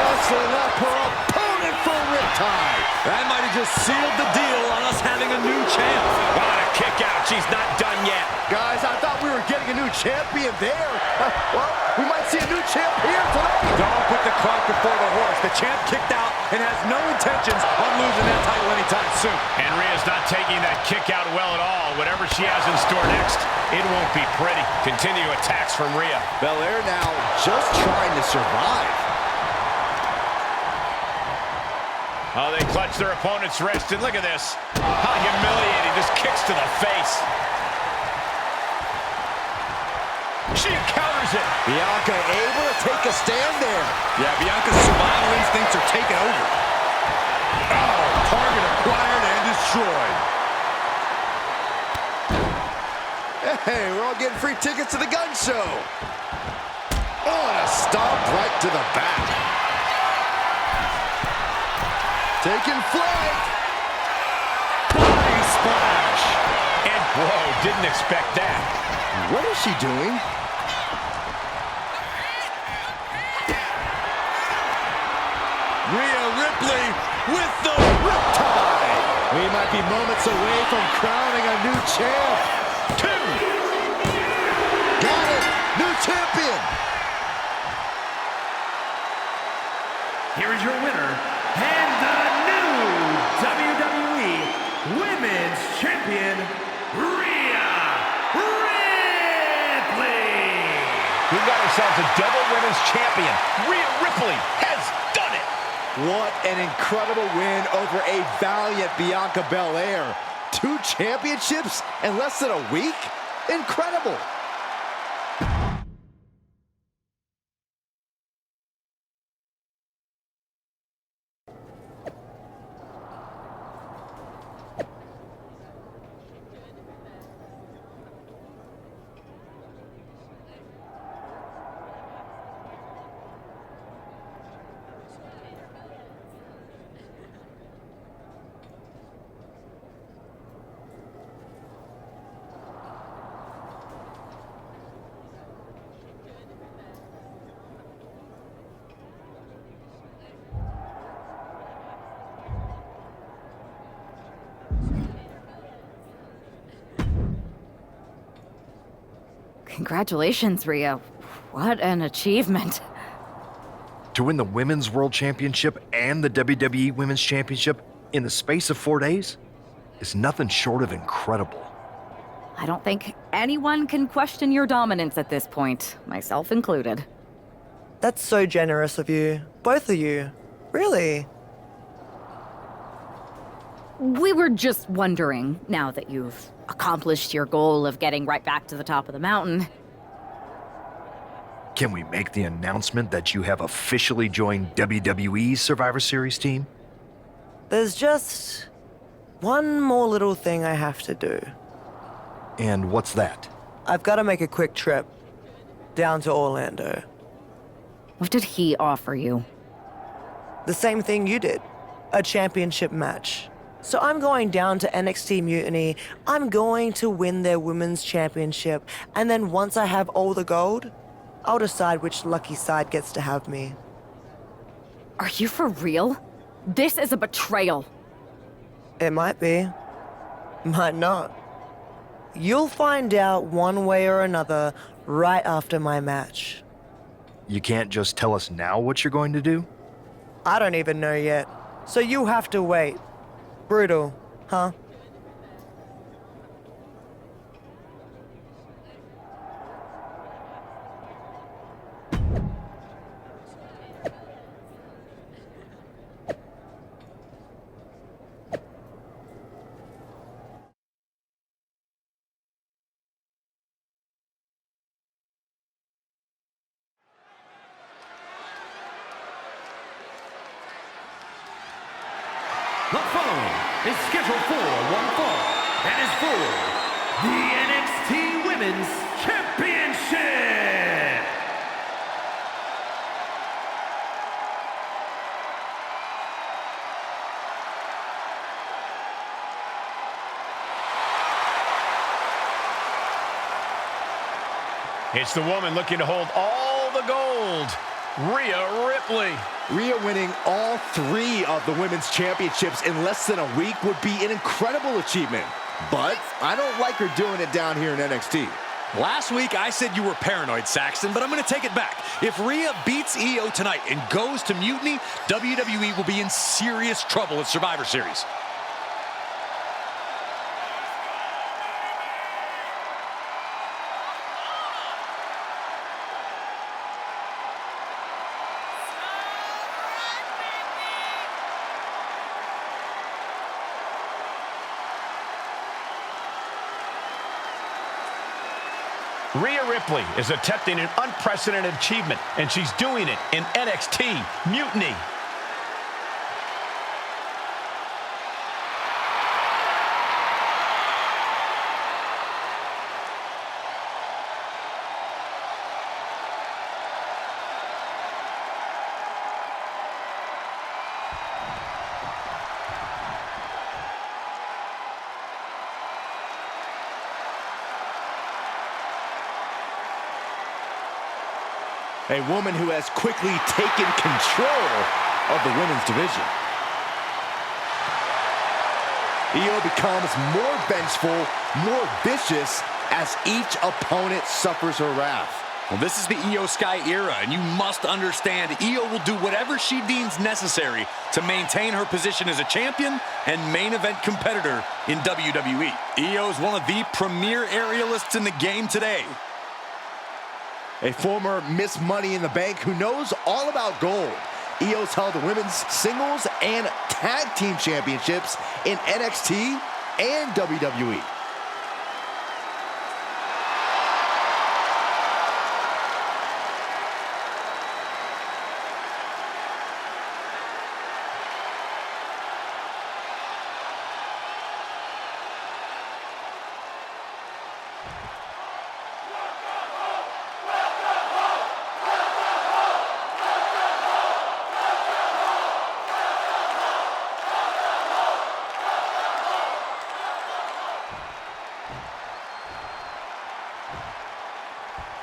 Speaker 9: Muscling up her opponent for Ripley. riptide.
Speaker 8: That might have just sealed the deal on us having a new champ. What a kick out. She's not done yet.
Speaker 9: Guys, I thought we were getting a new champion there. Well, we might see a new champ here tonight.
Speaker 8: Don't put the cart before the horse. The champ kicked out and has no intentions on losing that title anytime soon.
Speaker 6: And Rhea's not taking that kick out well at all. Whatever she has in store next, it won't be pretty. Continue attacks from Rhea.
Speaker 9: Belair now just trying to survive.
Speaker 6: Oh, they clutch their opponent's wrist, and look at this. How humiliating, just kicks to the face. She counters it.
Speaker 9: Bianca able to take a stand there.
Speaker 8: Yeah, Bianca's survival instincts are taking over.
Speaker 6: Oh, target acquired and destroyed.
Speaker 9: Hey, we're all getting free tickets to the gun show. Oh, and a stomp right to the back. Taking flight.
Speaker 8: Body splash.
Speaker 6: And whoa, didn't expect that.
Speaker 9: What is she doing?
Speaker 8: Rhea Ripley with the riptide.
Speaker 9: We might be moments away from crowning a new champ.
Speaker 6: 2.
Speaker 9: Got it. New champion.
Speaker 7: Here is your winner, and the new WWE Women's Champion, Rhea Ripley.
Speaker 6: We've got ourselves a double women's champion. Rhea Ripley has done it.
Speaker 9: What an incredible win over a valiant Bianca Belair. 2 championships in less than a week? Incredible.
Speaker 1: Congratulations, Rhea. What an achievement.
Speaker 11: To win the Women's World Championship and the WWE Women's Championship in the space of 4 days is nothing short of incredible.
Speaker 1: I don't think anyone can question your dominance at this point, myself included.
Speaker 16: That's so generous of you. Both of you. Really?
Speaker 1: We were just wondering, now that you've accomplished your goal of getting right back to the top of the mountain.
Speaker 11: Can we make the announcement that you have officially joined WWE's Survivor Series team?
Speaker 16: There's just one more little thing I have to do.
Speaker 11: And what's that?
Speaker 16: I've got to make a quick trip down to Orlando.
Speaker 1: What did he offer you?
Speaker 16: The same thing you did. A championship match. So I'm going down to NXT Mutiny. I'm going to win their women's championship. And then once I have all the gold, I'll decide which lucky side gets to have me.
Speaker 1: Are you for real? This is a betrayal.
Speaker 16: It might be. Might not. You'll find out one way or another right after my match.
Speaker 11: You can't just tell us now what you're going to do?
Speaker 16: I don't even know yet. So you have to wait. Brutal, huh?
Speaker 7: The following is scheduled for one fall and is for the NXT Women's Championship.
Speaker 6: It's the woman looking to hold all the gold. Rhea Ripley.
Speaker 9: Rhea winning all 3 of the women's championships in less than a week would be an incredible achievement. But I don't like her doing it down here in NXT.
Speaker 8: Last week, I said you were paranoid, Saxton, but I'm going to take it back. If Rhea beats Io tonight and goes to Mutiny, WWE will be in serious trouble at Survivor Series.
Speaker 6: Rhea Ripley is attempting an unprecedented achievement, and she's doing it in NXT Mutiny.
Speaker 9: A woman who has quickly taken control of the women's division. Io becomes more vengeful, more vicious as each opponent suffers her wrath.
Speaker 8: Well, this is the Io Sky era, and you must understand Io will do whatever she deems necessary to maintain her position as a champion and main event competitor in WWE. Io is one of the premier aerialists in the game today.
Speaker 9: A former Miss Money in the Bank who knows all about gold. Io's held the women's singles and tag team championships in NXT and WWE.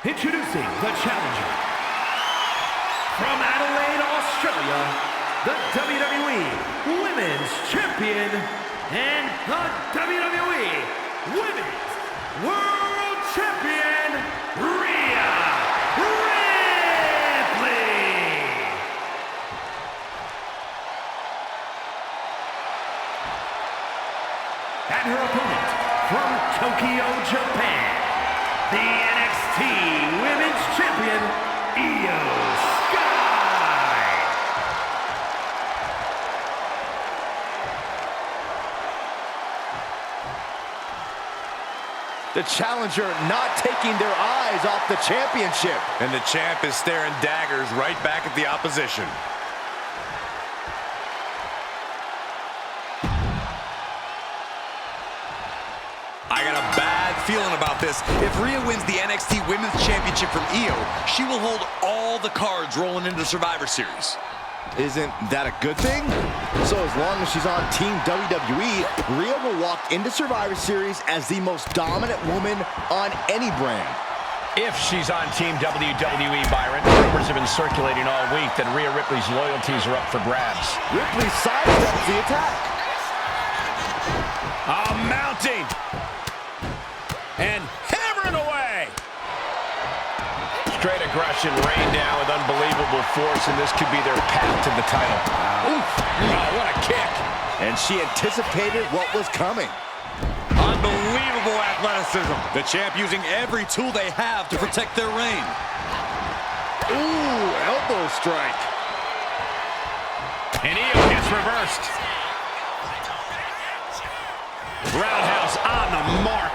Speaker 7: Introducing the challenger. From Adelaide, Australia, the WWE Women's Champion and the WWE Women's World Champion, Rhea Ripley. And her opponent from Tokyo, Japan, the NXT Women's Champion, Io Sky.
Speaker 9: The challenger not taking their eyes off the championship.
Speaker 8: And the champ is staring daggers right back at the opposition. I got a bad feeling about this. If Rhea wins the NXT Women's Championship from Io, she will hold all the cards rolling into Survivor Series.
Speaker 9: Isn't that a good thing? So as long as she's on Team WWE, Rhea will walk into Survivor Series as the most dominant woman on any brand.
Speaker 6: If she's on Team WWE, Byron, rumors have been circulating all week that Rhea Ripley's loyalties are up for grabs.
Speaker 9: Ripley sidesteps the attack.
Speaker 6: Mounting. And hammering away. Straight aggression rained down with unbelievable force, and this could be their path to the title. Oof. Oh, what a kick.
Speaker 9: And she anticipated what was coming.
Speaker 8: Unbelievable athleticism. The champ using every tool they have to protect their reign.
Speaker 9: Ooh, elbow strike.
Speaker 6: And Io gets reversed. Roundhouse on the mark.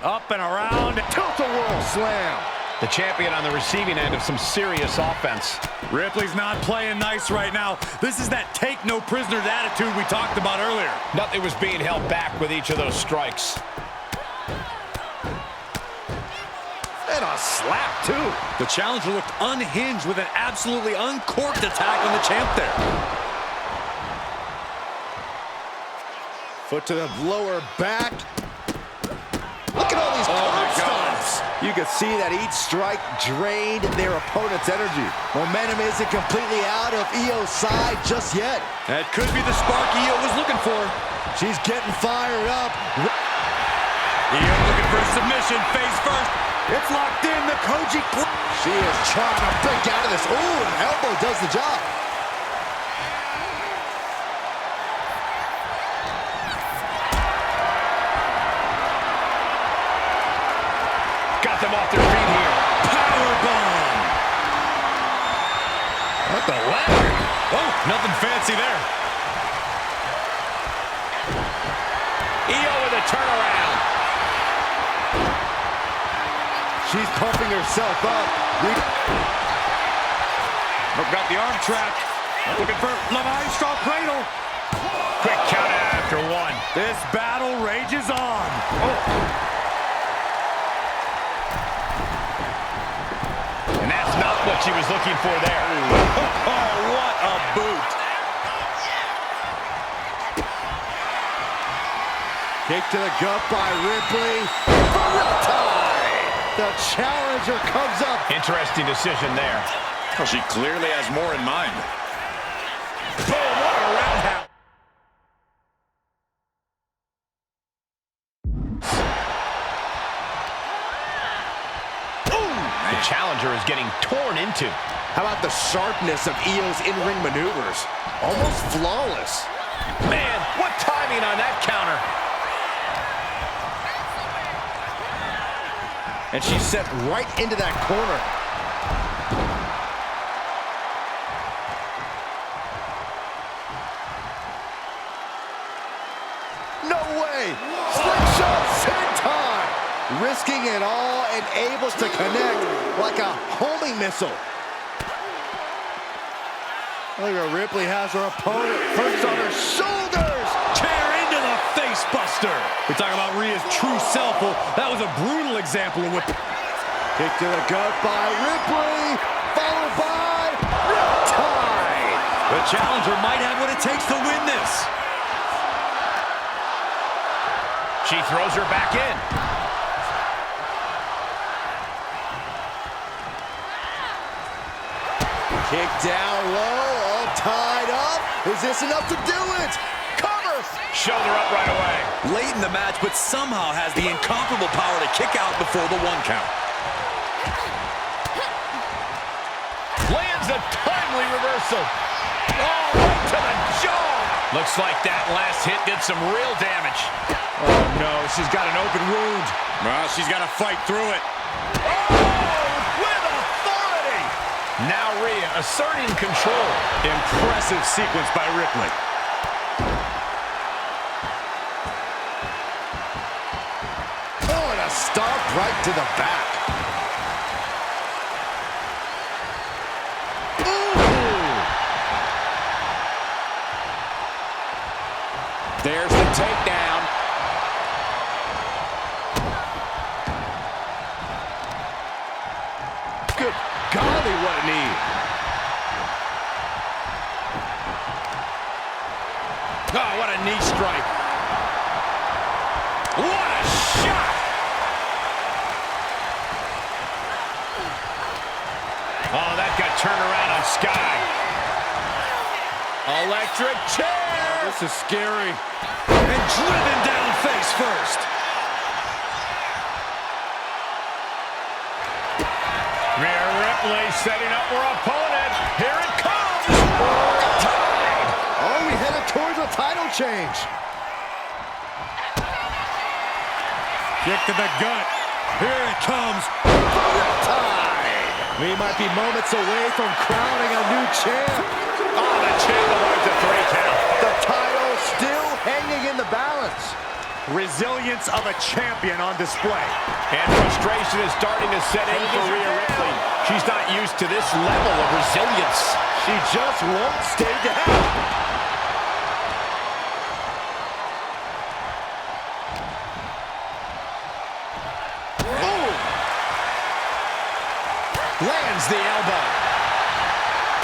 Speaker 6: Up and around.
Speaker 9: Tilt-a-whirl slam.
Speaker 6: The champion on the receiving end of some serious offense.
Speaker 8: Ripley's not playing nice right now. This is that take no prisoners attitude we talked about earlier.
Speaker 6: Nothing was being held back with each of those strikes.
Speaker 9: And a slap, too.
Speaker 8: The challenger looked unhinged with an absolutely uncorked attack on the champ there.
Speaker 9: Foot to the lower back. Oh my gosh. You can see that each strike drained their opponent's energy. Momentum isn't completely out of Io's side just yet.
Speaker 8: That could be the spark Io was looking for.
Speaker 9: She's getting fired up.
Speaker 8: Io looking for a submission, face first. It's locked in, the Koji.
Speaker 9: She is trying to break out of this. Ooh, an elbow does the job.
Speaker 6: Got them off their feet here.
Speaker 8: Powerbomb.
Speaker 6: What the ladder?
Speaker 8: Oh, nothing fancy there.
Speaker 6: Io with a turnaround.
Speaker 9: She's pumping herself up.
Speaker 8: Got the arm trapped. Looking for La Maestro cradle.
Speaker 6: Quick count after one.
Speaker 8: This battle rages on.
Speaker 6: And that's not what she was looking for there.
Speaker 8: Oh, what a boot.
Speaker 9: Kick to the gut by Ripley. For real time. The challenger comes up.
Speaker 6: Interesting decision there.
Speaker 8: She clearly has more in mind. Boom, what a roundhouse.
Speaker 6: The challenger is getting torn into.
Speaker 9: How about the sharpness of Io's in-ring maneuvers? Almost flawless.
Speaker 6: Man, what timing on that counter.
Speaker 9: And she's set right into that corner. No way! Slingshot senton! Risking it all and able to connect like a homing missile. Look at Ripley has her opponent first on her shoulders.
Speaker 8: Chair into the face buster. We talk about Rhea's true self. Well, that was a brutal example of what...
Speaker 9: Kick to the gut by Ripley, followed by Riptide.
Speaker 8: The challenger might have what it takes to win this.
Speaker 6: She throws her back in.
Speaker 9: Kick down low, all tied up. Is this enough to do it? Cover!
Speaker 6: Shoulder up right away.
Speaker 8: Late in the match, but somehow has the incomparable power to kick out before the 1 count.
Speaker 6: Lands a timely reversal. Oh, right to the jaw. Looks like that last hit did some real damage.
Speaker 8: Oh, no, she's got an open wound. Well, she's got to fight through it.
Speaker 6: Oh, with authority. Now Rhea asserting control.
Speaker 8: Impressive sequence by Ripley.
Speaker 9: Oh, and a stomp right to the back.
Speaker 6: There's the takedown.
Speaker 9: Good golly, what a knee.
Speaker 6: Oh, what a knee strike. What a shot. Oh, that got turned around on Sky. Electric chair.
Speaker 9: This is scary.
Speaker 8: And driven down face first.
Speaker 6: Rhea Ripley setting up her opponent. Here it comes. Tied.
Speaker 9: Oh, we headed towards a title change.
Speaker 8: Kick to the gut. Here it comes.
Speaker 9: We might be moments away from crowning a new champ.
Speaker 6: Oh, the champ avoids a 3 count.
Speaker 9: The title still hanging in the balance.
Speaker 8: Resilience of a champion on display.
Speaker 6: And frustration is starting to set in for Rhea Ripley. She's not used to this level of resilience.
Speaker 9: She just won't stay down.
Speaker 6: Lands the elbow.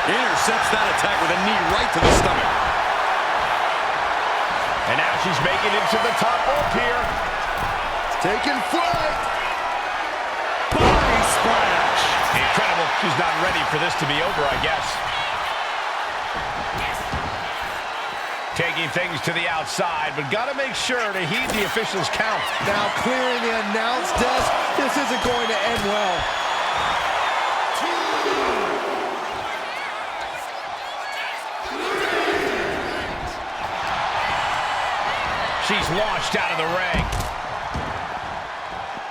Speaker 8: Intercepts that attack with a knee right to the stomach.
Speaker 6: And now she's making it to the top rope here.
Speaker 9: Taking flight.
Speaker 6: splash. Incredible. She's not ready for this to be over, I guess. Taking things to the outside, but got to make sure to heed the officials' count.
Speaker 9: Now clearing the announce desk. This isn't going to end well.
Speaker 6: She's launched out of the ring.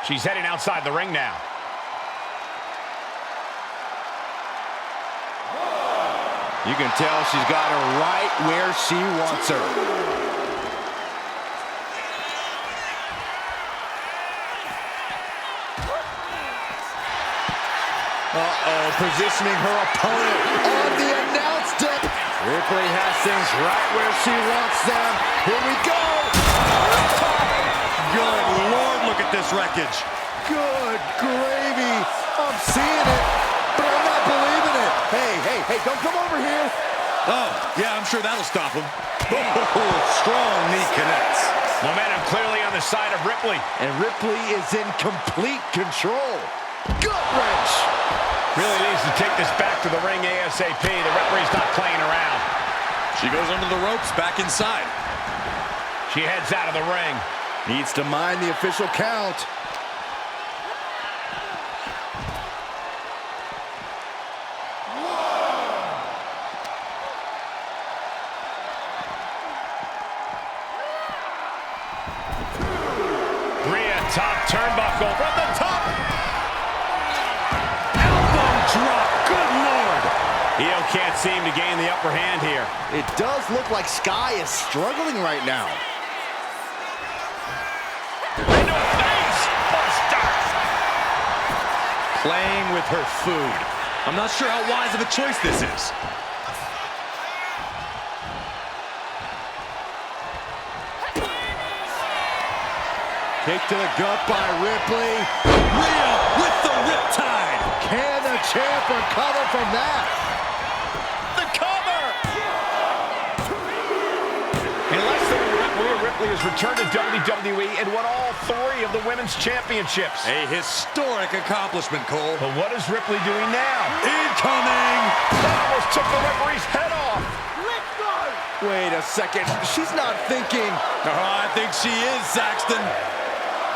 Speaker 6: She's heading outside the ring now.
Speaker 9: You can tell she's got her right where she wants her. Uh-oh, positioning her opponent on the announce deck. Ripley has things right where she wants them. Here we go.
Speaker 8: Good Lord, look at this wreckage.
Speaker 9: Good gravy. I'm seeing it, but I'm not believing it. Hey, don't come over here.
Speaker 8: Oh, yeah, I'm sure that'll stop him. Oh, strong knee connects.
Speaker 6: Momentum clearly on the side of Ripley.
Speaker 9: And Ripley is in complete control. Gut wrench.
Speaker 6: Really needs to take this back to the ring ASAP. The referee's not playing around.
Speaker 8: She goes under the ropes, back inside.
Speaker 6: She heads out of the ring.
Speaker 9: Needs to mind the official count.
Speaker 6: Rhea, top turnbuckle from the top. Elbow drop. Good Lord. Io can't seem to gain the upper hand here.
Speaker 9: It does look like Sky is struggling right now.
Speaker 6: Into a face buster.
Speaker 8: Playing with her food. I'm not sure how wise of a choice this is.
Speaker 9: Kick to the gut by Ripley.
Speaker 8: Rhea with the riptide.
Speaker 9: Can the champ recover from that?
Speaker 8: The cover.
Speaker 6: In less than a week, Rhea Ripley has returned to WWE and won all 3 of the women's championships.
Speaker 8: A historic accomplishment, Cole.
Speaker 6: But what is Ripley doing now?
Speaker 8: Incoming.
Speaker 6: That almost took the referee's head off.
Speaker 9: Wait a second. She's not thinking.
Speaker 8: Oh, I think she is, Saxton.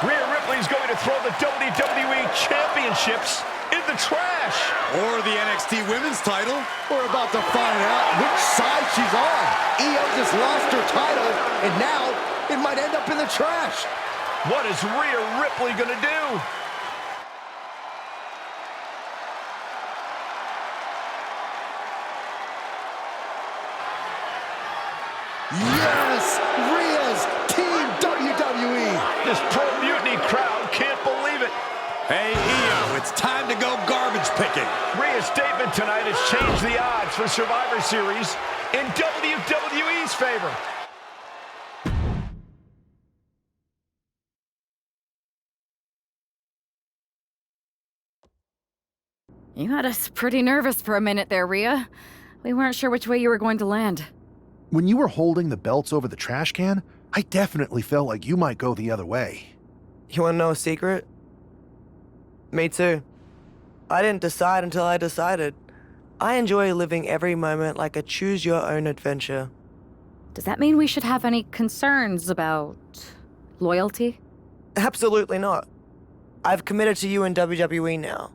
Speaker 6: Rhea Ripley's going to throw the WWE Championships in the trash.
Speaker 8: Or the NXT Women's title.
Speaker 9: We're about to find out which side she's on. Io just lost her title, and now it might end up in the trash.
Speaker 6: What is Rhea Ripley going to do?
Speaker 9: Yes! Rhea's Team WWE!
Speaker 6: This pro-mutiny crowd can't believe it.
Speaker 8: Hey, Io, it's time to go garbage picking.
Speaker 6: Rhea's statement tonight has changed the odds for Survivor Series in WWE's favor.
Speaker 1: You had us pretty nervous for a minute there, Rhea. We weren't sure which way you were going to land.
Speaker 2: When you were holding the belts over the trash can, I definitely felt like you might go the other way.
Speaker 16: You wanna know a secret? Me too. I didn't decide until I decided. I enjoy living every moment like a choose-your-own adventure.
Speaker 1: Does that mean we should have any concerns about loyalty?
Speaker 16: Absolutely not. I've committed to you in WWE now.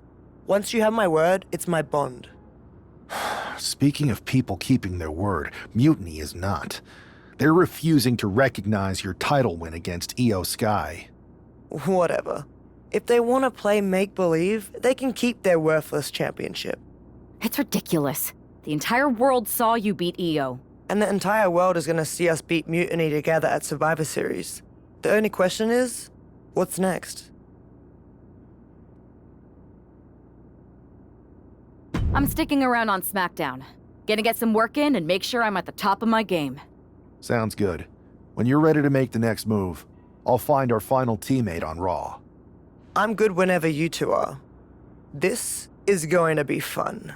Speaker 16: Once you have my word, it's my bond.
Speaker 2: Speaking of people keeping their word, Mutiny is not. They're refusing to recognize your title win against Io Sky.
Speaker 16: Whatever. If they want to play make-believe, they can keep their worthless championship.
Speaker 1: It's ridiculous. The entire world saw you beat Io.
Speaker 16: And the entire world is going to see us beat Mutiny together at Survivor Series. The only question is, what's next?
Speaker 1: I'm sticking around on SmackDown. Gonna get some work in and make sure I'm at the top of my game.
Speaker 2: Sounds good. When you're ready to make the next move, I'll find our final teammate on Raw.
Speaker 16: I'm good whenever you two are. This is going to be fun.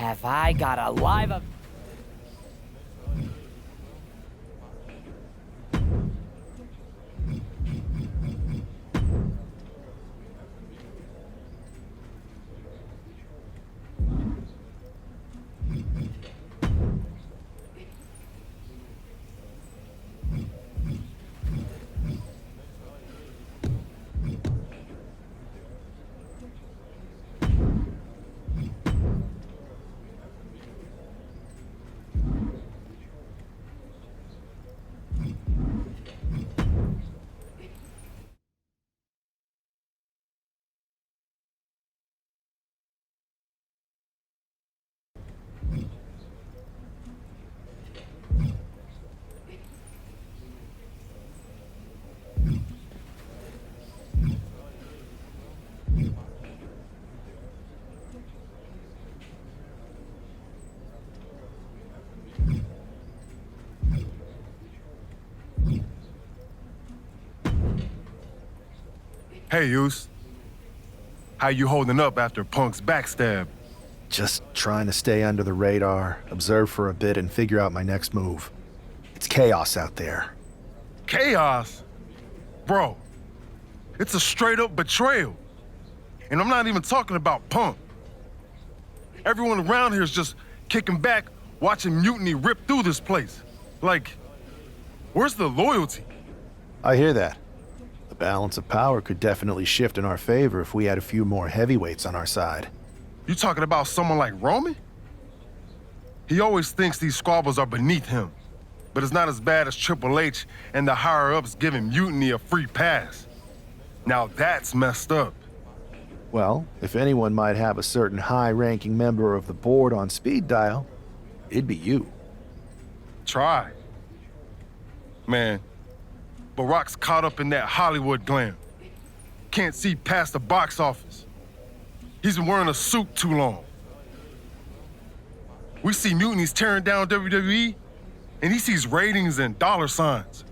Speaker 4: Have I got a live event?
Speaker 5: Hey, Yus. How you holding up after Punk's backstab?
Speaker 2: Just trying to stay under the radar, observe for a bit, and figure out my next move. It's chaos out there.
Speaker 5: Chaos? Bro, it's a straight-up betrayal. And I'm not even talking about Punk. Everyone around here is just kicking back, watching Mutiny rip through this place. Like, where's the loyalty?
Speaker 2: I hear that. The balance of power could definitely shift in our favor if we had a few more heavyweights on our side.
Speaker 5: You talking about someone like Roman? He always thinks these squabbles are beneath him, but it's not as bad as Triple H and the higher-ups giving Mutiny a free pass. Now that's messed up.
Speaker 2: Well, if anyone might have a certain high-ranking member of the board on speed dial, it'd be you.
Speaker 5: Try. Man, Barack's caught up in that Hollywood glam. Can't see past the box office. He's been wearing a suit too long. We see Mutiny's tearing down WWE, and he sees ratings and dollar signs.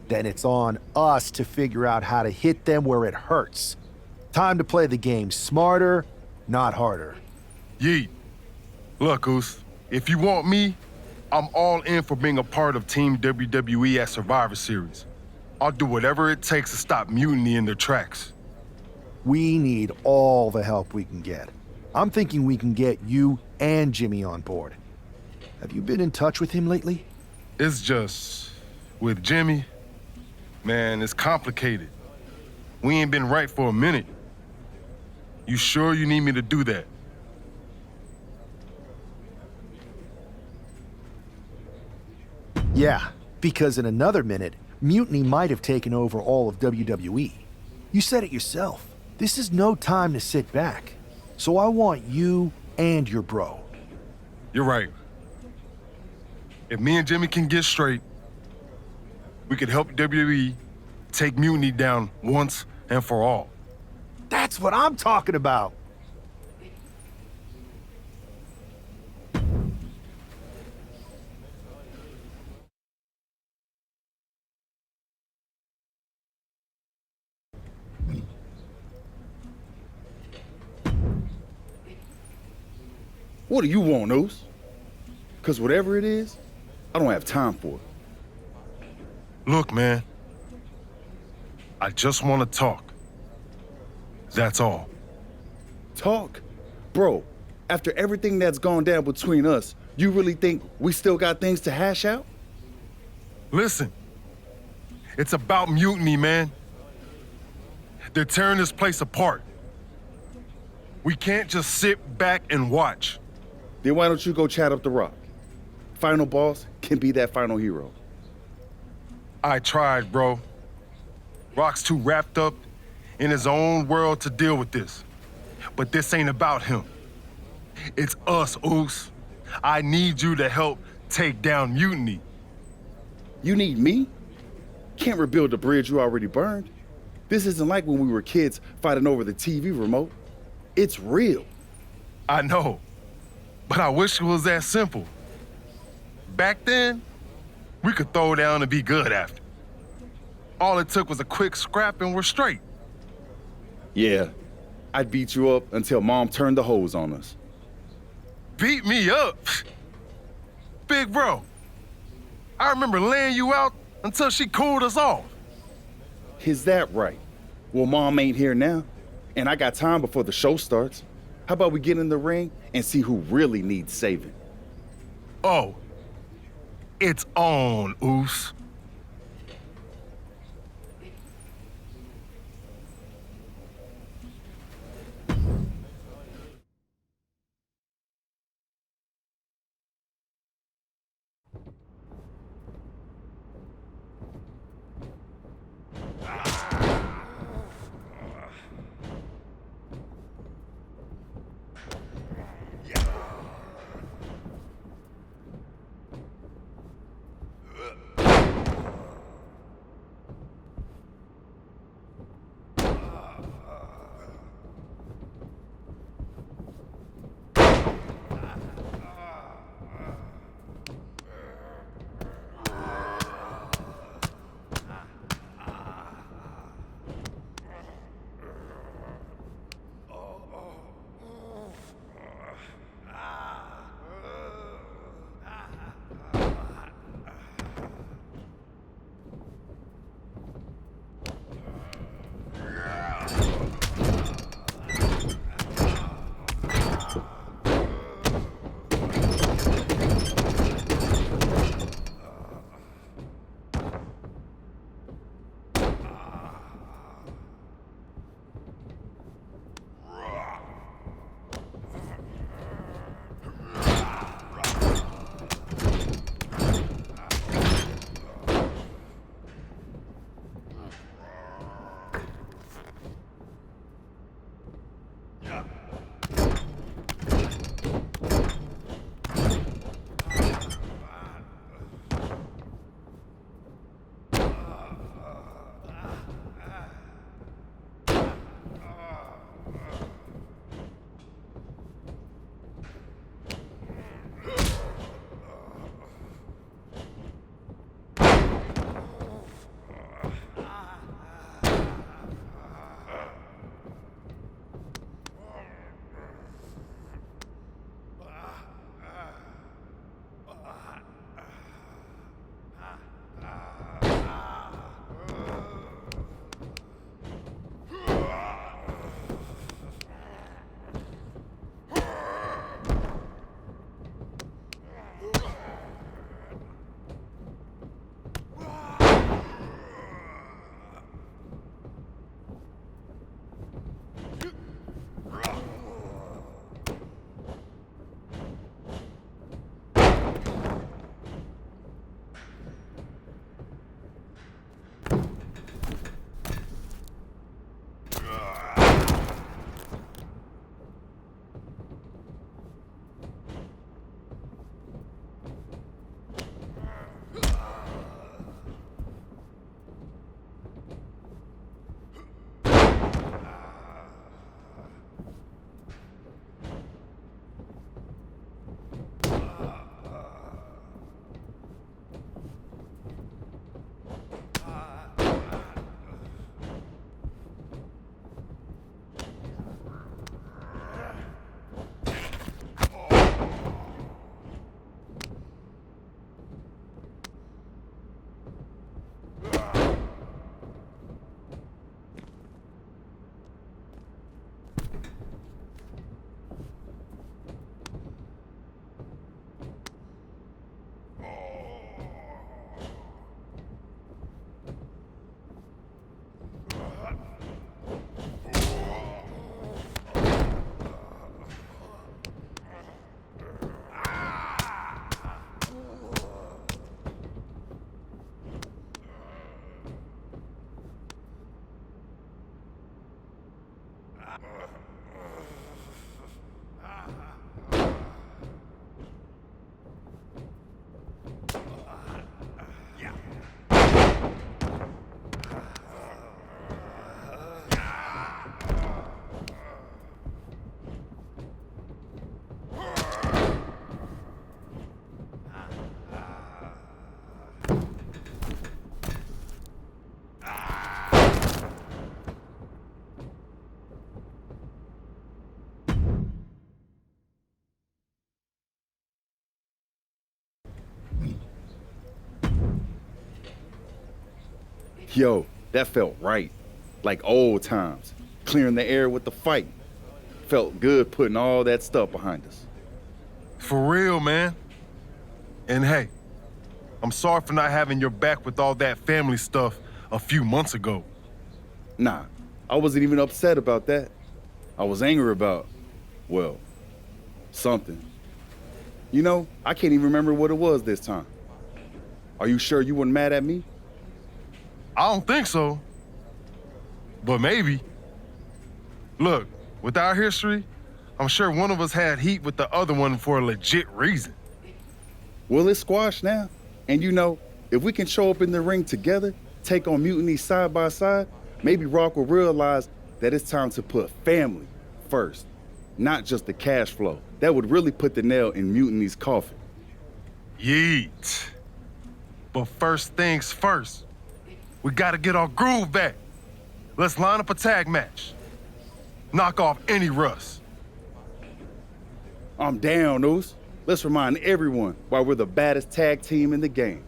Speaker 2: Then it's on us to figure out how to hit them where it hurts. Time to play the game smarter, not harder.
Speaker 5: Yeet. Look, Oos, if you want me, I'm all in for being a part of Team WWE at Survivor Series. I'll do whatever it takes to stop Mutiny in their tracks.
Speaker 2: We need all the help we can get. I'm thinking we can get you and Jimmy on board. Have you been in touch with him lately?
Speaker 5: It's just, with Jimmy, man, it's complicated. We ain't been right for a minute. You sure you need me to do that?
Speaker 2: Yeah, because in another minute, Mutiny might have taken over all of WWE. You said it yourself. This is no time to sit back. So I want you and your bro.
Speaker 5: You're right. If me and Jimmy can get straight, we could help WWE take Mutiny down once and for all.
Speaker 2: That's what I'm talking about.
Speaker 17: What do you want, Oos? Because whatever it is, I don't have time for it.
Speaker 5: Look, man. I just want to talk. That's all.
Speaker 17: Talk? Bro, after everything that's gone down between us, you really think we still got things to hash out?
Speaker 5: Listen, it's about Mutiny, man. They're tearing this place apart. We can't just sit back and watch.
Speaker 17: Then why don't you go chat up the Rock? Final boss can be that final hero.
Speaker 5: I tried, bro. Rock's too wrapped up in his own world to deal with this. But this ain't about him. It's us, Oos. I need you to help take down Mutiny.
Speaker 17: You need me? Can't rebuild the bridge you already burned. This isn't like when we were kids fighting over the TV remote. It's real.
Speaker 5: I know, but I wish it was that simple. Back then, we could throw down and be good after. All it took was a quick scrap and we're straight.
Speaker 17: Yeah, I'd beat you up until Mom turned the hose on us.
Speaker 5: Beat me up? Big bro, I remember laying you out until she cooled us off.
Speaker 17: Is that right? Well, Mom ain't here now, and I got time before the show starts. How about we get in the ring and see who really needs saving?
Speaker 5: Oh, it's on, Oos.
Speaker 17: Yo, that felt right. Like old times. Clearing the air with the fight. Felt good putting all that stuff behind us.
Speaker 5: For real, man. And hey, I'm sorry for not having your back with all that family stuff a few months ago.
Speaker 17: Nah, I wasn't even upset about that. I was angry about, well, something. You know, I can't even remember what it was this time. Are you sure you weren't mad at me?
Speaker 5: I don't think so. But maybe. Look, with our history, I'm sure one of us had heat with the other one for a legit reason.
Speaker 17: Well, it's squashed now. And you know, if we can show up in the ring together, take on Mutiny side by side, maybe Rock will realize that it's time to put family first, not just the cash flow. That would really put the nail in Mutiny's coffin.
Speaker 5: Yeet. But first things first, we gotta get our groove back. Let's line up a tag match. Knock off any rust.
Speaker 17: I'm down, Oos. Let's remind everyone why we're the baddest tag team in the game.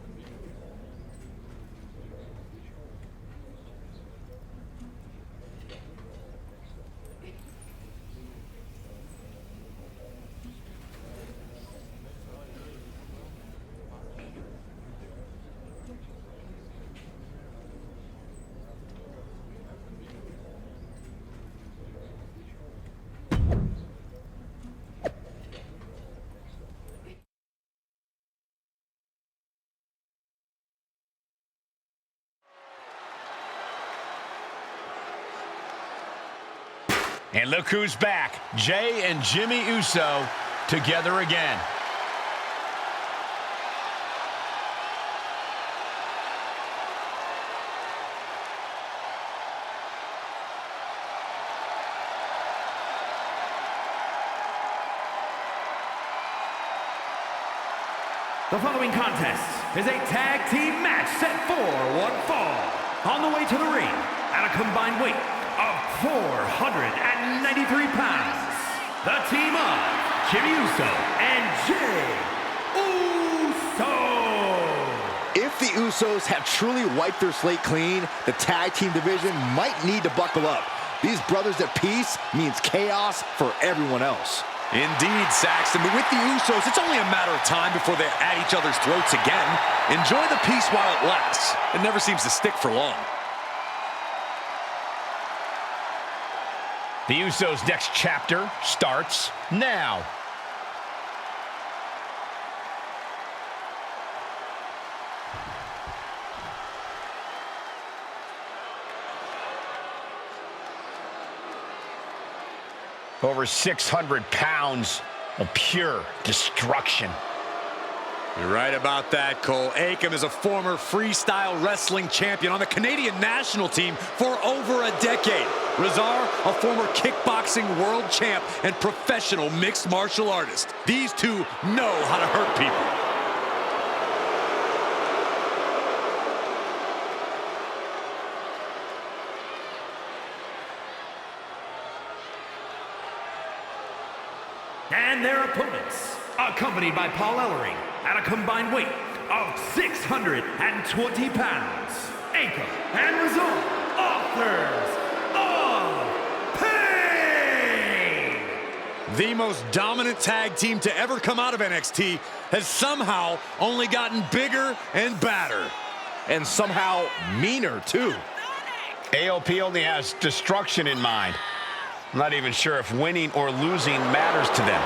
Speaker 6: And look who's back. Jay and Jimmy Uso together again.
Speaker 7: The following contest is a tag team match set for one fall. On the way to the ring at a combined weight of 493 pounds, the team of Jimmy Uso and Jay Uso.
Speaker 9: If the Usos have truly wiped their slate clean, the tag team division might need to buckle up. These brothers at peace means chaos for everyone else.
Speaker 8: Indeed, Saxton, but with the Usos, it's only a matter of time before they're at each other's throats again. Enjoy the peace while it lasts. It never seems to stick for long.
Speaker 6: The Usos' next chapter starts now. Over 600 pounds of pure destruction.
Speaker 8: You're right about that, Cole. Akam is a former freestyle wrestling champion on the Canadian national team for over a decade. Razar, a former kickboxing world champ and professional mixed martial artist. These two know how to hurt people.
Speaker 7: And their opponents, accompanied by Paul Ellering, at a combined weight of 620 pounds, Akam and Razor, authors of pain.
Speaker 8: The most dominant tag team to ever come out of NXT has somehow only gotten bigger and badder.
Speaker 6: And somehow meaner, top AOP only has destruction in mind. I'm not even sure if winning or losing matters to them.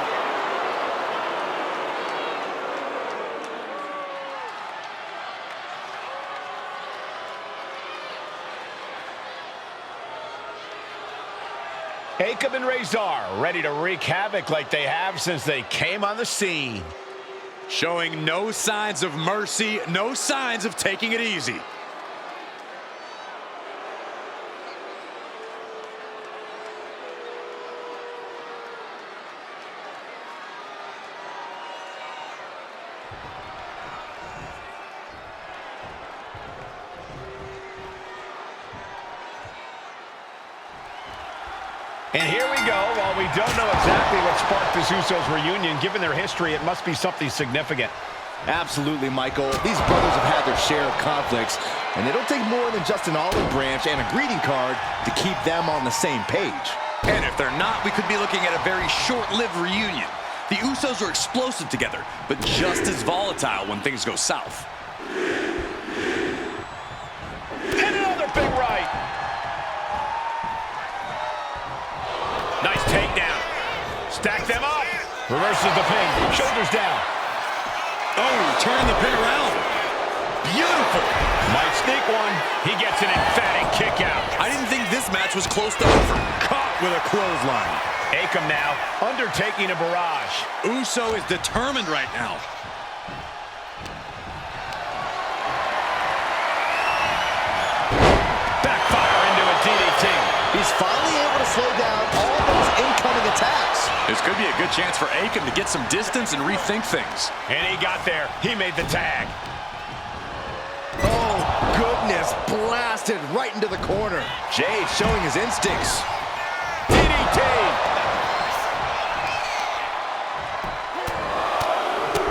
Speaker 6: Akam and Razor ready to wreak havoc like they have since they came on the scene.
Speaker 8: Showing no signs of mercy, no signs of taking it easy.
Speaker 6: And here we go. While we don't know exactly what sparked this Usos reunion, given their history, it must be something significant.
Speaker 9: Absolutely, Michael. These brothers have had their share of conflicts, And it'll take more than just an olive branch and a greeting card to keep them on the same page.
Speaker 8: And if they're not, we could be looking at a very short-lived reunion. The Usos are explosive together, but just as volatile when things go south.
Speaker 6: And another big right. Nice takedown. Stack them up. Reverses the pin. Shoulders down.
Speaker 8: Oh, turn the pin around. Beautiful.
Speaker 6: Might sneak one. He gets an emphatic kick out.
Speaker 8: I didn't think this match was close to over.
Speaker 6: Caught with a clothesline. Akam now undertaking a barrage.
Speaker 8: Uso is determined right now.
Speaker 6: Backfire into a DDT.
Speaker 9: He's finally able to slow down all those incoming attacks.
Speaker 8: This could be a good chance for Akam to get some distance and rethink things.
Speaker 6: And he got there. He made the tag.
Speaker 9: Oh, goodness. Blasted right into the corner. Jay showing his instincts.
Speaker 6: DDT.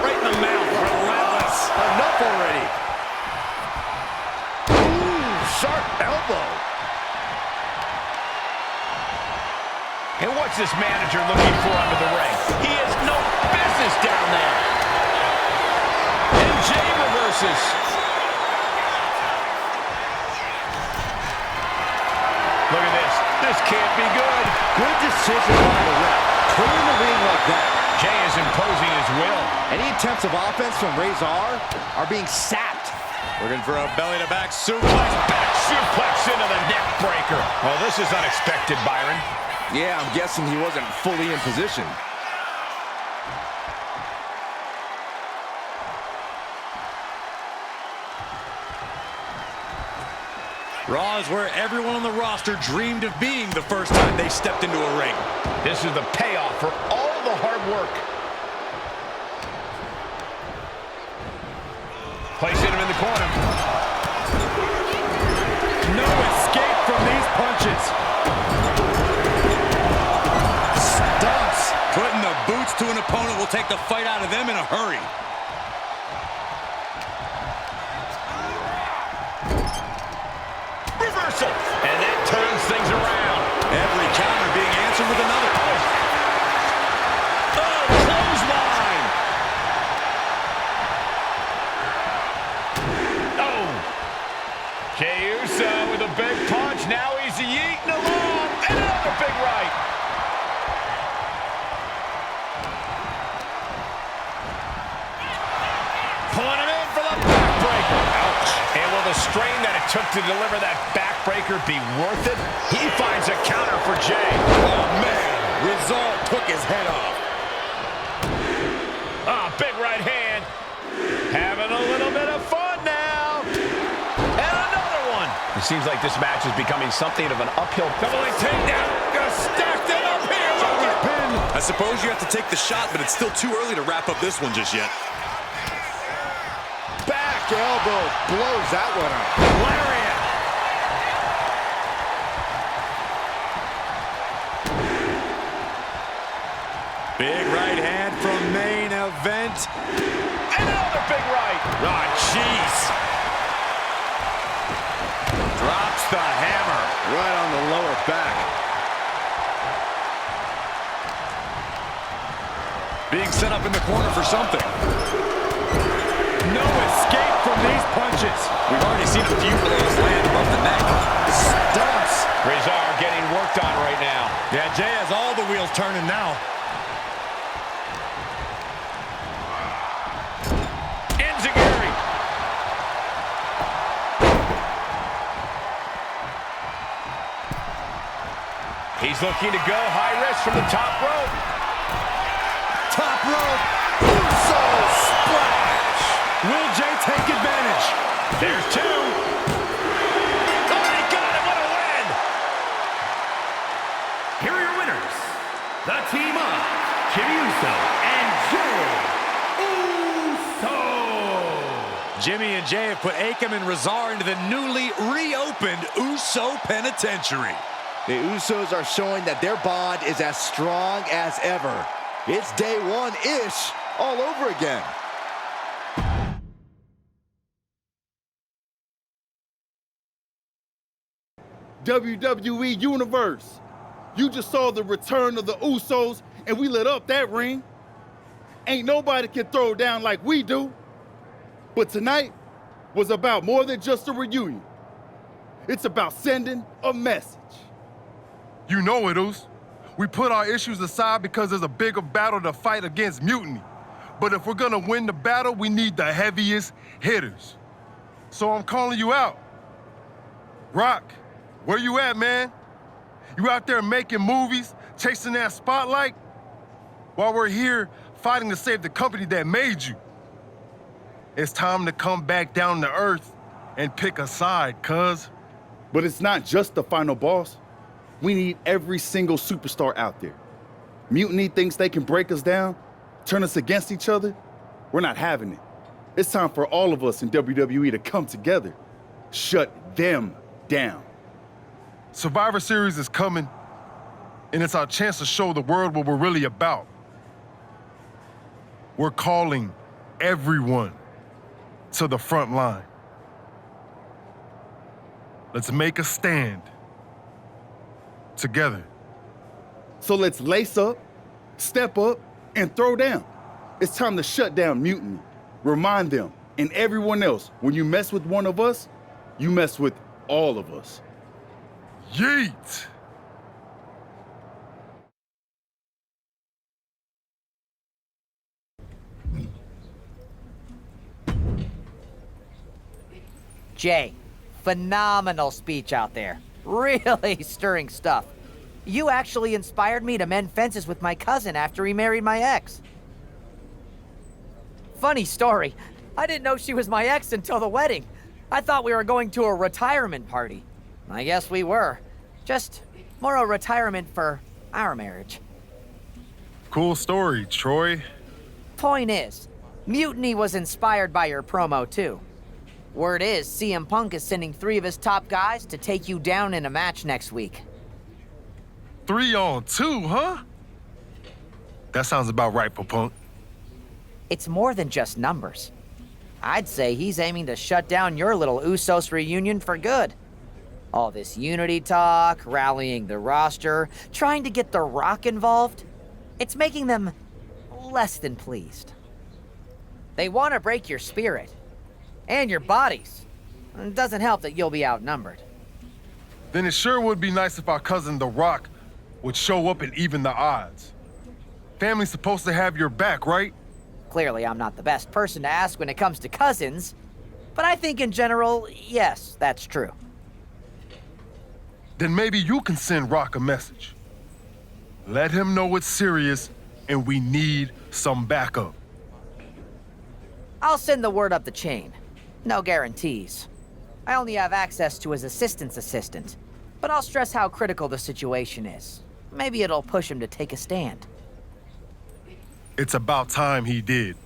Speaker 6: Right in the mouth. Relentless.
Speaker 9: Enough already. Ooh, sharp elbow.
Speaker 6: And what's this manager looking for under the ring? He has no business down there. And Jay reverses. Look at this. This can't be good.
Speaker 9: Good decision by the ref. Clearing the ring like that.
Speaker 6: Jay is imposing his will.
Speaker 9: Any attempts of offense from Razor are being sapped.
Speaker 8: Looking for a belly-to-back suplex.
Speaker 6: Back suplex into the neck breaker. Well, this is unexpected, Byron.
Speaker 9: Yeah, I'm guessing he wasn't fully in position.
Speaker 8: Raw is where everyone on the roster dreamed of being the first time they stepped into a ring.
Speaker 6: This is the payoff for all the hard work. Placing him in the corner.
Speaker 8: No escape from these punches.
Speaker 9: Stunts.
Speaker 8: Putting the boots to an opponent will take the fight out of them in a hurry.
Speaker 6: Reversal. And that turns things around.
Speaker 8: Every counter being answered with another.
Speaker 6: Oh, clothesline. Oh. Jey Uso with a big punch. Now he's yeeting along. And another big right. Pulling him in for the backbreaker. Ouch. And will the strain that it took to deliver that backbreaker be worth it? He finds a counter for Jey.
Speaker 8: Oh, man. Result took his head off.
Speaker 6: Ah, big right hand. Having a little bit of fun now. And another one. It seems like this match is becoming something of an uphill. Doubling takedown. Gonna stack that up here. Look at pin.
Speaker 8: I suppose you have to take the shot, but it's still too early to wrap up this one just yet.
Speaker 9: Back elbow blows that one up.
Speaker 6: Lariat.
Speaker 8: Big right hand from main event.
Speaker 6: And another big right.
Speaker 8: Oh, jeez.
Speaker 6: Drops the hammer.
Speaker 9: Right on the lower back.
Speaker 8: Being set up in the corner for something.
Speaker 6: No escape from these punches.
Speaker 8: We've already seen a few blows land above the neck.
Speaker 9: Stunts.
Speaker 6: Razor getting worked on right now.
Speaker 3: Yeah, Jay has all the wheels turning now.
Speaker 6: Enziguri. He's looking to go high risk from the top rope.
Speaker 9: Top rope. Uso splash.
Speaker 3: Will Jay take advantage?
Speaker 6: There's two. Oh, he got it. What a win.
Speaker 7: Here are your winners. The team of Jimmy Uso and Jey Uso.
Speaker 8: Jimmy and Jay have put Akam and Razor into the newly reopened Uso Penitentiary.
Speaker 9: The Usos are showing that their bond is as strong as ever. It's day one-ish all over again.
Speaker 17: WWE Universe. You just saw the return of the Usos, and we lit up that ring. Ain't nobody can throw down like we do. But tonight was about more than just a reunion. It's about sending a message.
Speaker 5: You know it, Oos. We put our issues aside because there's a bigger battle to fight against mutiny. But if we're gonna win the battle, we need the heaviest hitters. So I'm calling you out. Rock, where you at, man? You out there making movies, chasing that spotlight? While we're here fighting to save the company that made you. It's time to come back down to earth and pick a side, cuz.
Speaker 17: But it's not just the final boss. We need every single superstar out there. Mutiny thinks they can break us down, turn us against each other. We're not having it. It's time for all of us in WWE to come together. Shut them down.
Speaker 5: Survivor Series is coming, and it's our chance to show the world what we're really about. We're calling everyone to the front line. Let's make a stand together.
Speaker 17: So let's lace up, step up, and throw down. It's time to shut down mutiny. Remind them and everyone else, when you mess with one of us, you mess with all of us.
Speaker 5: Yeet!
Speaker 4: Jay, phenomenal speech out there. Really stirring stuff. You actually inspired me to mend fences with my cousin after he married my ex. Funny story. I didn't know she was my ex until the wedding. I thought we were going to a retirement party. I guess we were. Just more a retirement for our marriage.
Speaker 5: Cool story, Troy.
Speaker 4: Point is, Mutiny was inspired by your promo too. Word is, CM Punk is sending 3 of his top guys to take you down in a match next week.
Speaker 5: 3-on-2, huh? That sounds about right for Punk.
Speaker 4: It's more than just numbers. I'd say he's aiming to shut down your little Usos reunion for good. All this unity talk, rallying the roster, trying to get The Rock involved, it's making them less than pleased. They want to break your spirit. And your bodies. It doesn't help that you'll be outnumbered.
Speaker 5: Then it sure would be nice if our cousin The Rock would show up and even the odds. Family's supposed to have your back, right?
Speaker 4: Clearly, I'm not the best person to ask when it comes to cousins, but I think in general, yes, that's true.
Speaker 5: Then maybe you can send Rock a message. Let him know it's serious and we need some backup.
Speaker 4: I'll send the word up the chain. No guarantees. I only have access to his assistant's assistant, but I'll stress how critical the situation is. Maybe it'll push him to take a stand.
Speaker 5: It's about time he did.